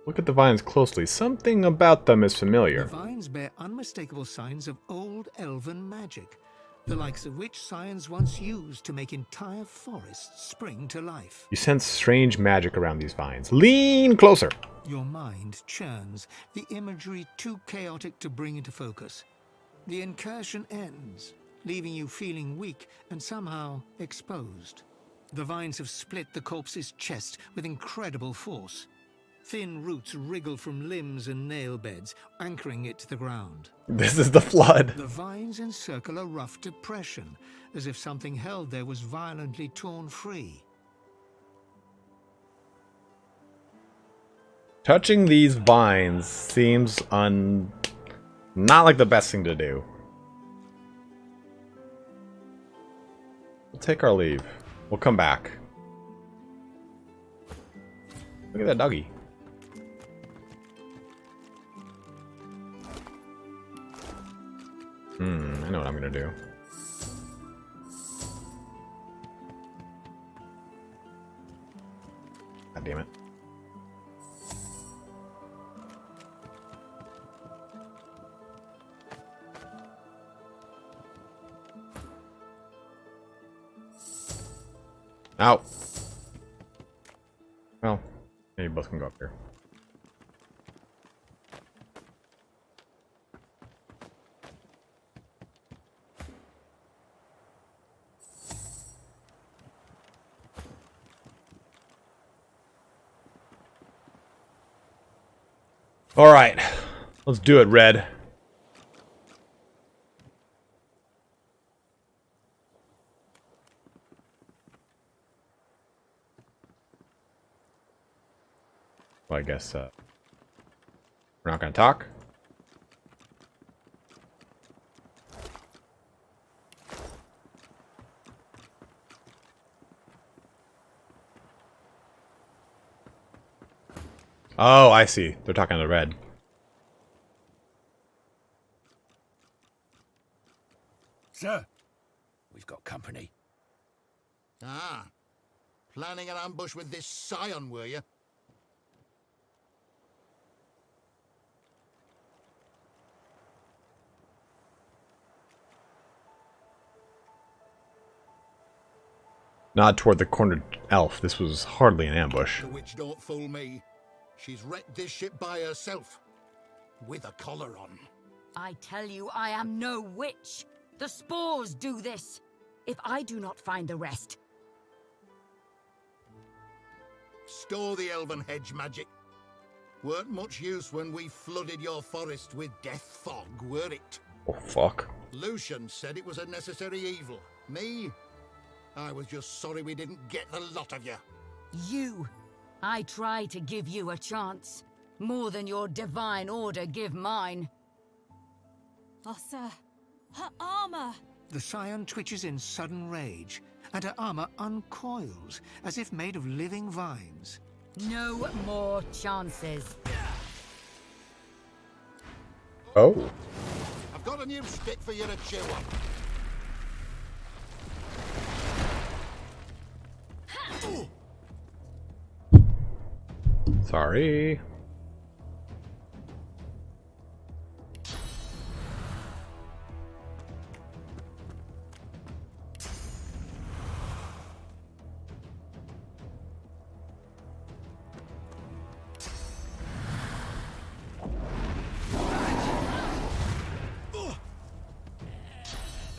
Speaker 1: Look at the vines closely. Something about them is familiar.
Speaker 2: The vines bear unmistakable signs of old elven magic, the likes of which science once used to make entire forests spring to life.
Speaker 1: You sense strange magic around these vines. Lean closer.
Speaker 2: Your mind churns, the imagery too chaotic to bring into focus. The incursion ends, leaving you feeling weak and somehow exposed. The vines have split the corpse's chest with incredible force. Thin roots wriggle from limbs and nail beds, anchoring it to the ground.
Speaker 1: This is the flood.
Speaker 2: The vines encircle a rough depression, as if something held there was violently torn free.
Speaker 1: Touching these vines seems not like the best thing to do. We'll take our leave. We'll come back. Look at that doggy. I know what I'm gonna do. God damn it. Ow. Well, maybe both can go up here. All right, let's do it, Red. Well, I guess we're not gonna talk. Oh, I see. They're talking to Red.
Speaker 11: Sir, we've got company.
Speaker 16: Ah, planning an ambush with this scion, were you?
Speaker 1: Nod toward the cornered elf. This was hardly an ambush.
Speaker 16: The witch don't fool me. She's wrecked this ship by herself. With a collar on.
Speaker 20: I tell you, I am no witch. The spores do this. If I do not find the rest.
Speaker 16: Store the elven hedge magic. Weren't much use when we flooded your forest with death fog, were it?
Speaker 1: Oh, fuck.
Speaker 16: Lucian said it was a necessary evil. Me? I was just sorry we didn't get the lot of you.
Speaker 20: You. I try to give you a chance. More than your divine order give mine.
Speaker 13: Oh, sir. Her armor!
Speaker 2: The scion twitches in sudden rage, and her armor uncoils, as if made of living vines.
Speaker 20: No more chances.
Speaker 1: Oh.
Speaker 16: I've got a new stick for you to chew on.
Speaker 1: Sorry.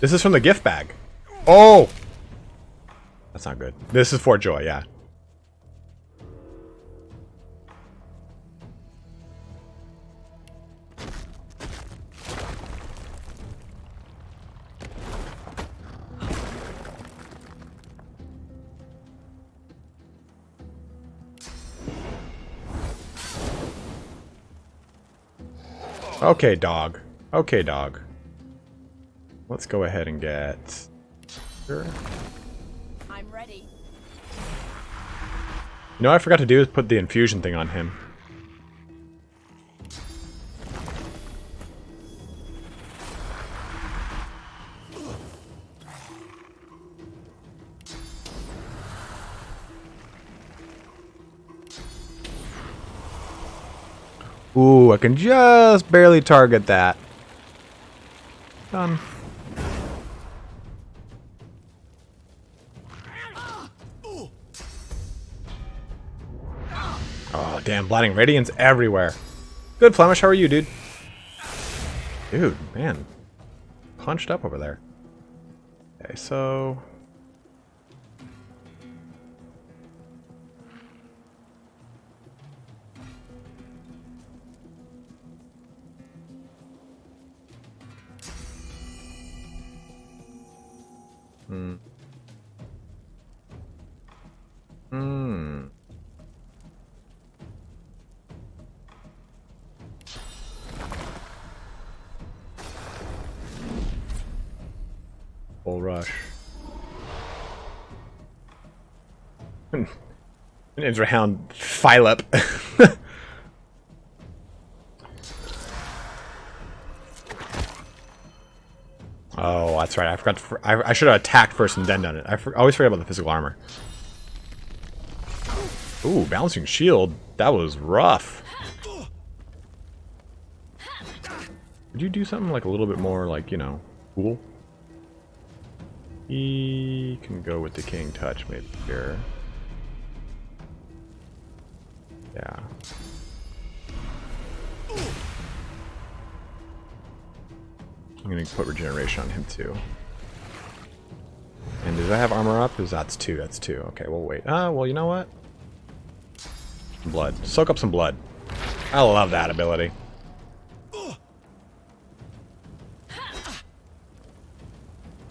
Speaker 1: This is from the gift bag. Oh! That's not good. This is for Joy, yeah. Okay, dog. Okay, dog. Let's go ahead and get... Sure.
Speaker 20: I'm ready.
Speaker 1: You know what I forgot to do is put the infusion thing on him. Ooh, I can just barely target that. Done. Oh, damn, blinding radiance everywhere. Good, Flemish, how are you, dude? Dude, man. Punched up over there. Okay, so... Full rush. An Indrahound Philip. Oh, that's right. I forgot. I should have attacked first and then done it. I always forget about the physical armor. Ooh, balancing shield. That was rough. Would you do something like a little bit more, like, you know, cool? He can go with Decaying Touch maybe here. Yeah. I'm gonna put regeneration on him too. And does I have armor up? Because that's 2. That's 2. Okay, we'll wait. Well, you know what? Blood. Soak up some blood. I love that ability.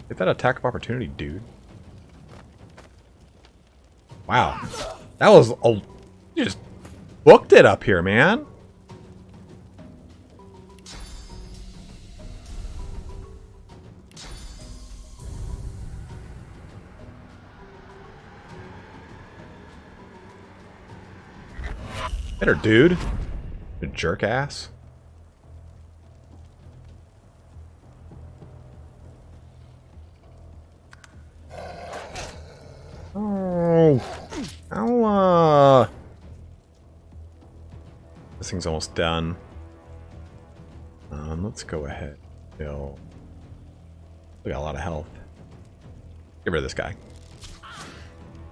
Speaker 1: Get that attack of opportunity, dude. Wow. That was a... You just booked it up here, man. Hit her, dude. You jerk ass. Oh. Ow. This thing's almost done. Let's go ahead. Kill. We got a lot of health. Get rid of this guy.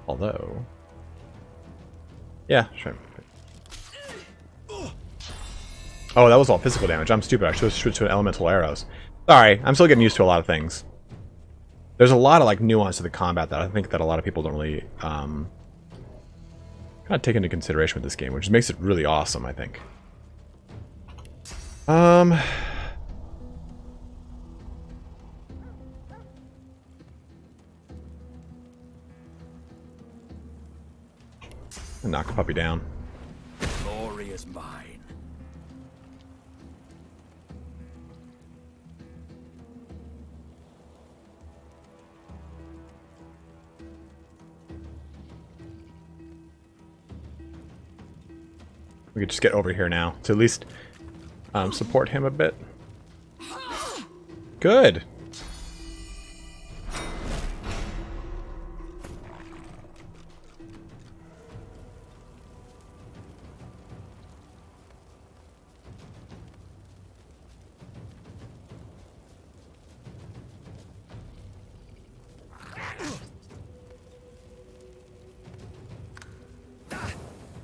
Speaker 1: Although... Yeah, sure. Oh, that was all physical damage. I'm stupid. I should have switched to elemental arrows. Sorry, I'm still getting used to a lot of things. There's a lot of like nuance to the combat that I think that a lot of people don't really kind of take into consideration with this game, which makes it really awesome, I think. Knock the puppy down.
Speaker 21: Glory is mine.
Speaker 1: We could just get over here now to at least support him a bit. Good.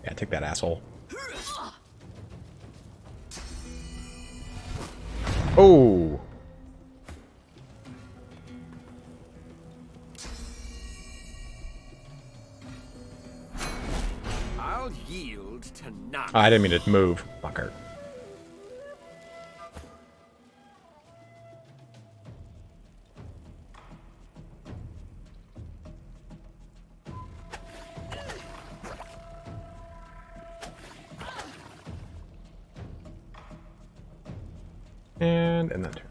Speaker 1: Yeah, take that, asshole. Oh!
Speaker 21: I'll yield to none.
Speaker 1: I didn't mean to move, fucker. And end that turn.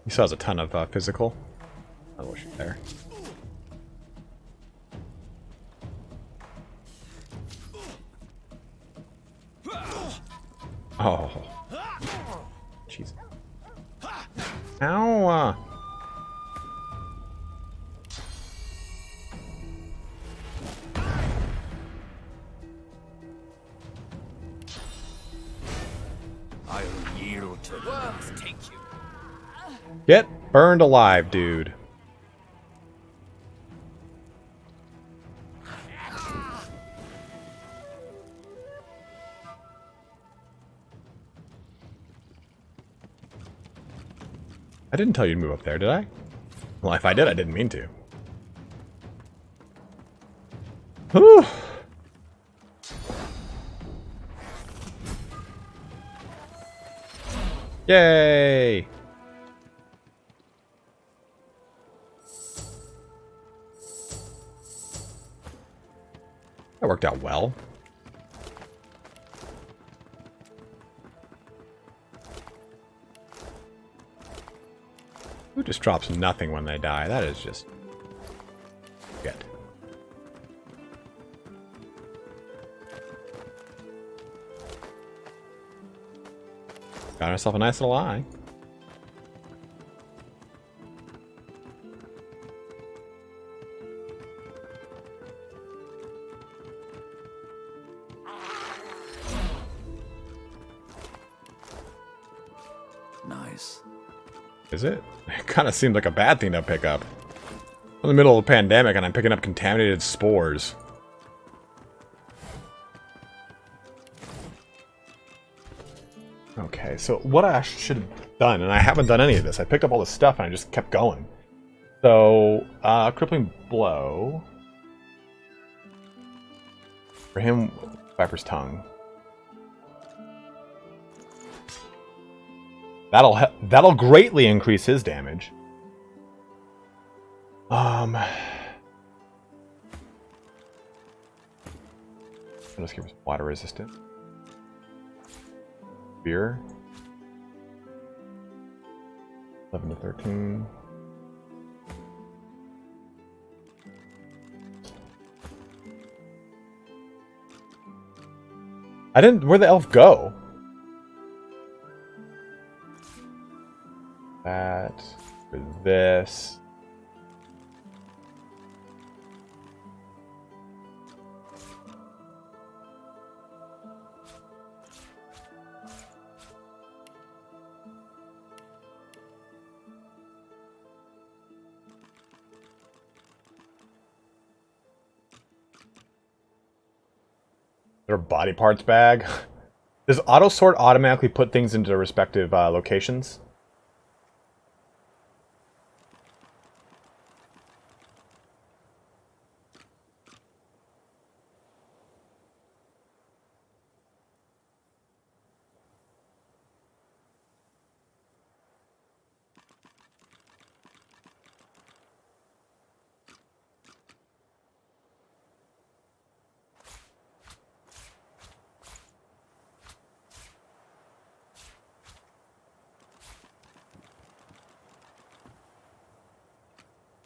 Speaker 1: He still has a ton of physical. I wish it there. Oh. Jeez. Ow.
Speaker 21: I'll yield to
Speaker 9: Worms take you.
Speaker 1: Get burned alive, dude. I didn't tell you to move up there, did I? Well, if I did, I didn't mean to. Whew. Yay! That worked out well. Just drops nothing when they die. That is just good. Got herself a nice little eye.
Speaker 12: Nice.
Speaker 1: Is it? It kind of seemed like a bad thing to pick up. I'm in the middle of a pandemic and I'm picking up contaminated spores. Okay, so what I should have done, and I haven't done any of this, I picked up all this stuff and I just kept going. So, crippling blow. For him, Viper's Tongue. That'll greatly increase his damage. I'll just give us water resistant. Spear. 11 to 13. Where'd the elf go? That. For this. Their body parts bag. Does auto sort automatically put things into their respective locations?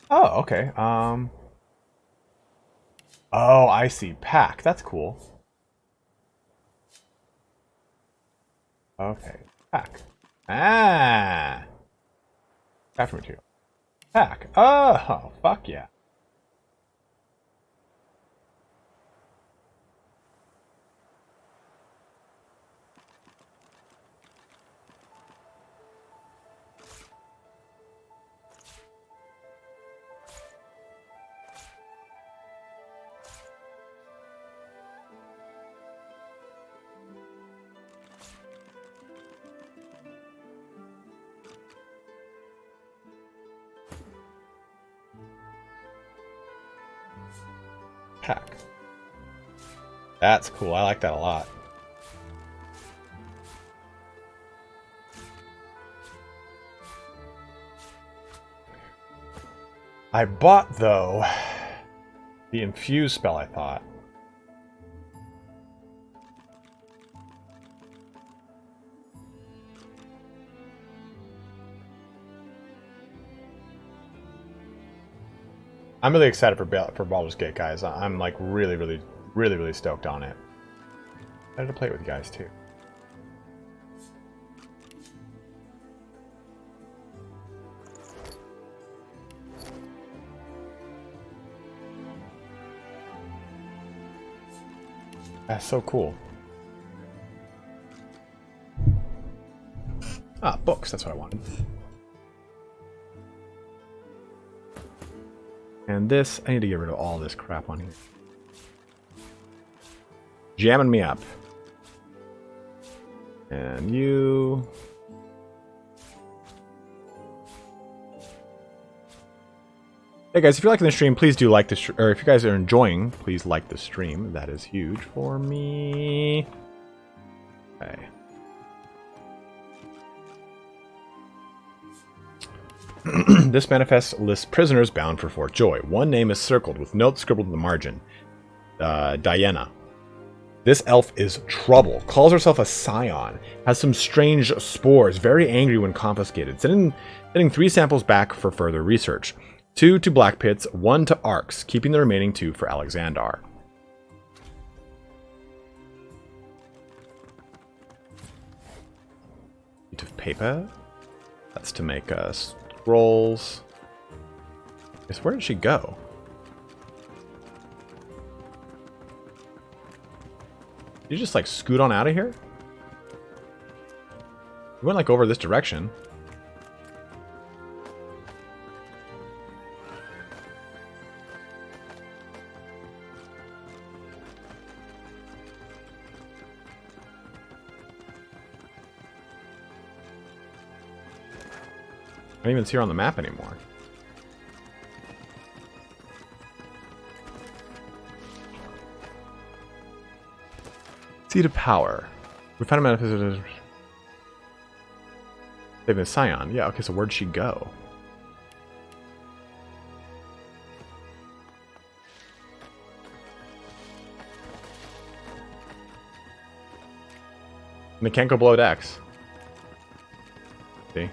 Speaker 1: Oh, okay. Oh, I see. Pack. That's cool. Okay. Pack. Ah! Craft material. Pack. Oh, fuck yeah. Pack. That's cool. I like that a lot. I bought, though, the infuse spell, I thought. I'm really excited for Baldur's Gate, guys. I'm like really stoked on it. Excited to play it with you guys too. That's so cool. Ah, books. That's what I wanted. And this, I need to get rid of all this crap on here. Jamming me up. And you... Hey guys, if you're liking the stream, please do like the or if you guys are enjoying, please like the stream. That is huge for me. Okay. This manifest lists prisoners bound for Fort Joy. One name is circled with notes scribbled in the margin. Diana. This elf is trouble. Calls herself a scion. Has some strange spores. Very angry when confiscated. Sending 3 samples back for further research. 2 to Black Pits, 1 to Arcs, keeping the remaining 2 for Alexandar. Sheet of paper. That's to make scrolls. Guess where did she go? Did you just like scoot on out of here? We went like over this direction. I don't even see her on the map anymore. Seed of Power. We found a manifestation. Saving a Scion. Yeah, okay, so where'd she go? And they can't go below decks. See?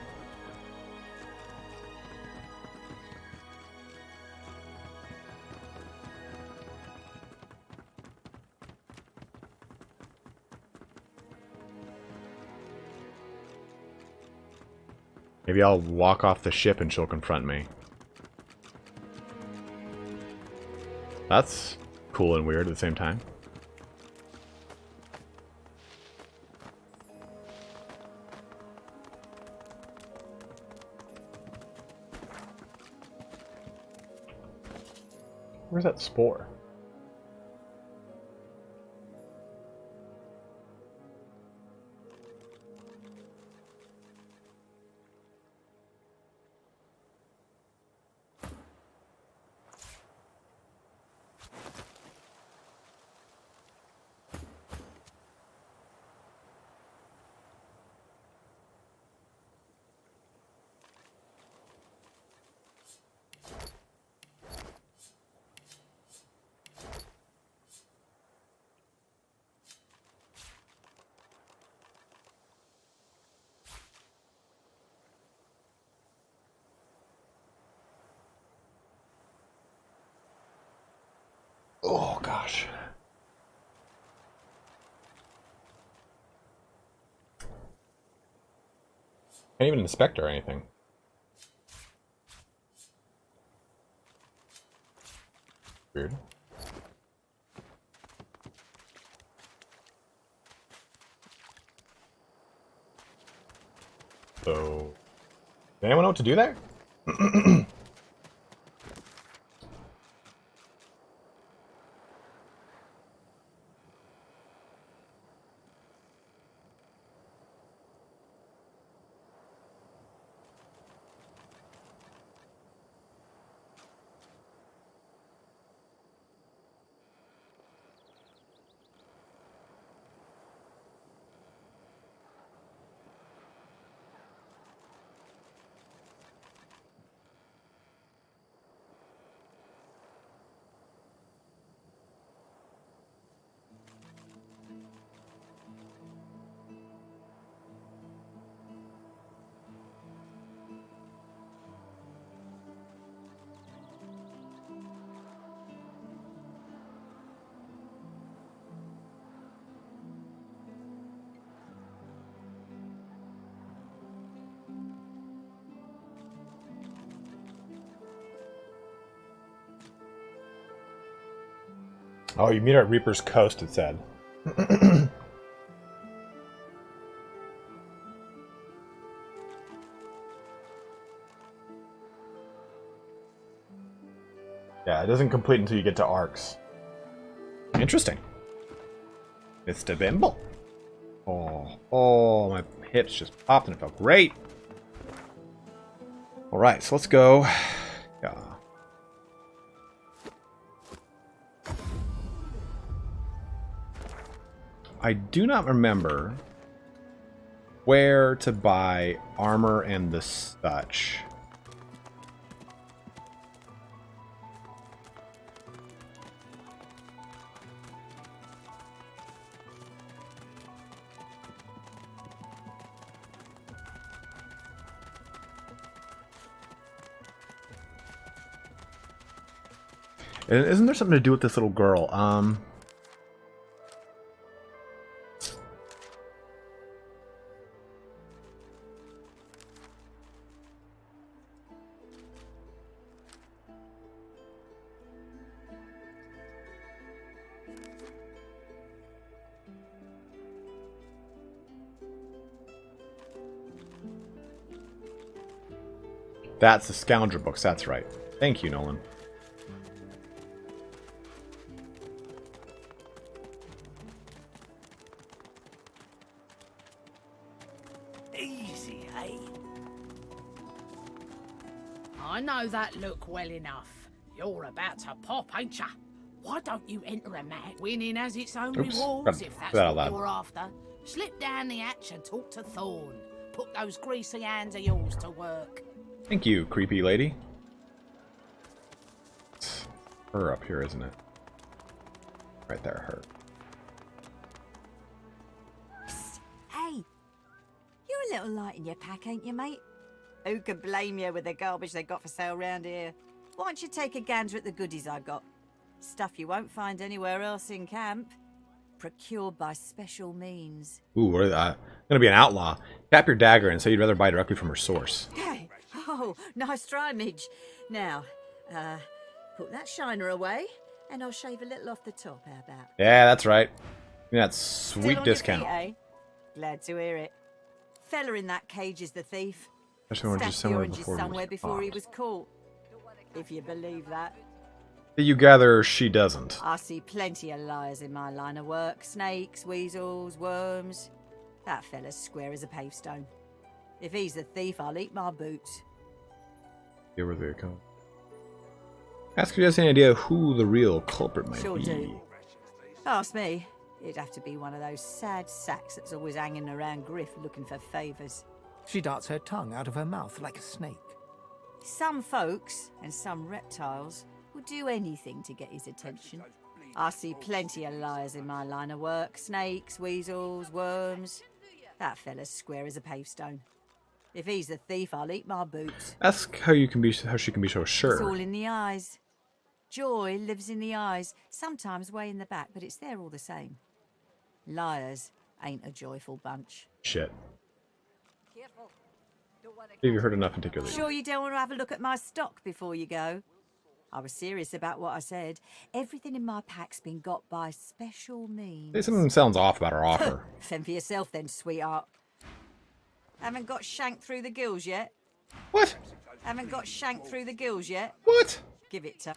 Speaker 1: Maybe I'll walk off the ship and she'll confront me. That's cool and weird at the same time. Where's that spore? Oh, gosh. Can't even inspect or anything. Weird. So, does anyone know what to do there? Oh, you meet her at Reaper's Coast, it said. Yeah, it doesn't complete until you get to Arcs. Interesting. Mr. Bimble. Oh, my hips just popped and it felt great. Alright, so let's go. Yeah. I do not remember where to buy armor and the such. And isn't there something to do with this little girl? That's the Scoundrel books, that's right. Thank you, Nolan.
Speaker 7: Easy, eh?
Speaker 3: I know that look well enough. You're about to pop, ain't ya? Why don't you enter a match? Winning has its own rewards, if that's what you're after. Slip down the hatch and talk to Thorn. Put those greasy hands of yours to work.
Speaker 1: Thank you, creepy lady. It's her up here, isn't it? Right there, her.
Speaker 20: Psst. Hey, you're a little light in your pack, ain't you, mate? Who could blame you with the garbage they got for sale round here? Why don't you take a gander at the goodies I got? Stuff you won't find anywhere else in camp. Procured by special means.
Speaker 1: Ooh, what is that? Gonna be an outlaw. Tap your dagger and say you'd rather buy directly from her source.
Speaker 20: Hey, oh, nice try, Midge. Now, put that shiner away, and I'll shave a little off the top, how about?
Speaker 1: Yeah, that's right. That sweet
Speaker 20: Still on
Speaker 1: discount.
Speaker 20: Your feet, eh? Glad to hear it. Fella in that cage is the thief.
Speaker 1: Especially when we're just somewhere
Speaker 20: before he was caught. If you believe that.
Speaker 1: You gather she doesn't.
Speaker 20: I see plenty of liars in my line of work. Snakes, weasels, worms. That fella's square as a pavestone. If he's the thief, I'll eat my boots.
Speaker 1: Here where they come. Ask if you has any idea who the real culprit might
Speaker 20: Sure
Speaker 1: be.
Speaker 20: do. Ask me. It'd have to be one of those sad sacks that's always hanging around Griff looking for favours.
Speaker 2: She darts her tongue out of her mouth like a snake.
Speaker 20: Some folks, and some reptiles, will do anything to get his attention. I see plenty of liars in my line of work. Snakes, weasels, worms. That fella's square as a pavestone. If he's the thief, I'll eat my boots.
Speaker 1: Ask how she can be so sure.
Speaker 20: It's all in the eyes. Joy lives in the eyes, sometimes way in the back, but it's there all the same. Liars ain't a joyful bunch.
Speaker 1: Shit. Have you heard enough particularly?
Speaker 20: Sure you don't want to have a look at my stock before you go? I was serious about what I said. Everything in my pack's been got by special means.
Speaker 1: Something sounds off about her offer.
Speaker 20: Fend for yourself then, sweetheart. Haven't got shanked through the gills yet?
Speaker 1: What?
Speaker 20: Haven't got shanked through the gills yet?
Speaker 1: What?
Speaker 20: Give it to...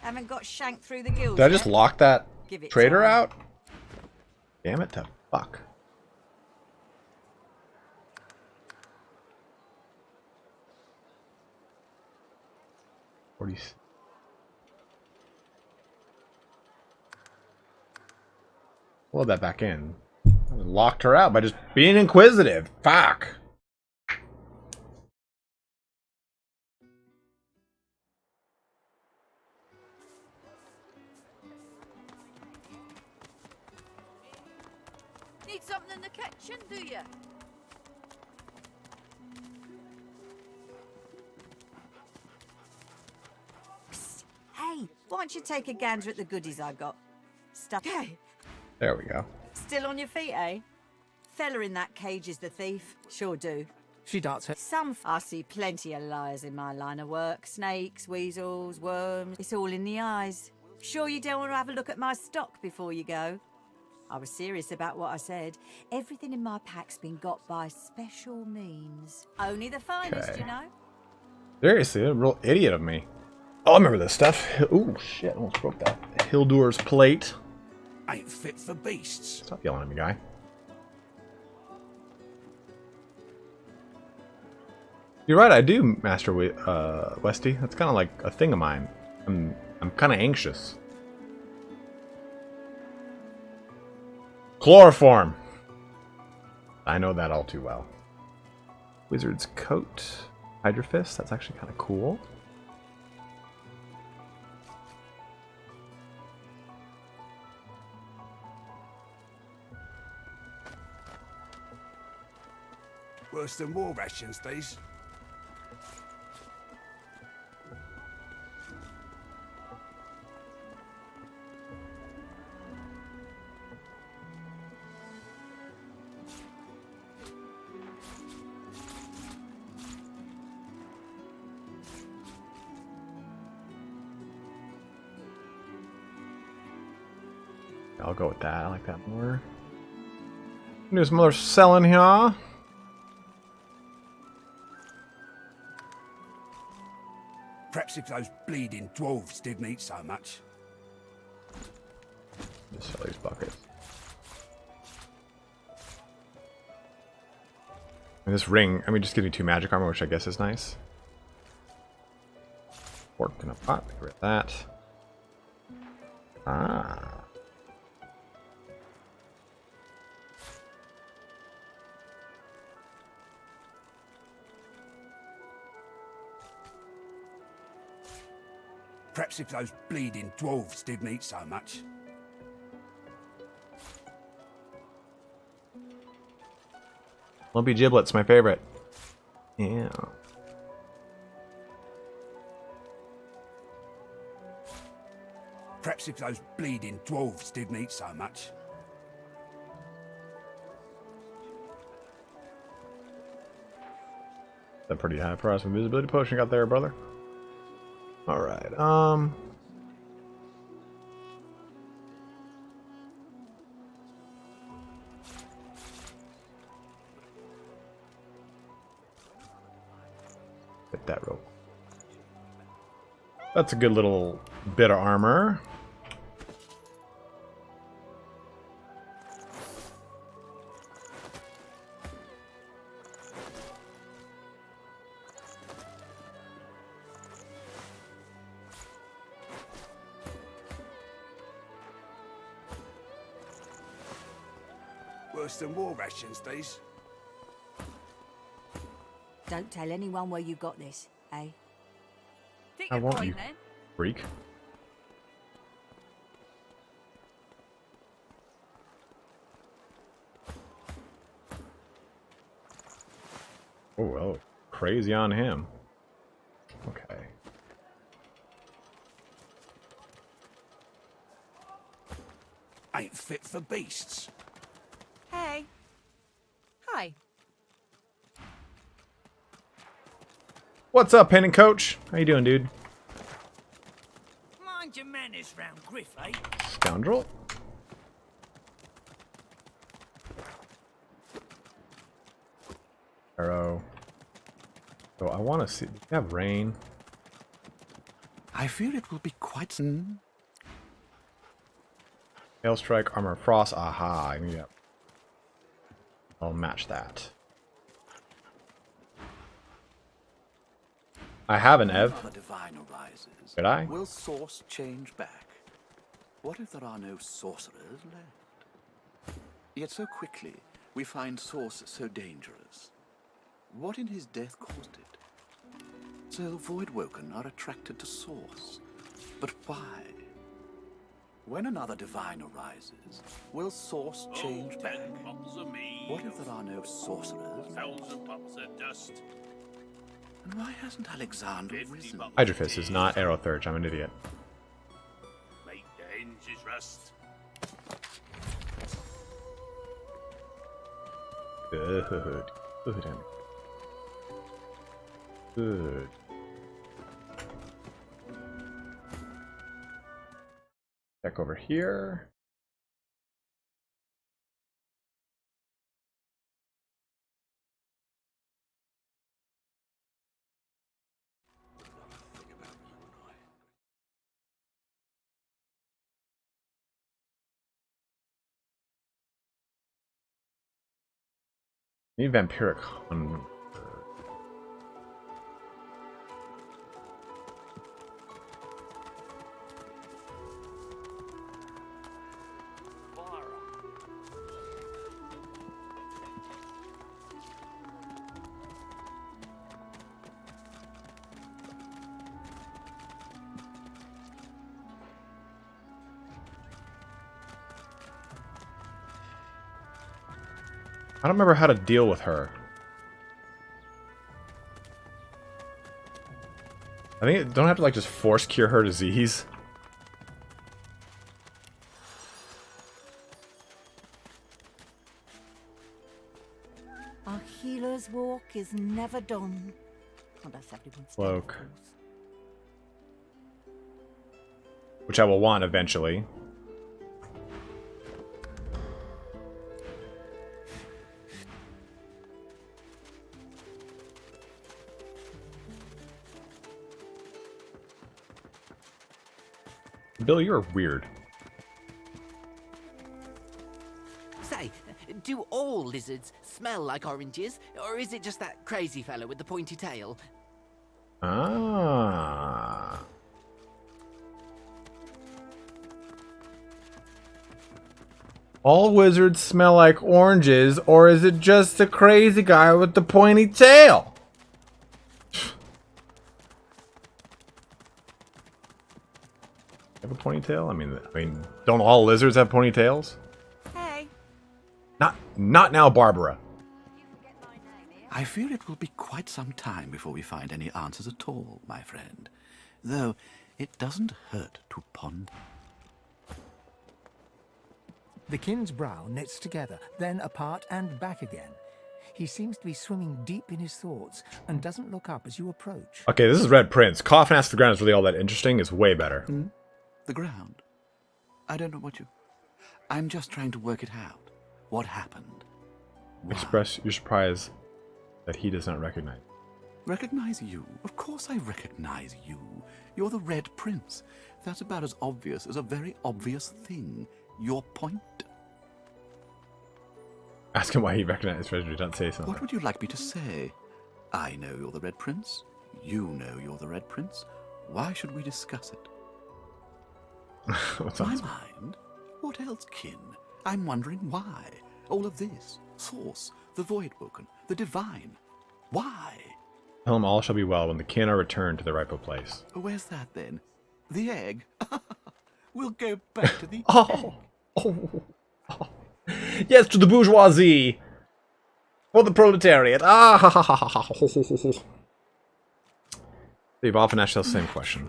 Speaker 20: Haven't got shanked through the gills
Speaker 1: Did I just lock that trader
Speaker 20: time.
Speaker 1: out? Damn it to fuck. Load that back in. I locked her out by just being inquisitive. Fuck.
Speaker 20: Need something in the kitchen, do you? Psst. Hey, why don't you take a gander at the goodies I got? Stuff. Hey.
Speaker 1: There we go.
Speaker 20: Still on your feet, eh? Fella in that cage is the thief. Sure do.
Speaker 2: She darts her...
Speaker 20: I see plenty of liars in my line of work. Snakes, weasels, worms. It's all in the eyes. Sure you don't want to have a look at my stock before you go? I was serious about what I said. Everything in my pack's been got by special means. Only the finest,
Speaker 1: Okay.
Speaker 20: you know?
Speaker 1: Seriously, a real idiot of me. Oh, I remember this stuff. Ooh, shit, almost broke that. Hildur's plate.
Speaker 11: Ain't fit for beasts.
Speaker 1: Stop yelling at me, guy. You're right, I do, Master Westy. That's kind of like a thing of mine. I'm kind of anxious. Chloroform. I know that all too well. Wizard's coat. Hydra fist. That's actually kind of cool.
Speaker 11: Worse than war rations, these.
Speaker 1: I'll go with that. I like that more. Do some more selling here.
Speaker 11: Perhaps if those bleeding dwarves didn't eat so much.
Speaker 1: Just sell these buckets. And this ring, I mean, just gives me 2 magic armor, which I guess is nice. Pork in a pot, get rid of that. Ah.
Speaker 11: Perhaps if those bleeding dwarves didn't eat so much.
Speaker 1: Lumpy giblets, my favorite. Yeah.
Speaker 11: Perhaps if those bleeding dwarves didn't eat so much.
Speaker 1: That's a pretty high price invisibility potion you got there, brother. Alright, Get that real. That's a good little bit of armor.
Speaker 11: Worse than war rations, these.
Speaker 20: Don't tell anyone where you got this, eh?
Speaker 1: I won't, you freak. Oh, well, crazy on him. Okay.
Speaker 11: Ain't fit for beasts.
Speaker 13: Hey. Hi.
Speaker 1: What's up, Pen and Coach? How you doing, dude?
Speaker 14: Mind your manners round Griff, eh?
Speaker 1: Scoundrel. Arrow. So I want to see. Do you have rain?
Speaker 12: I fear it will be quite.
Speaker 1: Hail strike, armor, frost. Aha! Yeah. I'll match that. I have an Ev.
Speaker 12: The divine arises.
Speaker 1: Did I?
Speaker 12: Will source change back? What if there are no sorcerers left? Yet so quickly we find source so dangerous. What in his death caused it? So Voidwoken are attracted to source. But why? When another divine arises, will source change back?
Speaker 9: 10 bottles of mead.
Speaker 12: What if there are no sorcerers?
Speaker 9: 1,000 bottles of dust.
Speaker 12: And why hasn't Alexander risen?
Speaker 1: Hydrophist is not Arrow Thurge. I'm an idiot.
Speaker 9: Make the hinges rust.
Speaker 1: Good. Good. Good. Check over here. Need vampiric hunger. I don't remember how to deal with her. I think don't have to like just force cure her disease.
Speaker 20: A healer's walk is never done. Well, that's everyone's
Speaker 1: Cloak. Which I will want eventually. Bill, you're weird.
Speaker 7: Say, do all lizards smell like oranges, or is it just that crazy fellow with the pointy tail?
Speaker 1: Ah. All wizards smell like oranges, or is it just the crazy guy with the pointy tail? Have a ponytail? I mean, don't all lizards have ponytails?
Speaker 15: Hey.
Speaker 1: Not now, Barbara.
Speaker 12: I fear it will be quite some time before we find any answers at all, my friend. Though, it doesn't hurt to ponder.
Speaker 2: The kin's brow knits together, then apart and back again. He seems to be swimming deep in his thoughts and doesn't look up as you approach.
Speaker 1: Okay, this is Red Prince. Coffin Ask the Ground is really all that interesting. It's way better.
Speaker 12: The ground? I don't know what you... I'm just trying to work it out. What happened? Why?
Speaker 1: Express your surprise that he does not recognize.
Speaker 12: Recognize you? Of course I recognize you. You're the Red Prince. That's about as obvious as a very obvious thing. Your point?
Speaker 1: Ask him why he recognized Treasury. Don't say something.
Speaker 12: What would you like me to say? I know you're the Red Prince. You know you're the Red Prince. Why should we discuss it? My mind? What else, kin? I'm wondering why. All of this. Source, the Voidwoken, the Divine. Why?
Speaker 1: Tell him all shall be well when the kin are returned to their rightful place.
Speaker 12: Where's that then? The egg? We'll go back to the
Speaker 1: egg. Yes, to the bourgeoisie! For the proletariat! They've often asked us the same question.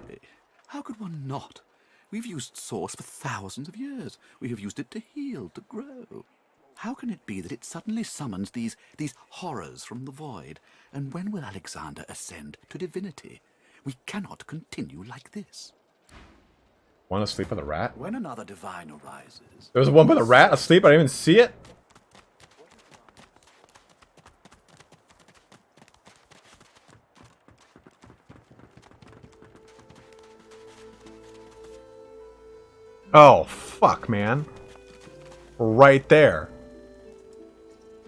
Speaker 12: How could one not? We've used Source for thousands of years. We have used it to heal, to grow. How can it be that it suddenly summons these horrors from the void? And when will Alexander ascend to divinity? We cannot continue like this.
Speaker 1: Want to sleep with a rat?
Speaker 12: When another divine arises...
Speaker 1: There was one with a rat asleep? I didn't even see it? Oh, fuck, man. Right there.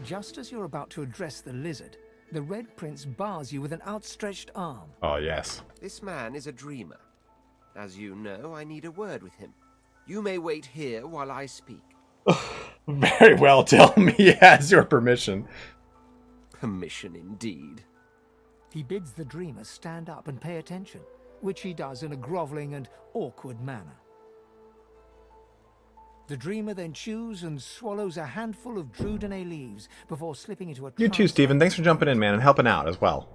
Speaker 2: Just as you're about to address the lizard, the Red Prince bars you with an outstretched arm.
Speaker 1: Oh, yes.
Speaker 22: This man is a dreamer. As you know, I need a word with him. You may wait here while I speak.
Speaker 1: Very well, tell me he has your permission.
Speaker 22: Permission indeed.
Speaker 2: He bids the dreamer stand up and pay attention, which he does in a groveling and awkward manner. The dreamer then chews and swallows a handful of Drudene leaves before slipping into a trance.
Speaker 1: You too, Stephen. Thanks for jumping in, man, and helping out as well.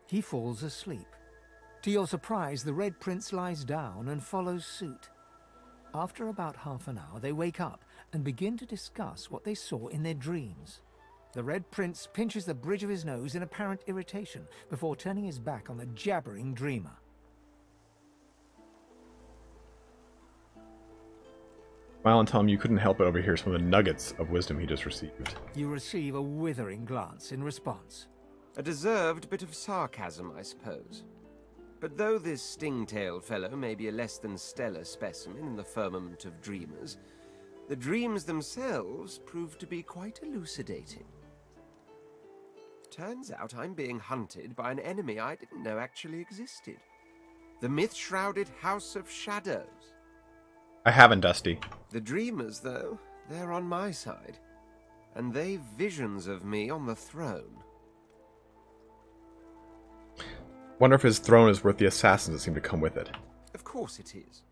Speaker 2: He falls asleep. To your surprise, the Red Prince lies down and follows suit. After about half an hour, they wake up and begin to discuss what they saw in their dreams. The Red Prince pinches the bridge of his nose in apparent irritation before turning his back on the jabbering dreamer.
Speaker 1: Smile and tell him you couldn't help but overhear some of the nuggets of wisdom he just received.
Speaker 2: You receive a withering glance in response.
Speaker 22: A deserved bit of sarcasm, I suppose. But though this sting-tailed fellow may be a less than stellar specimen in the firmament of dreamers, the dreams themselves prove to be quite elucidating. Turns out I'm being hunted by an enemy I didn't know actually existed. The myth-shrouded House of Shadows.
Speaker 1: I haven't, Dusty.
Speaker 22: The dreamers, though, they're on my side. And they've visions of me on the throne.
Speaker 1: Wonder if his throne is worth the assassins that seem to come with it.
Speaker 22: Of course it is.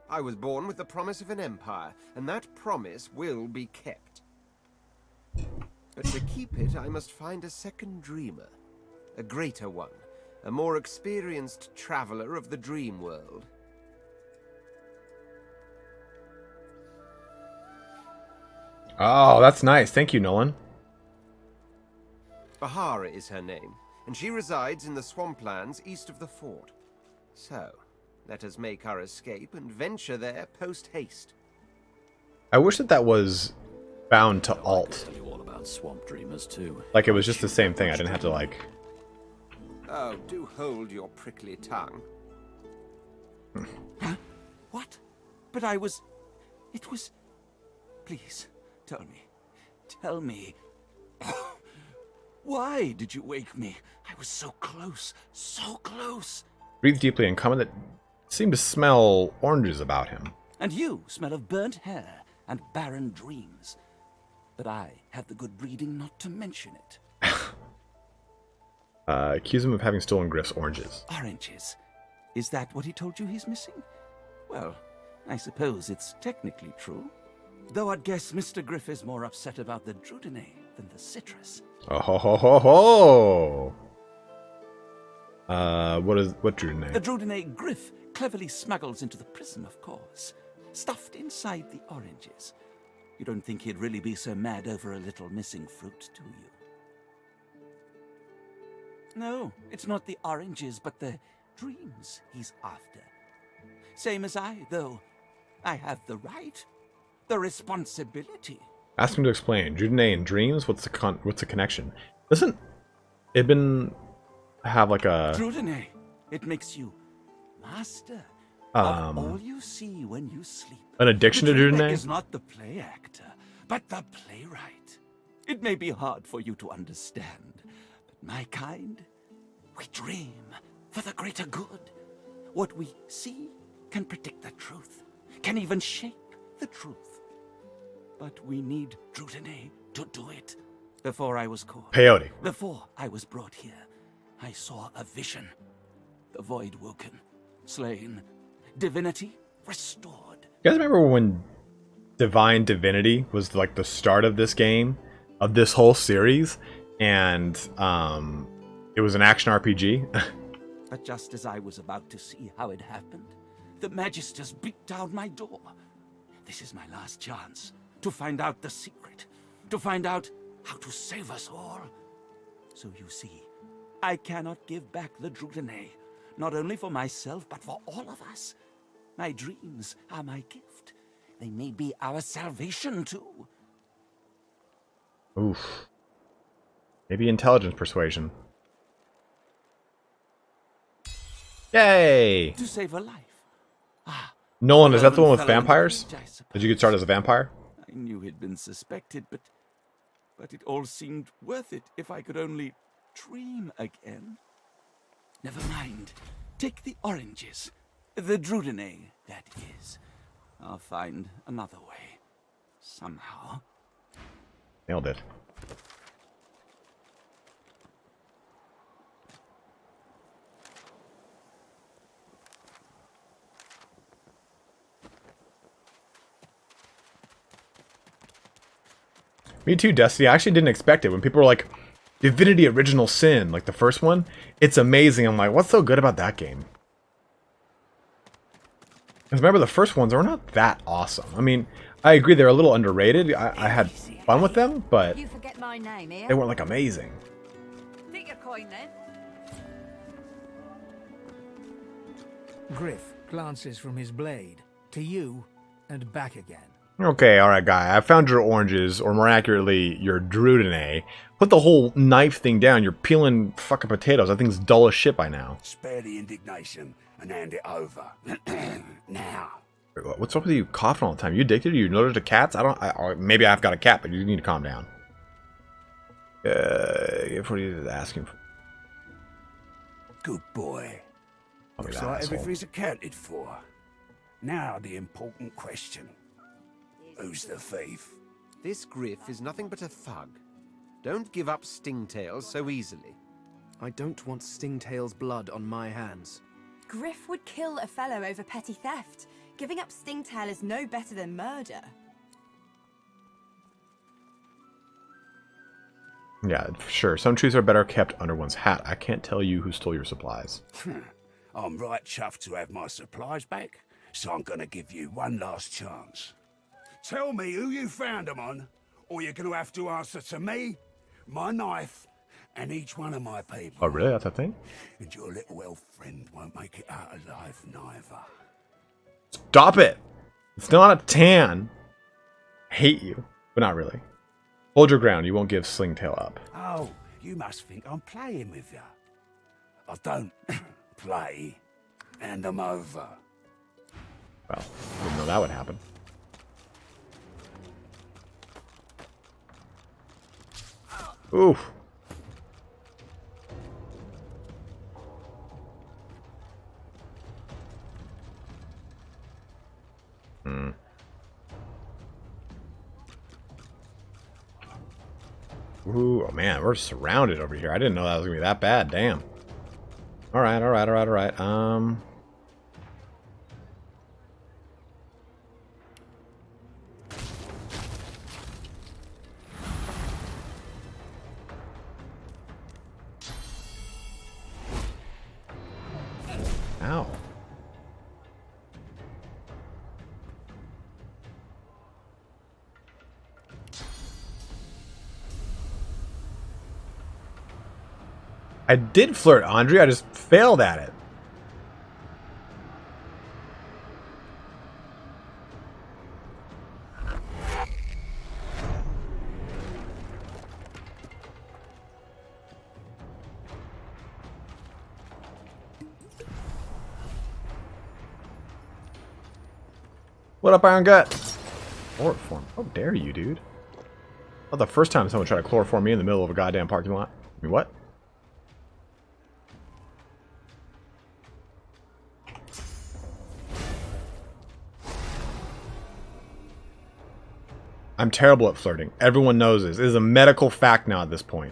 Speaker 22: I was born with the promise of an empire, and that promise will be kept. But to keep it, I must find a second dreamer. A greater one. A more experienced traveler of the dream world.
Speaker 1: Oh, that's nice. Thank you, Nolan.
Speaker 22: Bahara is her name, and she resides in the swamplands east of the fort. So, let us make our escape and venture there post-haste.
Speaker 1: I wish that was bound to alt.
Speaker 5: Tell you all about swamp dreamers too.
Speaker 1: Like it was just the same thing. I didn't have to like...
Speaker 22: Oh, do hold your prickly tongue.
Speaker 7: Huh? What?
Speaker 14: But I was... It was... Please, tell me. Tell me. Why did you wake me? I was so close. So close.
Speaker 1: Breathed deeply and commented that seemed to smell oranges about him.
Speaker 14: And you smell of burnt hair and barren dreams. But I have the good breeding not to mention it.
Speaker 1: Accuse him of having stolen Griff's oranges.
Speaker 14: Oranges? Is that what he told you he's missing? Well, I suppose it's technically true. Though I'd guess Mr. Griff is more upset about the Drudene than the citrus.
Speaker 1: Oh ho ho ho ho! What Drudene?
Speaker 14: The Drudene Griff cleverly smuggles into the prison, of course. Stuffed inside the oranges. You don't think he'd really be so mad over a little missing fruit, do you? No, it's not the oranges, but the dreams he's after. Same as I, though. I have the right, the responsibility.
Speaker 1: Ask him to explain. Drudene and dreams? What's the connection? Doesn't Ibn have like a...
Speaker 14: Drudene, it makes you master of all you see when you sleep.
Speaker 1: An addiction to Drudene?
Speaker 14: Is not the play actor, but the playwright. It may be hard for you to understand, but my kind, we dream for the greater good. What we see can predict the truth, can even shape the truth. But we need Drudene to do it. Before I was caught,
Speaker 1: peyote.
Speaker 14: Before I was brought here, I saw a vision. The void woken, slain, divinity restored.
Speaker 1: You guys remember when Divinity was like the start of this game, of this whole series, and it was an action RPG?
Speaker 14: But just as I was about to see how it happened, the Magisters beat down my door. This is my last chance to find out the secret, to find out how to save us all. So you see, I cannot give back the Drudene, not only for myself, but for all of us. My dreams are my gift. They may be our salvation, too.
Speaker 1: Oof. Maybe intelligence persuasion. Yay!
Speaker 14: To save a life.
Speaker 1: Nolan, is that the one with vampires? Did you get started as a vampire?
Speaker 14: I knew he'd been suspected, but it all seemed worth it if I could only dream again. Never mind. Take the oranges. The Drudene, that is. I'll find another way. Somehow.
Speaker 1: Nailed it. Me too, Destiny. I actually didn't expect it. When people were like, Divinity Original Sin, like the first one, it's amazing. I'm like, what's so good about that game? Because remember, the first ones are not that awesome. I mean, I agree they're a little underrated. I had fun with them, but
Speaker 20: You forget my name,
Speaker 1: they weren't like amazing.
Speaker 20: Take your coin then.
Speaker 2: Griff glances from his blade to you and back again.
Speaker 1: Okay, alright, guy. I found your oranges, or more accurately, your Drudene. Put the whole knife thing down. You're peeling fucking potatoes. That thing's dull as shit by now.
Speaker 11: Spare the indignation and hand it over. Now.
Speaker 1: What's up with you coughing all the time? You addicted? Are you allergic to cats? Maybe I've got a cat, but you need to calm down. What are you asking for?
Speaker 11: Good boy.
Speaker 1: Oh,
Speaker 11: Looks
Speaker 1: that
Speaker 11: like
Speaker 1: asshole.
Speaker 11: everything's accounted for. Now the important question. Who's the thief?
Speaker 22: This Griff is nothing but a thug. Don't give up Stingtail so easily.
Speaker 17: I don't want Stingtail's blood on my hands.
Speaker 19: Griff would kill a fellow over petty theft. Giving up Stingtail is no better than murder.
Speaker 1: Yeah, sure. Some truths are better kept under one's hat. I can't tell you who stole your supplies.
Speaker 11: I'm right chuffed to have my supplies back, so I'm gonna give you one last chance. Tell me who you found them on, or you're gonna have to answer to me, my knife, and each one of my people.
Speaker 1: Oh, really? That's a thing?
Speaker 11: And your little elf friend won't make it out alive neither.
Speaker 1: Stop it! It's not a tan. I hate you. But not really. Hold your ground. You won't give Slingtail up.
Speaker 11: Oh, you must think I'm playing with you. I don't play. Hand them over.
Speaker 1: Well, didn't know that would happen. Oof. Ooh, oh man, we're surrounded over here. I didn't know that was gonna be that bad. Damn. All right, all right, all right, all right. Ow. I did flirt, Andre. I just failed at it. What up, Iron Gut? Chloroform. How dare you, dude? Not the first time someone tried to chloroform me in the middle of a goddamn parking lot. I mean, what? I'm terrible at flirting. Everyone knows this. It is a medical fact now at this point.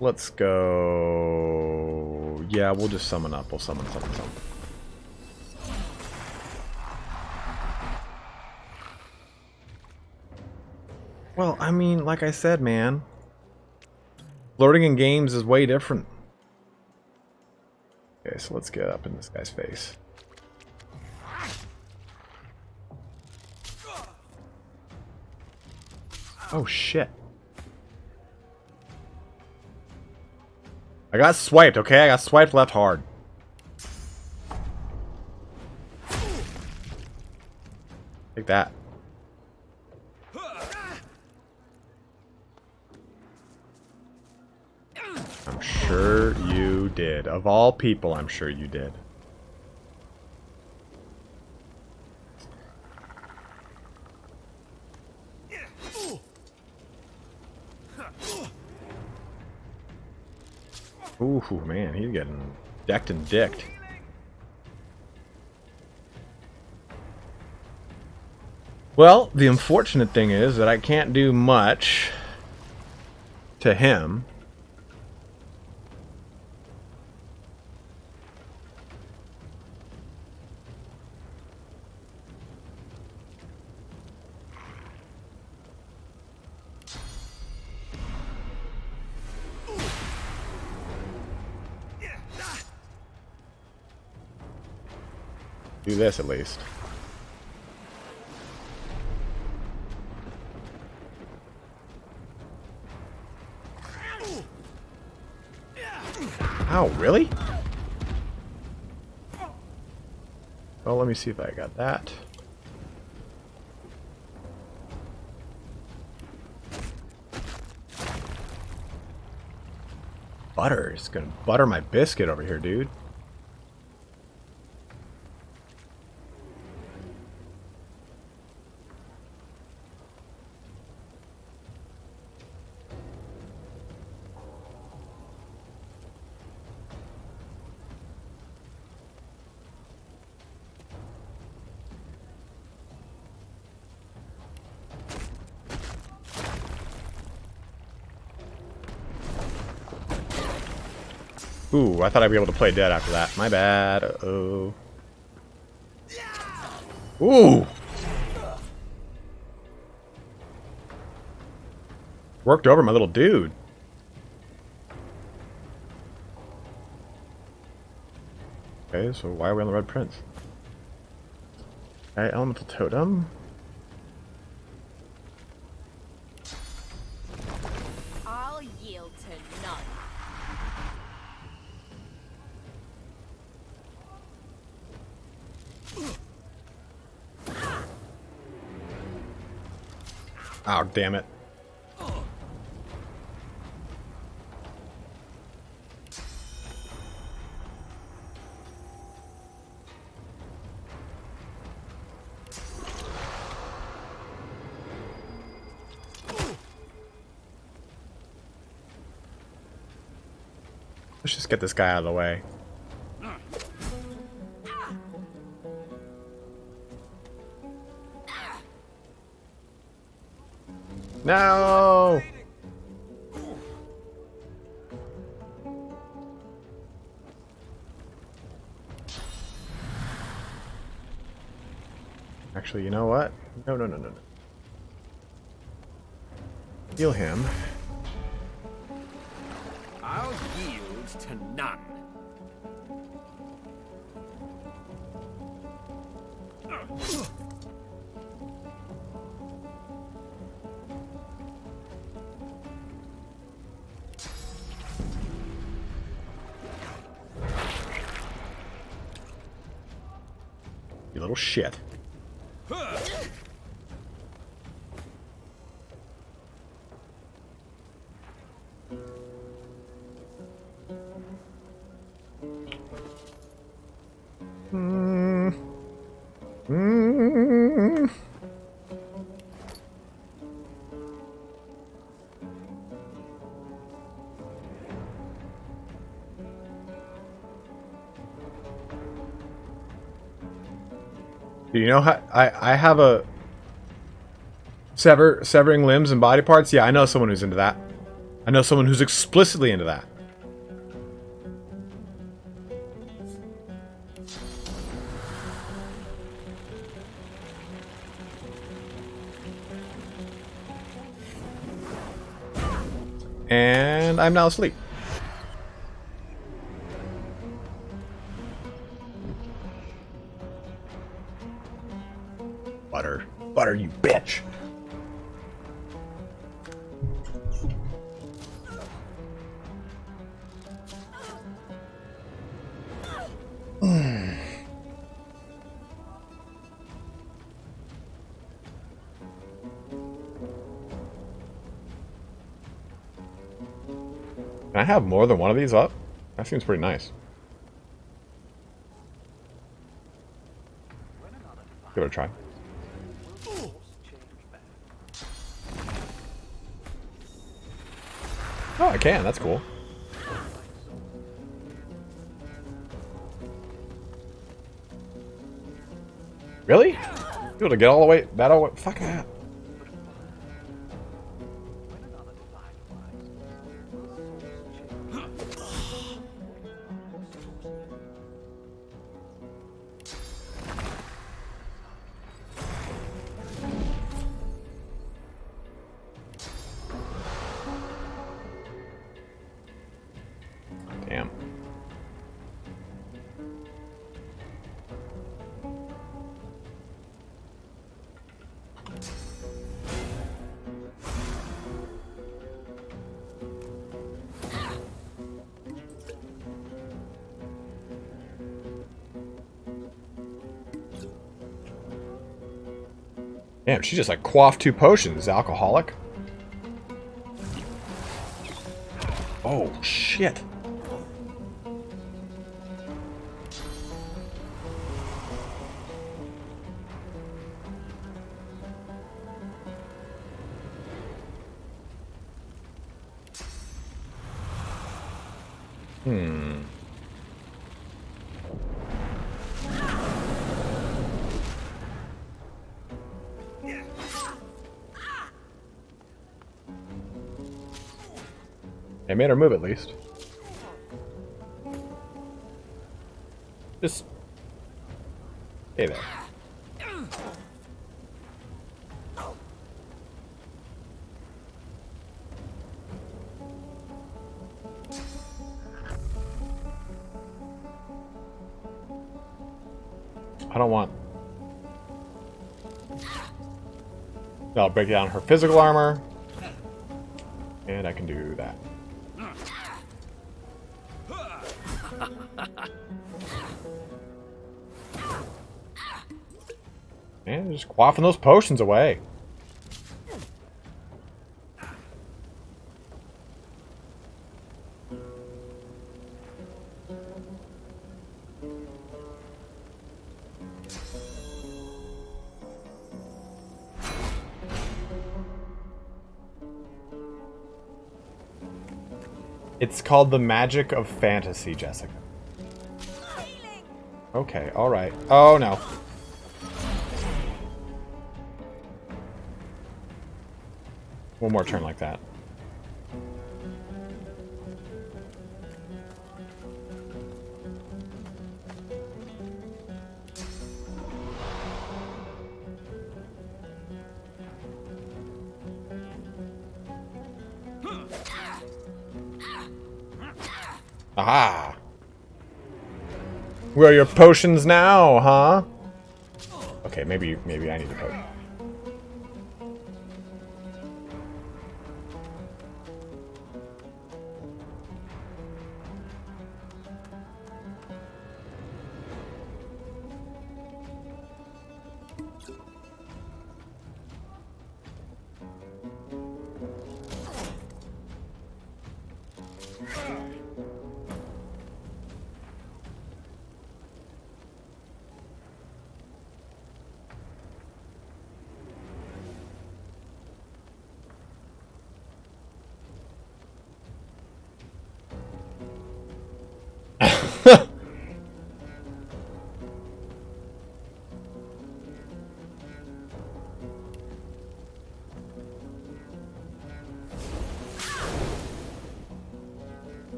Speaker 1: Let's go... Yeah, we'll just summon up. We'll summon. Well, I mean, like I said, man. Flirting in games is way different. Okay, so let's get up in this guy's face. Oh, shit. I got swiped, okay? I got swiped left hard. Take that. I'm sure you did. Of all people, I'm sure you did. Ooh, man, he's getting decked and dicked. Well, the unfortunate thing is that I can't do much to him. Do this at least. Ow, really? Well, let me see if I got that. Butter. It's gonna butter my biscuit over here, dude. Ooh, I thought I'd be able to play dead after that. My bad. Uh-oh. Ooh! Worked over my little dude. Okay, so why are we on the Red Prince? Okay, Elemental Totem.
Speaker 19: I'll yield to none.
Speaker 1: Oh, damn it. Let's just get this guy out of the way. No! Actually, you know what? No. Heal him.
Speaker 21: I'll yield to none.
Speaker 1: You little shit. Do you know how I have a severing limbs and body parts? Yeah, I know someone who's into that. I know someone who's explicitly into that. And I'm now asleep. Butter, you bitch. Can I have more than one of these up? That seems pretty nice. Give it a try. Oh, I can. That's cool. Really? You able to get all the way that all? Fuck that. Damn. Damn, she just like quaffed 2 potions, alcoholic. Oh, shit. They made her move at least. Just stay there. I don't want... That'll break down her physical armor. And I can do that. And just quaffing those potions away. It's called the magic of fantasy, Jessica. Okay, alright. Oh no. One more turn like that. Aha! Where are your potions now, huh? Okay, maybe I need a potion.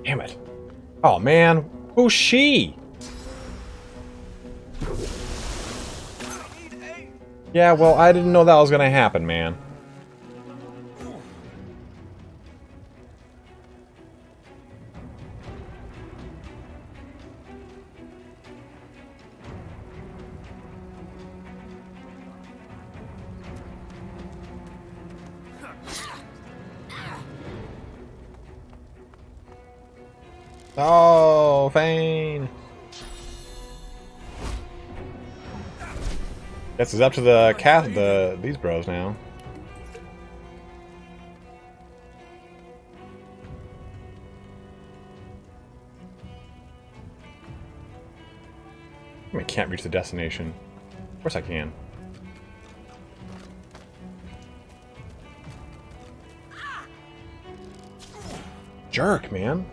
Speaker 1: Damn it. Oh man, who's she? Yeah, well, I didn't know that was gonna happen, man. Oh, Fane. Guess it's up to these bros now. I can't reach the destination. Of course I can. Jerk, man.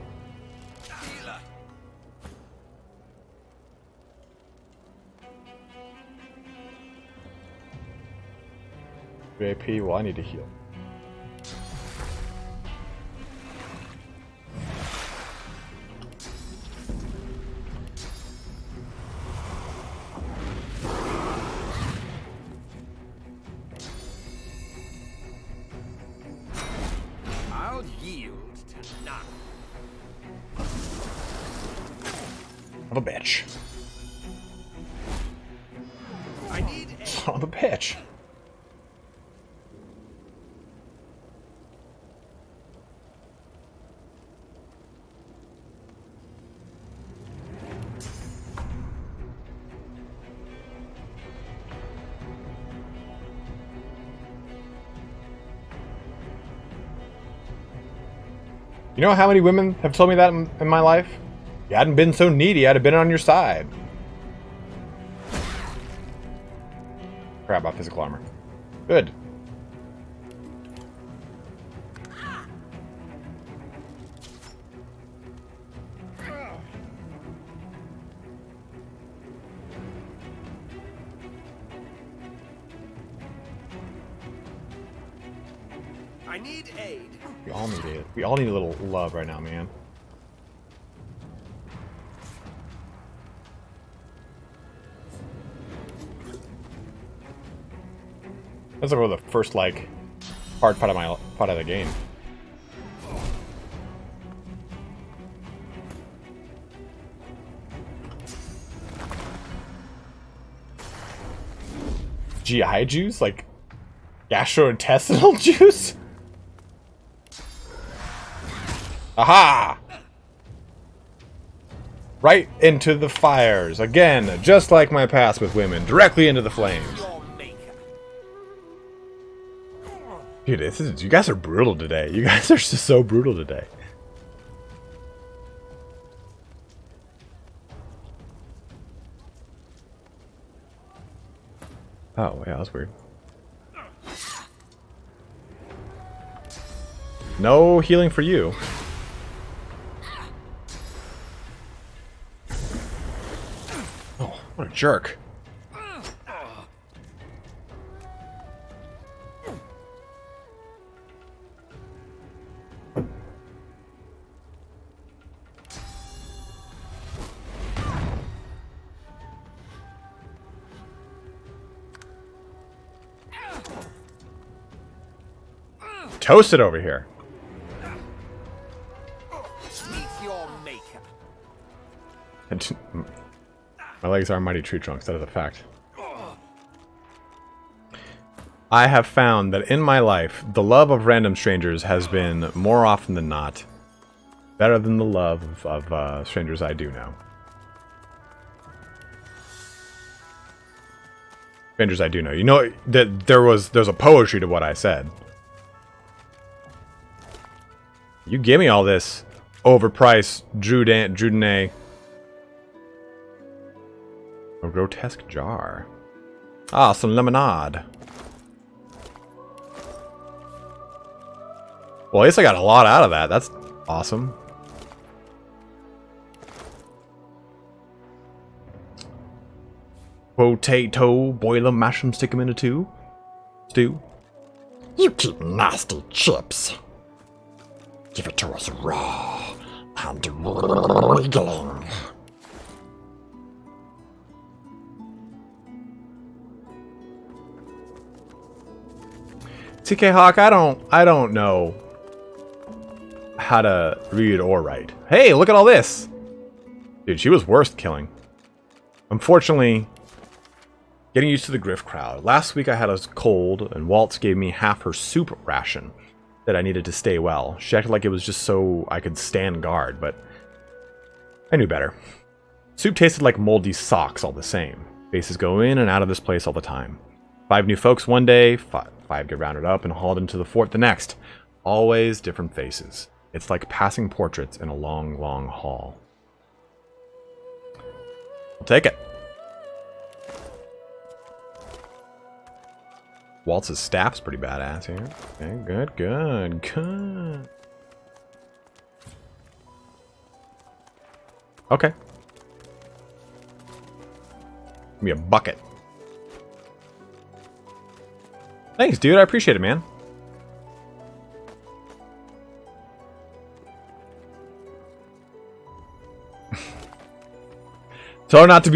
Speaker 1: AP, well, I need to heal.
Speaker 21: I'll yield to none.
Speaker 1: Son of a bitch.
Speaker 21: I need
Speaker 1: Son of a bitch. You know how many women have told me that in my life? If you hadn't been so needy, I'd have been on your side. Crap about physical armor. Good.
Speaker 21: I need aid.
Speaker 1: We all need it. We all need a little love right now, man. That's like the first like hard part of the game. GI juice, like gastrointestinal juice. Aha! Right into the fires. Again, just like my past with women. Directly into the flames. Dude, you guys are brutal today. You guys are just so brutal today. Oh, yeah, that's weird. No healing for you. Oh, what a jerk. Toasted over here. My legs are mighty tree trunks, that is a fact. I have found that in my life, the love of random strangers has been, more often than not, better than the love of strangers I do know. Strangers I do know. You know that there's a poetry to what I said. You give me all this overpriced Drudene. A grotesque jar. Ah, some lemonade. Well, at least I got a lot out of that. That's awesome. Potato, boil them, mash them, stick them in a stew.
Speaker 4: You keep nasty chips. Give it to us raw and wriggling.
Speaker 1: TK Hawk, I don't know how to read or write. Hey, look at all this! Dude, she was worth killing. Unfortunately, getting used to the Griff crowd. Last week I had a cold, and Waltz gave me half her soup ration that I needed to stay well. She acted like it was just so I could stand guard, but I knew better. Soup tasted like moldy socks all the same. Faces go in and out of this place all the time. 5 new folks one day, 5 get rounded up and hauled into the fort the next. Always different faces. It's like passing portraits in a long, long hall. I'll take it. Waltz's staff's pretty badass here. Okay, good, good, good. Okay. Give me a bucket. Thanks, dude. I appreciate it, man. Tell her not to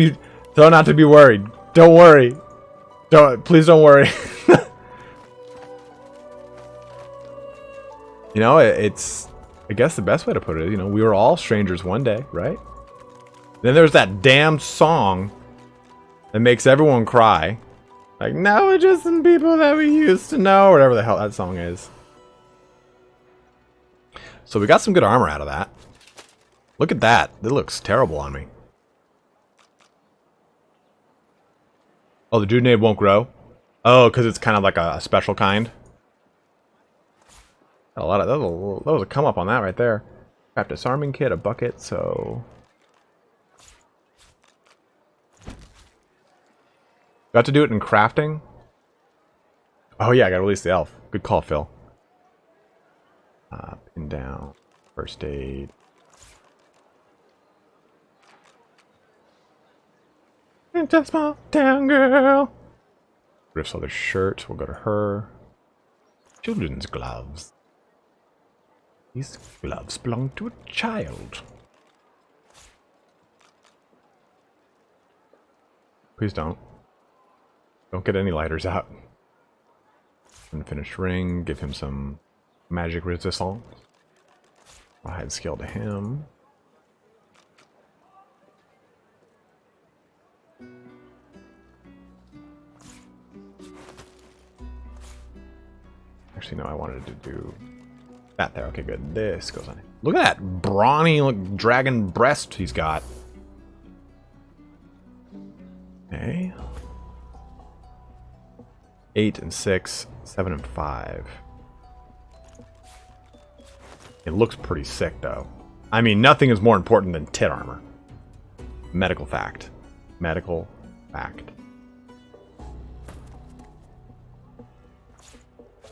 Speaker 1: be worried. Don't worry. Please don't worry. You know, it's, I guess the best way to put it is, you know, we were all strangers one day, right? Then there's that damn song that makes everyone cry. Like, now we're just some people that we used to know, or whatever the hell that song is. So we got some good armor out of that. Look at that. It looks terrible on me. Oh, the Druidnade won't grow? Oh, because it's kind of like a special kind? A lot of that was a come up on that right there. Craft a disarming kit, a bucket, so got to do it in crafting. Oh yeah, I gotta release the elf. Good call, Phil. Pin down, first aid. It's a small town girl. Griff's other shirt. We'll go to her. Children's gloves. These gloves belong to a child. Please don't. Don't get any lighters out. Unfinished ring. Give him some magic resistance. I'll hide skill to him. Actually, no, I wanted to do that there. Okay, good. This goes on. Look at that brawny dragon breast he's got. Okay. 8 and 6, 7 and 5. It looks pretty sick, though. I mean, nothing is more important than tit armor. Medical fact. Medical fact.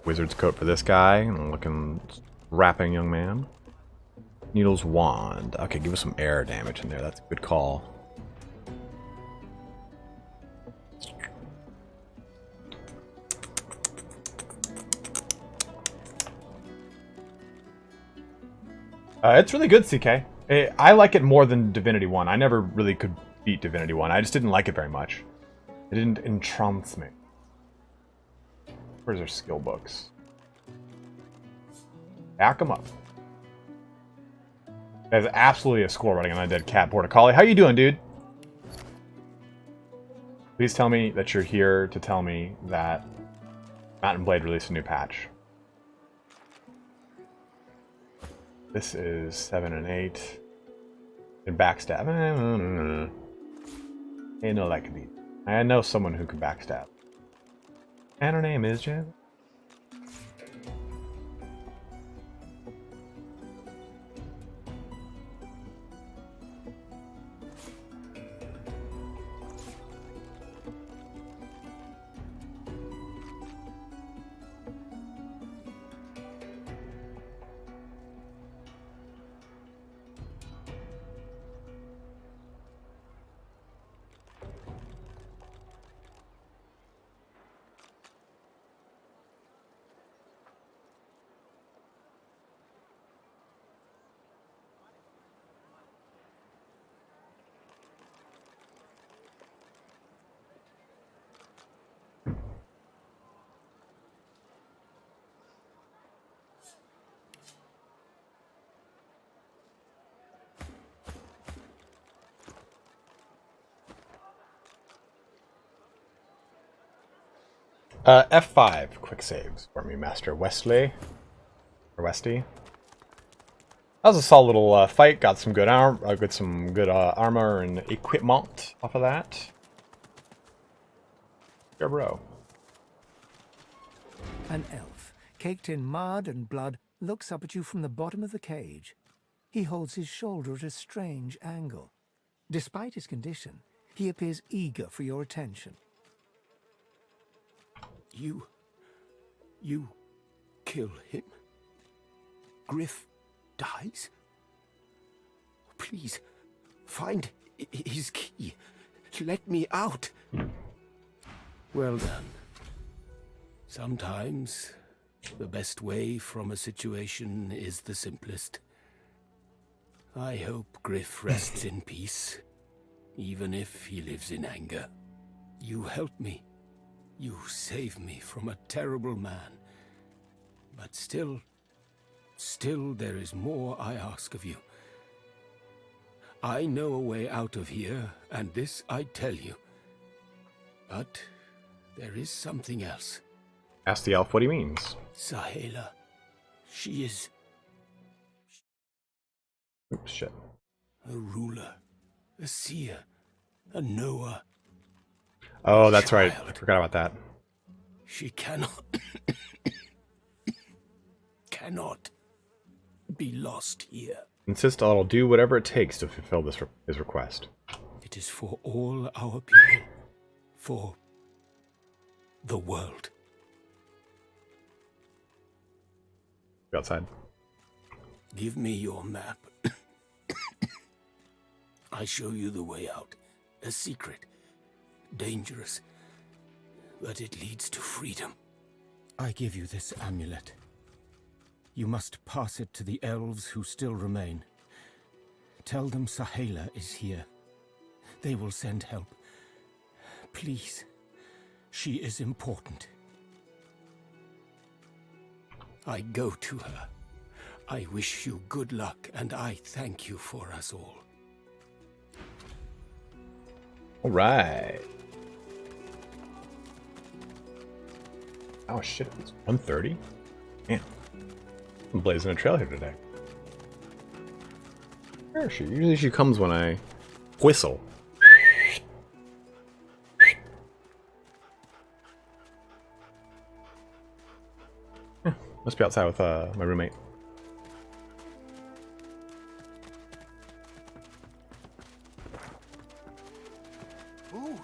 Speaker 1: Wizard's coat for this guy. Looking rapping young man. Needle's wand. Okay, give us some air damage in there. That's a good call. It's really good, CK. I like it more than Divinity 1. I never really could beat Divinity 1. I just didn't like it very much. It didn't entrance me. Where's our skill books? Back them up. There's absolutely a score running on Undead Cat Border Collie. How you doing, dude? Please tell me that you're here to tell me that Mountain Blade released a new patch. This is 7 and 8. And backstab. Ain't no like me. I know someone who can backstab. And her name is Jen. F5, quick saves for me, Master Wesley. Or Westy. That was a solid little fight. Got some good armor, armor and equipment off of that. Yeah, bro.
Speaker 2: An elf, caked in mud and blood, looks up at you from the bottom of the cage. He holds his shoulder at a strange angle. Despite his condition, he appears eager for your attention.
Speaker 11: You kill him? Griff dies? Please, find his key. Let me out. Well done. Sometimes the best way from a situation is the simplest. I hope Griff rests in peace, even if he lives in anger. You helped me. You saved me from a terrible man. But still there is more I ask of you. I know a way out of here, and this I tell you. But there is something else.
Speaker 1: Ask the elf what he means.
Speaker 11: Sahela, she is...
Speaker 1: Oops, shit.
Speaker 11: A ruler, a seer, a knower.
Speaker 1: Oh, that's right. I forgot about that.
Speaker 11: She cannot be lost here.
Speaker 1: Insist I'll do whatever it takes to fulfill his request.
Speaker 11: It is for all our people. For the world.
Speaker 1: Go outside.
Speaker 11: Give me your map. I show you the way out. A secret. Dangerous. But it leads to freedom. I give you this amulet. You must pass it to the elves who still remain. Tell them Sahela is here. They will send help. Please. She is important. I go to her. I wish you good luck, and I thank you for us all.
Speaker 1: All right. Oh shit, it's 1:30? Damn. I'm blazing a trail here today. Where is she? Usually she comes when I whistle. Must be outside with my roommate.
Speaker 11: Ooh.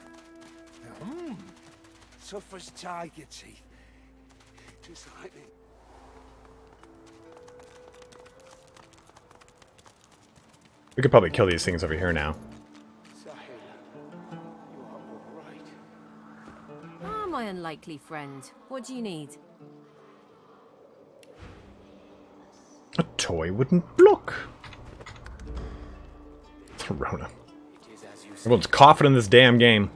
Speaker 11: Tough as tiger teeth. Just like it.
Speaker 1: We could probably kill these things over here now.
Speaker 8: Ah, my unlikely friend. What do you need?
Speaker 1: A toy wouldn't block. Rona. Everyone's coughing in this damn game.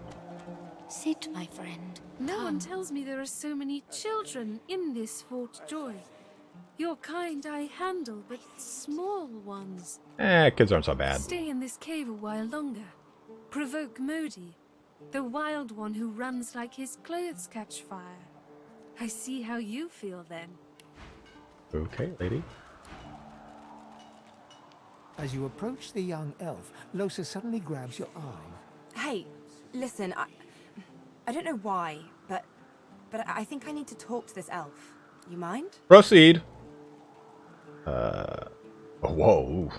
Speaker 10: Sit, my friend.
Speaker 23: No one tells me there are so many children in this Fort Joy. Your kind I handle, but small ones.
Speaker 1: Kids aren't so bad.
Speaker 23: Stay in this cave a while longer. Provoke Modi, the wild one who runs like his clothes catch fire. I see how you feel then.
Speaker 1: Okay, lady.
Speaker 2: As you approach the young elf, Losa suddenly grabs your arm.
Speaker 19: Hey, listen, I don't know why, but I think I need to talk to this elf. You mind?
Speaker 1: Proceed. Whoa.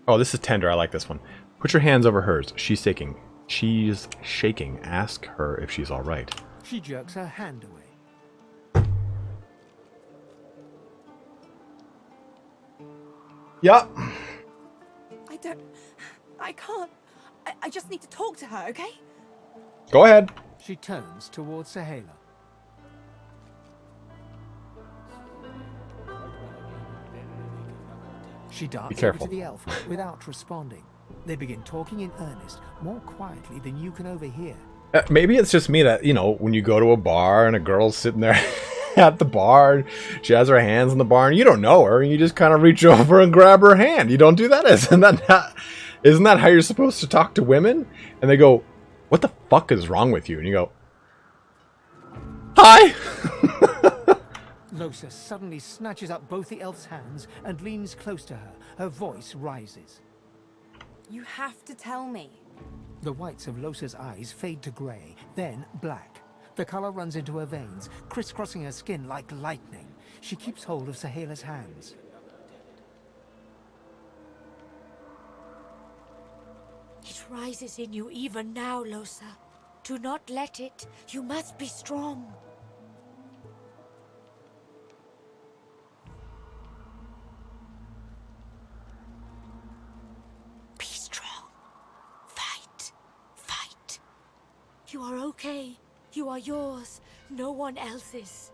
Speaker 1: Oh, this is tender. I like this one. Put your hands over hers. She's shaking. She's shaking. Ask her if she's all right.
Speaker 2: She jerks her hand away.
Speaker 1: Yup.
Speaker 19: I can't. I just need to talk to her, okay?
Speaker 1: Go ahead.
Speaker 2: She turns towards Sahela. She darts over to the elf without responding. They begin talking in earnest, more quietly than you can overhear.
Speaker 1: Maybe it's just me that, you know, when you go to a bar and a girl's sitting there at the bar and she has her hands in the bar and you don't know her and you just kind of reach over and grab her hand. You don't do that? Isn't that how you're supposed to talk to women? And they go, what the fuck is wrong with you? And you go, hi!
Speaker 2: Losa suddenly snatches up both the elf's hands and leans close to her. Her voice rises.
Speaker 19: You have to tell me.
Speaker 2: The whites of Losa's eyes fade to grey, then black. The color runs into her veins, crisscrossing her skin like lightning. She keeps hold of Sahela's hands.
Speaker 10: It rises in you even now, Losa. Do not let it. You must be strong. Be strong. Fight. Fight. You are okay. You are yours. No one else's.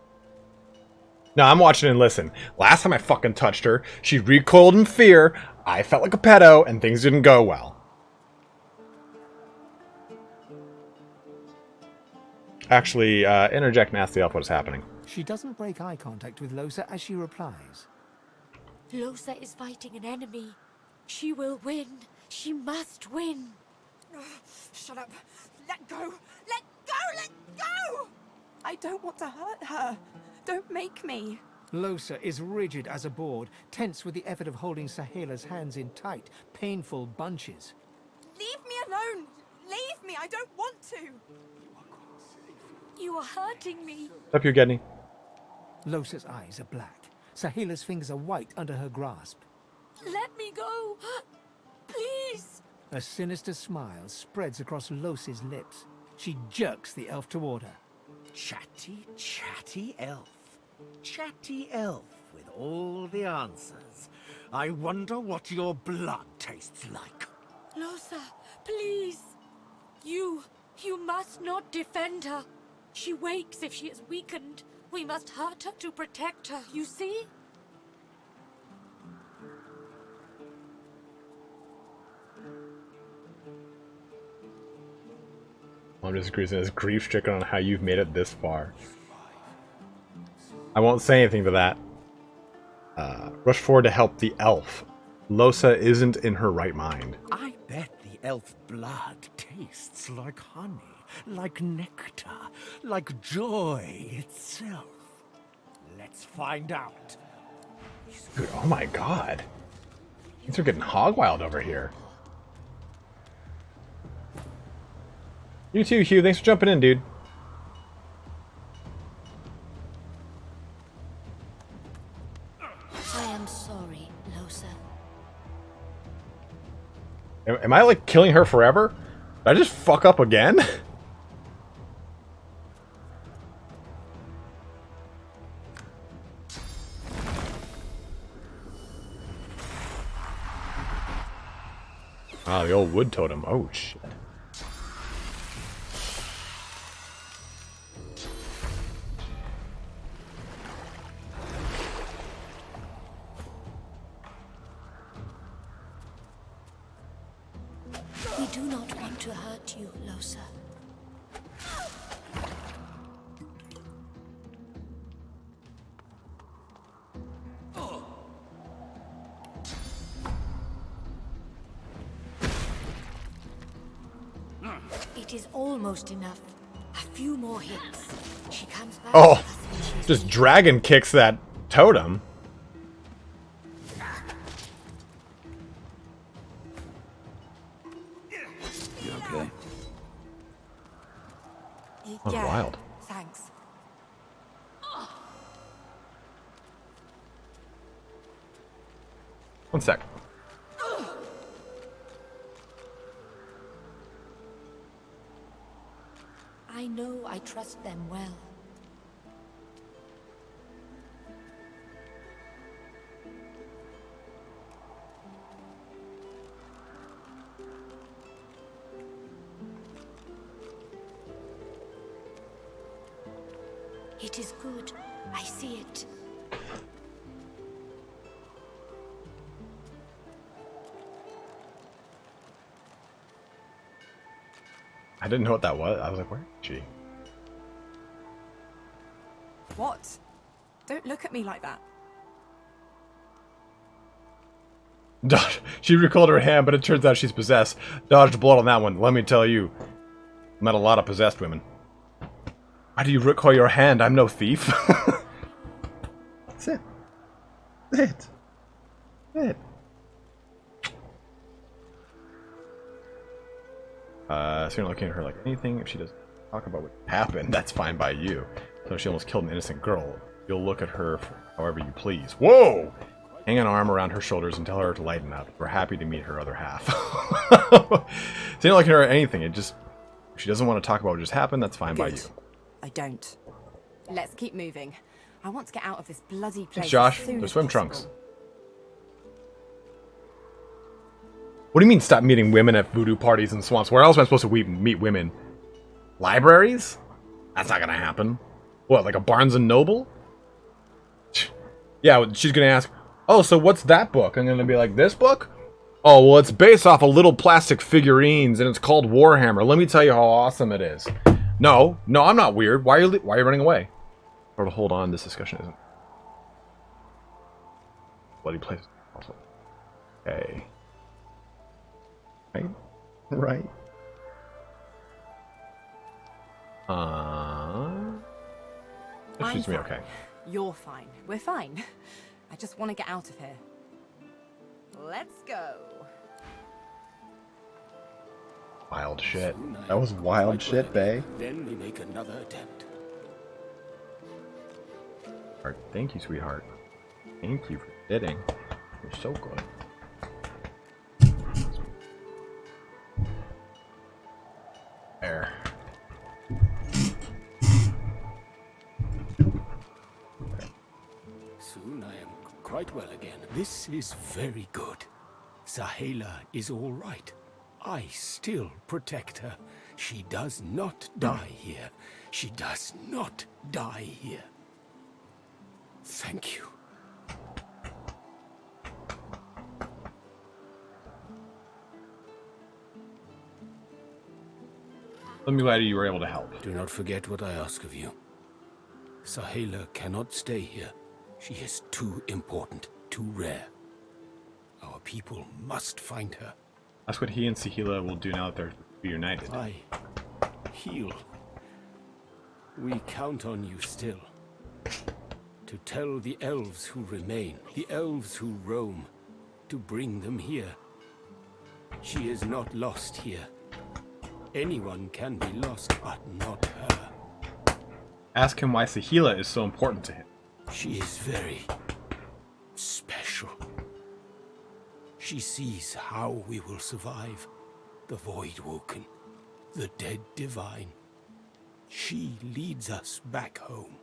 Speaker 1: No, I'm watching and listen. Last time I fucking touched her, she recoiled in fear, I felt like a pedo, and things didn't go well. Actually, interject and ask the elf what is happening.
Speaker 2: She doesn't break eye contact with Losa as she replies.
Speaker 10: Losa is fighting an enemy. She will win. She must win.
Speaker 19: Shut up. Let go. Let go. Let go. I don't want to hurt her. Don't make me.
Speaker 2: Losa is rigid as a board, tense with the effort of holding Sahela's hands in tight, painful bunches.
Speaker 19: Leave me alone. Leave me. I don't want to.
Speaker 10: You are hurting me.
Speaker 1: Up you, Gedney.
Speaker 2: Losa's eyes are black. Sahela's fingers are white under her grasp.
Speaker 10: Let me go. Please.
Speaker 2: A sinister smile spreads across Losa's lips. She jerks the elf toward her.
Speaker 14: Chatty, chatty elf. Chatty elf with all the answers. I wonder what your blood tastes like.
Speaker 10: Losa, please. You must not defend her. She wakes if she is weakened. We must hurt her to protect her, you see?
Speaker 1: Mom disagrees and is grief-stricken on how you've made it this far. I won't say anything to that. Rush forward to help the elf. Losa isn't in her right mind.
Speaker 14: I bet the elf blood tastes like honey, like nectar, like joy itself. Let's find out.
Speaker 1: Dude, oh my god. Things are getting hog wild over here. You too, Hugh. Thanks for jumping in, dude. Am I like killing her forever? Did I just fuck up again? Ah, the old wood totem. Oh, shit.
Speaker 10: We do not want to hurt you, Losa. It is almost enough. A few more hits. She comes back.
Speaker 1: Oh, just dragon kicks that totem.
Speaker 12: You okay?
Speaker 1: That was wild.
Speaker 19: Thanks.
Speaker 1: One sec.
Speaker 10: I know I trust them well. It is good. I see it.
Speaker 1: I didn't know what that was. I was like, where is she?
Speaker 19: What? Don't look at me like that.
Speaker 1: Dodge. She recalled her hand, but it turns out she's possessed. Dodged blood on that one. Let me tell you. Met a lot of possessed women. Why do you recall your hand? I'm no thief. That's it. That's it. That's it. So you're looking at her like anything. If she doesn't talk about what happened, that's fine by you. So she almost killed an innocent girl. You'll look at her for however you please. Whoa! Hang an arm around her shoulders and tell her to lighten up. We're happy to meet her other half. So you're looking at her at anything. It just, if she doesn't want to talk about what just happened, that's fine by you.
Speaker 19: I don't. Let's keep moving. I want to get out of this bloody place.
Speaker 1: Thanks, Josh.
Speaker 19: As soon
Speaker 1: The
Speaker 19: as
Speaker 1: swim
Speaker 19: possible.
Speaker 1: trunks. What do you mean stop meeting women at voodoo parties and swamps? Where else am I supposed to meet women? Libraries? That's not gonna happen. What, like a Barnes and Noble? Yeah, she's gonna ask, oh, so what's that book? I'm gonna be like, this book? Oh, well, it's based off of little plastic figurines, and it's called Warhammer. Let me tell you how awesome it is. No, I'm not weird. Why are you running away? Or to hold on, this discussion isn't. Bloody place. Also. Okay. Right. That shoots me okay.
Speaker 19: You're fine. We're fine. I just want to get out of here. Let's go.
Speaker 1: Wild shit. That was wild shit, bae.
Speaker 9: Then we make another attempt.
Speaker 1: Alright, thank you, sweetheart. Thank you for sitting. You're so good. There.
Speaker 9: Soon I am quite well again. This is very good. Sahela is all right. I still protect her. She does not die here. She does not die here. Thank you.
Speaker 1: I'm glad you were able to help.
Speaker 9: Do not forget what I ask of you. Sahela cannot stay here. She is too important, too rare. Our people must find her.
Speaker 1: That's what he and Sahela will do now that they're reunited.
Speaker 9: I heal. We count on you still. To tell the elves who remain, the elves who roam, to bring them here. She is not lost here. Anyone can be lost, but not her.
Speaker 1: Ask him why Sahela is so important to him.
Speaker 9: She is very special. She sees how we will survive. The Void Woken, the dead divine. She leads us back home.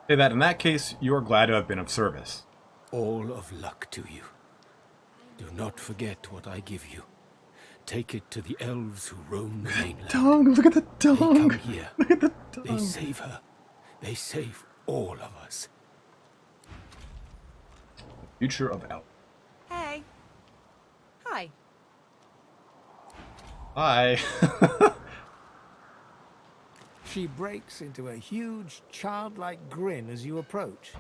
Speaker 1: Say that in that case, you are glad to have been of service.
Speaker 9: All of luck to you. Do not forget what I give you. Take it to the elves who roam the mainland.
Speaker 1: Tongue, look at the tongue.
Speaker 9: They come here.
Speaker 1: Look at the tongue.
Speaker 9: They save her. They save all of us.
Speaker 1: Future of elf.
Speaker 8: Hey. Hi.
Speaker 1: Hi.
Speaker 2: She breaks into a huge, childlike grin as you approach.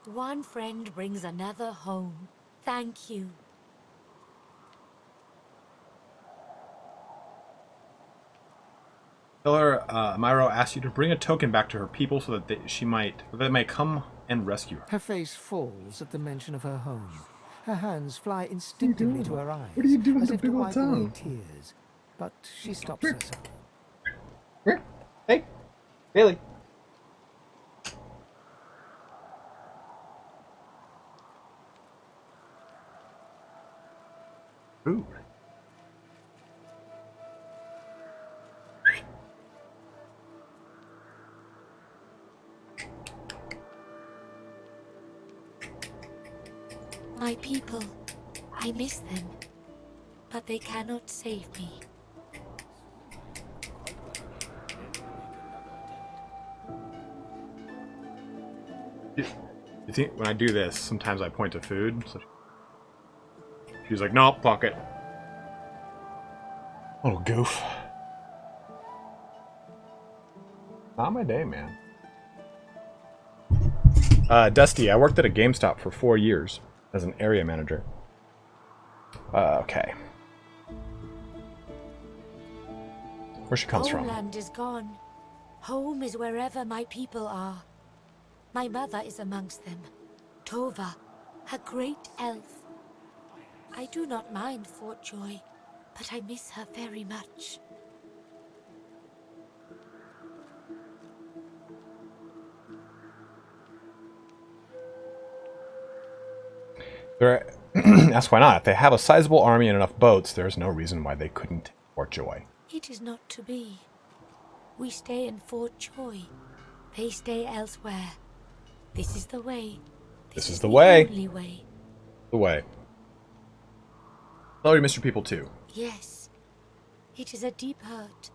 Speaker 10: One friend brings another home. Thank you.
Speaker 1: Tell her Myro asked you to bring a token back to her people so that they may come and rescue her.
Speaker 2: Her face falls at the mention of her home. Her hands fly instinctively to her eyes,
Speaker 1: What are you doing
Speaker 2: as
Speaker 1: with
Speaker 2: if
Speaker 1: the
Speaker 2: to
Speaker 1: big old
Speaker 2: wipe away
Speaker 1: tongue?
Speaker 2: tears. But she stops herself.
Speaker 1: Hey, Bailey. Ooh.
Speaker 10: My people, I miss them, but they cannot save me.
Speaker 1: You think when I do this, sometimes I point to food. So she's like, "No, fuck it." Oh, goof. Not my day, man. Dusty, I worked at a GameStop for 4 years as an area manager. Okay. Where she comes from?
Speaker 10: Homeland is gone. Home is wherever my people are. My mother is amongst them. Tova, a great elf. I do not mind Fort Joy, but I miss her very much.
Speaker 1: Ask why not. If they have a sizable army and enough boats, there's no reason why they couldn't take Fort Joy.
Speaker 10: It is not to be. We stay in Fort Joy. They stay elsewhere. This is the way.
Speaker 1: This is the way.
Speaker 10: Only way.
Speaker 1: The way. Oh, you missed your people too.
Speaker 10: Yes. It is a deep hurt.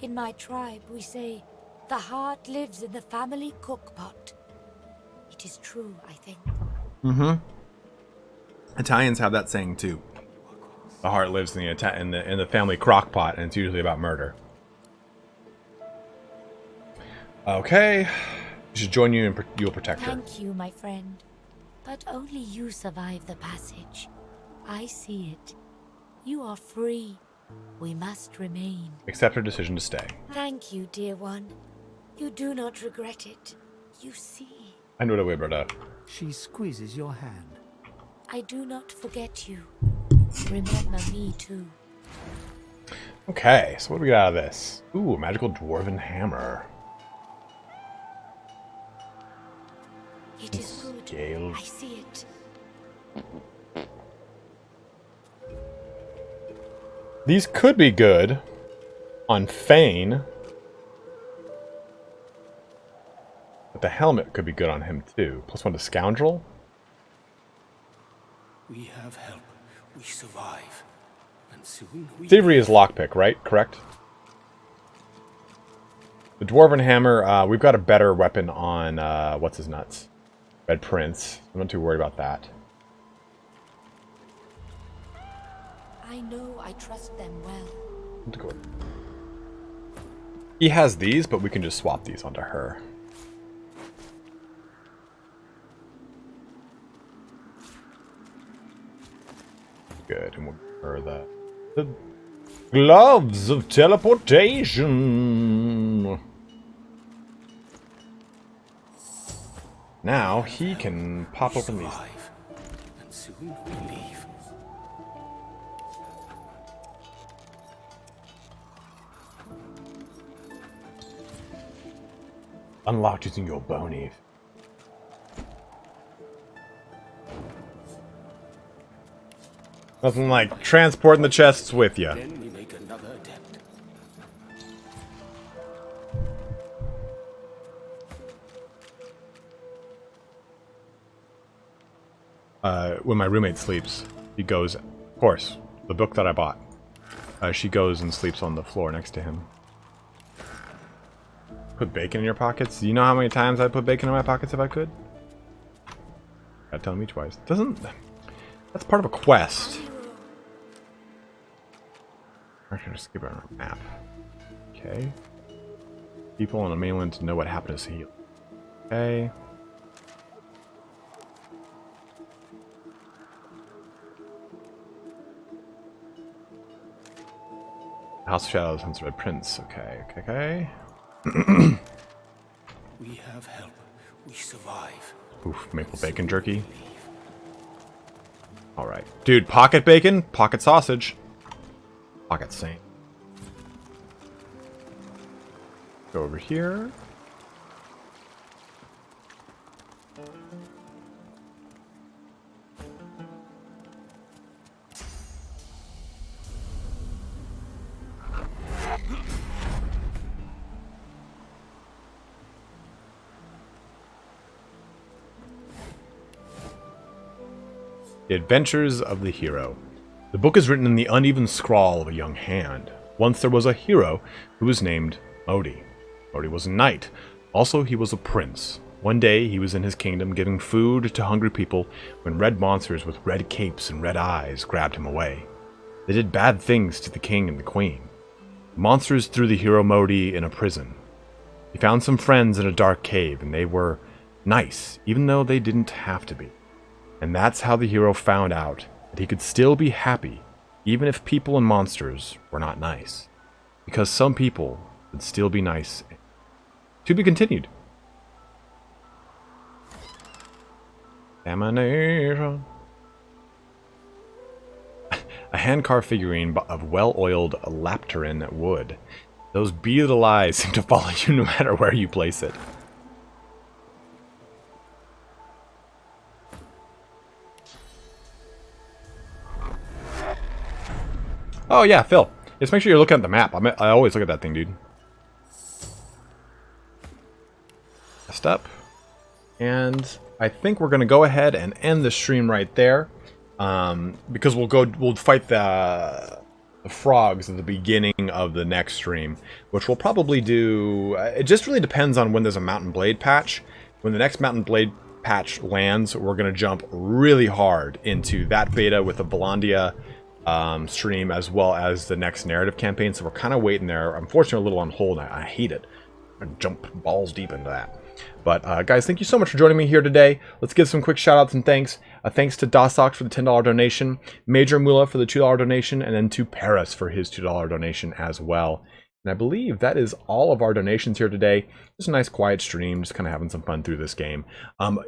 Speaker 10: In my tribe, we say, the heart lives in the family cookpot. It is true, I think.
Speaker 1: Mm-hmm. Italians have that saying too. The heart lives in the family crock-pot, and it's usually about murder. Okay. She should join you and you'll protect her.
Speaker 10: Thank you, my friend. But only you survive the passage. I see it. You are free. We must remain.
Speaker 1: Accept her decision to stay.
Speaker 10: Thank you, dear one. You do not regret it. You see.
Speaker 1: I know the way, brother.
Speaker 2: She squeezes your hand.
Speaker 10: I do not forget you. Remember me too.
Speaker 1: Okay, so what do we got out of this? Ooh, a magical dwarven hammer.
Speaker 10: It is good.
Speaker 1: Scales.
Speaker 10: I see it.
Speaker 1: These could be good on Fane. But the helmet could be good on him too. +1 to Scoundrel.
Speaker 9: We have help. We survive. And soon we...
Speaker 1: Thievery is lockpick, right? Correct? The Dwarven Hammer, we've got a better weapon on, what's his nuts? Red Prince. I'm not too worried about that.
Speaker 10: I know I trust them well.
Speaker 1: He has these, but we can just swap these onto her. Good, and we'll give her the gloves of teleportation. Now he can pop open these.
Speaker 9: And soon we leave.
Speaker 1: Unlocked using your bony. Nothing like transporting the chests with you.
Speaker 9: Then we make another attempt.
Speaker 1: When my roommate sleeps, he goes, of course, the book that I bought. She goes and sleeps on the floor next to him. Put bacon in your pockets? Do you know how many times I put bacon in my pockets if I could? Gotta tell me twice. That's part of a quest. I'm gonna skip it on a map. Okay. People on the mainland know what happened to Sahil. Okay. House of Shadows hunts Red Prince. Okay.
Speaker 9: We have help. We survive.
Speaker 1: Oof, maple bacon jerky. Alright. Dude, pocket bacon, pocket sausage. Pocket saint. Go over here. The Adventures of the Hero. The book is written in the uneven scrawl of a young hand. Once there was a hero who was named Modi. Modi was a knight. Also, he was a prince. One day, he was in his kingdom giving food to hungry people when red monsters with red capes and red eyes grabbed him away. They did bad things to the king and the queen. The monsters threw the hero Modi in a prison. He found some friends in a dark cave, and they were nice, even though they didn't have to be. And that's how the hero found out that he could still be happy, even if people and monsters were not nice. Because some people would still be nice. To be continued. Ammunition. A hand-carved figurine of well-oiled lapterin wood. Those beaded eyes seem to follow you no matter where you place it. Oh yeah, Phil. Just make sure you're looking at the map. I always look at that thing, dude. Messed up. And I think we're gonna go ahead and end the stream right there, because we'll fight the frogs at the beginning of the next stream, which we'll probably do. It just really depends on when there's a Mountain Blade patch. When the next Mountain Blade patch lands, we're gonna jump really hard into that beta with the Blondia stream, as well as the next narrative campaign. So we're kind of waiting there. Unfortunately, a little on hold. I hate it. I jump balls deep into that. But guys, thank you so much for joining me here today. Let's give some quick shout outs and thanks. Thanks to Dosox for the $10 donation, Major Mula for the $2 donation, and then to Paris for his $2 donation as well. And I believe that is all of our donations here today. Just a nice quiet stream, just kind of having some fun through this game.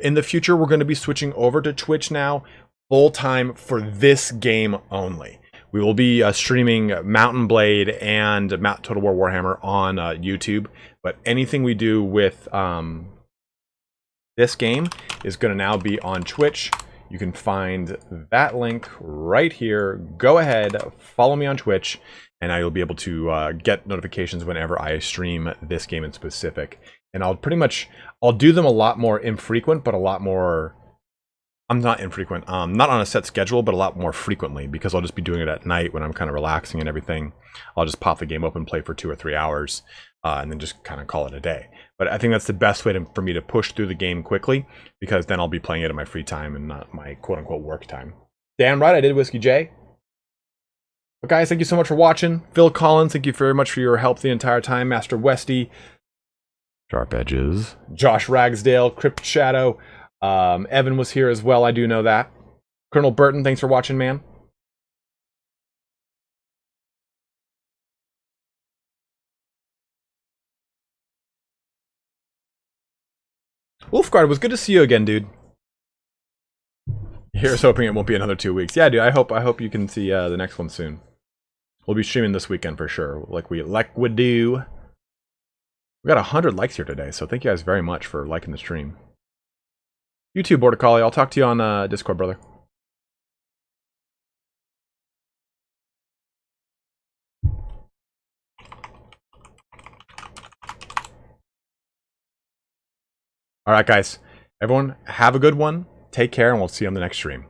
Speaker 1: In the future, we're going to be switching over to Twitch now, full time for this game only. We will be streaming Mountain Blade and Total War Warhammer on YouTube, but anything we do with this game is going to now be on Twitch. You can find that link right here. Go ahead, follow me on Twitch, and you'll be able to get notifications whenever I stream this game in specific. And I'll do them a lot more infrequent, but a lot more... I'm not infrequent, not on a set schedule, but a lot more frequently, because I'll just be doing it at night when I'm kind of relaxing and everything. I'll just pop the game open, play for 2 or 3 hours, and then just kind of call it a day. But I think that's the best way for me to push through the game quickly, because then I'll be playing it in my free time and not my quote-unquote work time. Damn right I did, Whiskey J. But guys, thank you so much for watching. Phil Collins, thank you very much for your help the entire time. Master Westy, Sharp Edges, Josh Ragsdale, Crypt Shadow, Evan was here as well, I do know that. Colonel Burton, thanks for watching, man. Wolfguard, it was good to see you again, dude. Here's hoping it won't be another 2 weeks. Yeah, dude, I hope you can see the next one soon. We'll be streaming this weekend for sure, like we do. We got 100 likes here today, so thank you guys very much for liking the stream. You too, Border Collie. I'll talk to you on Discord, brother. All right, guys. Everyone, have a good one. Take care, and we'll see you on the next stream.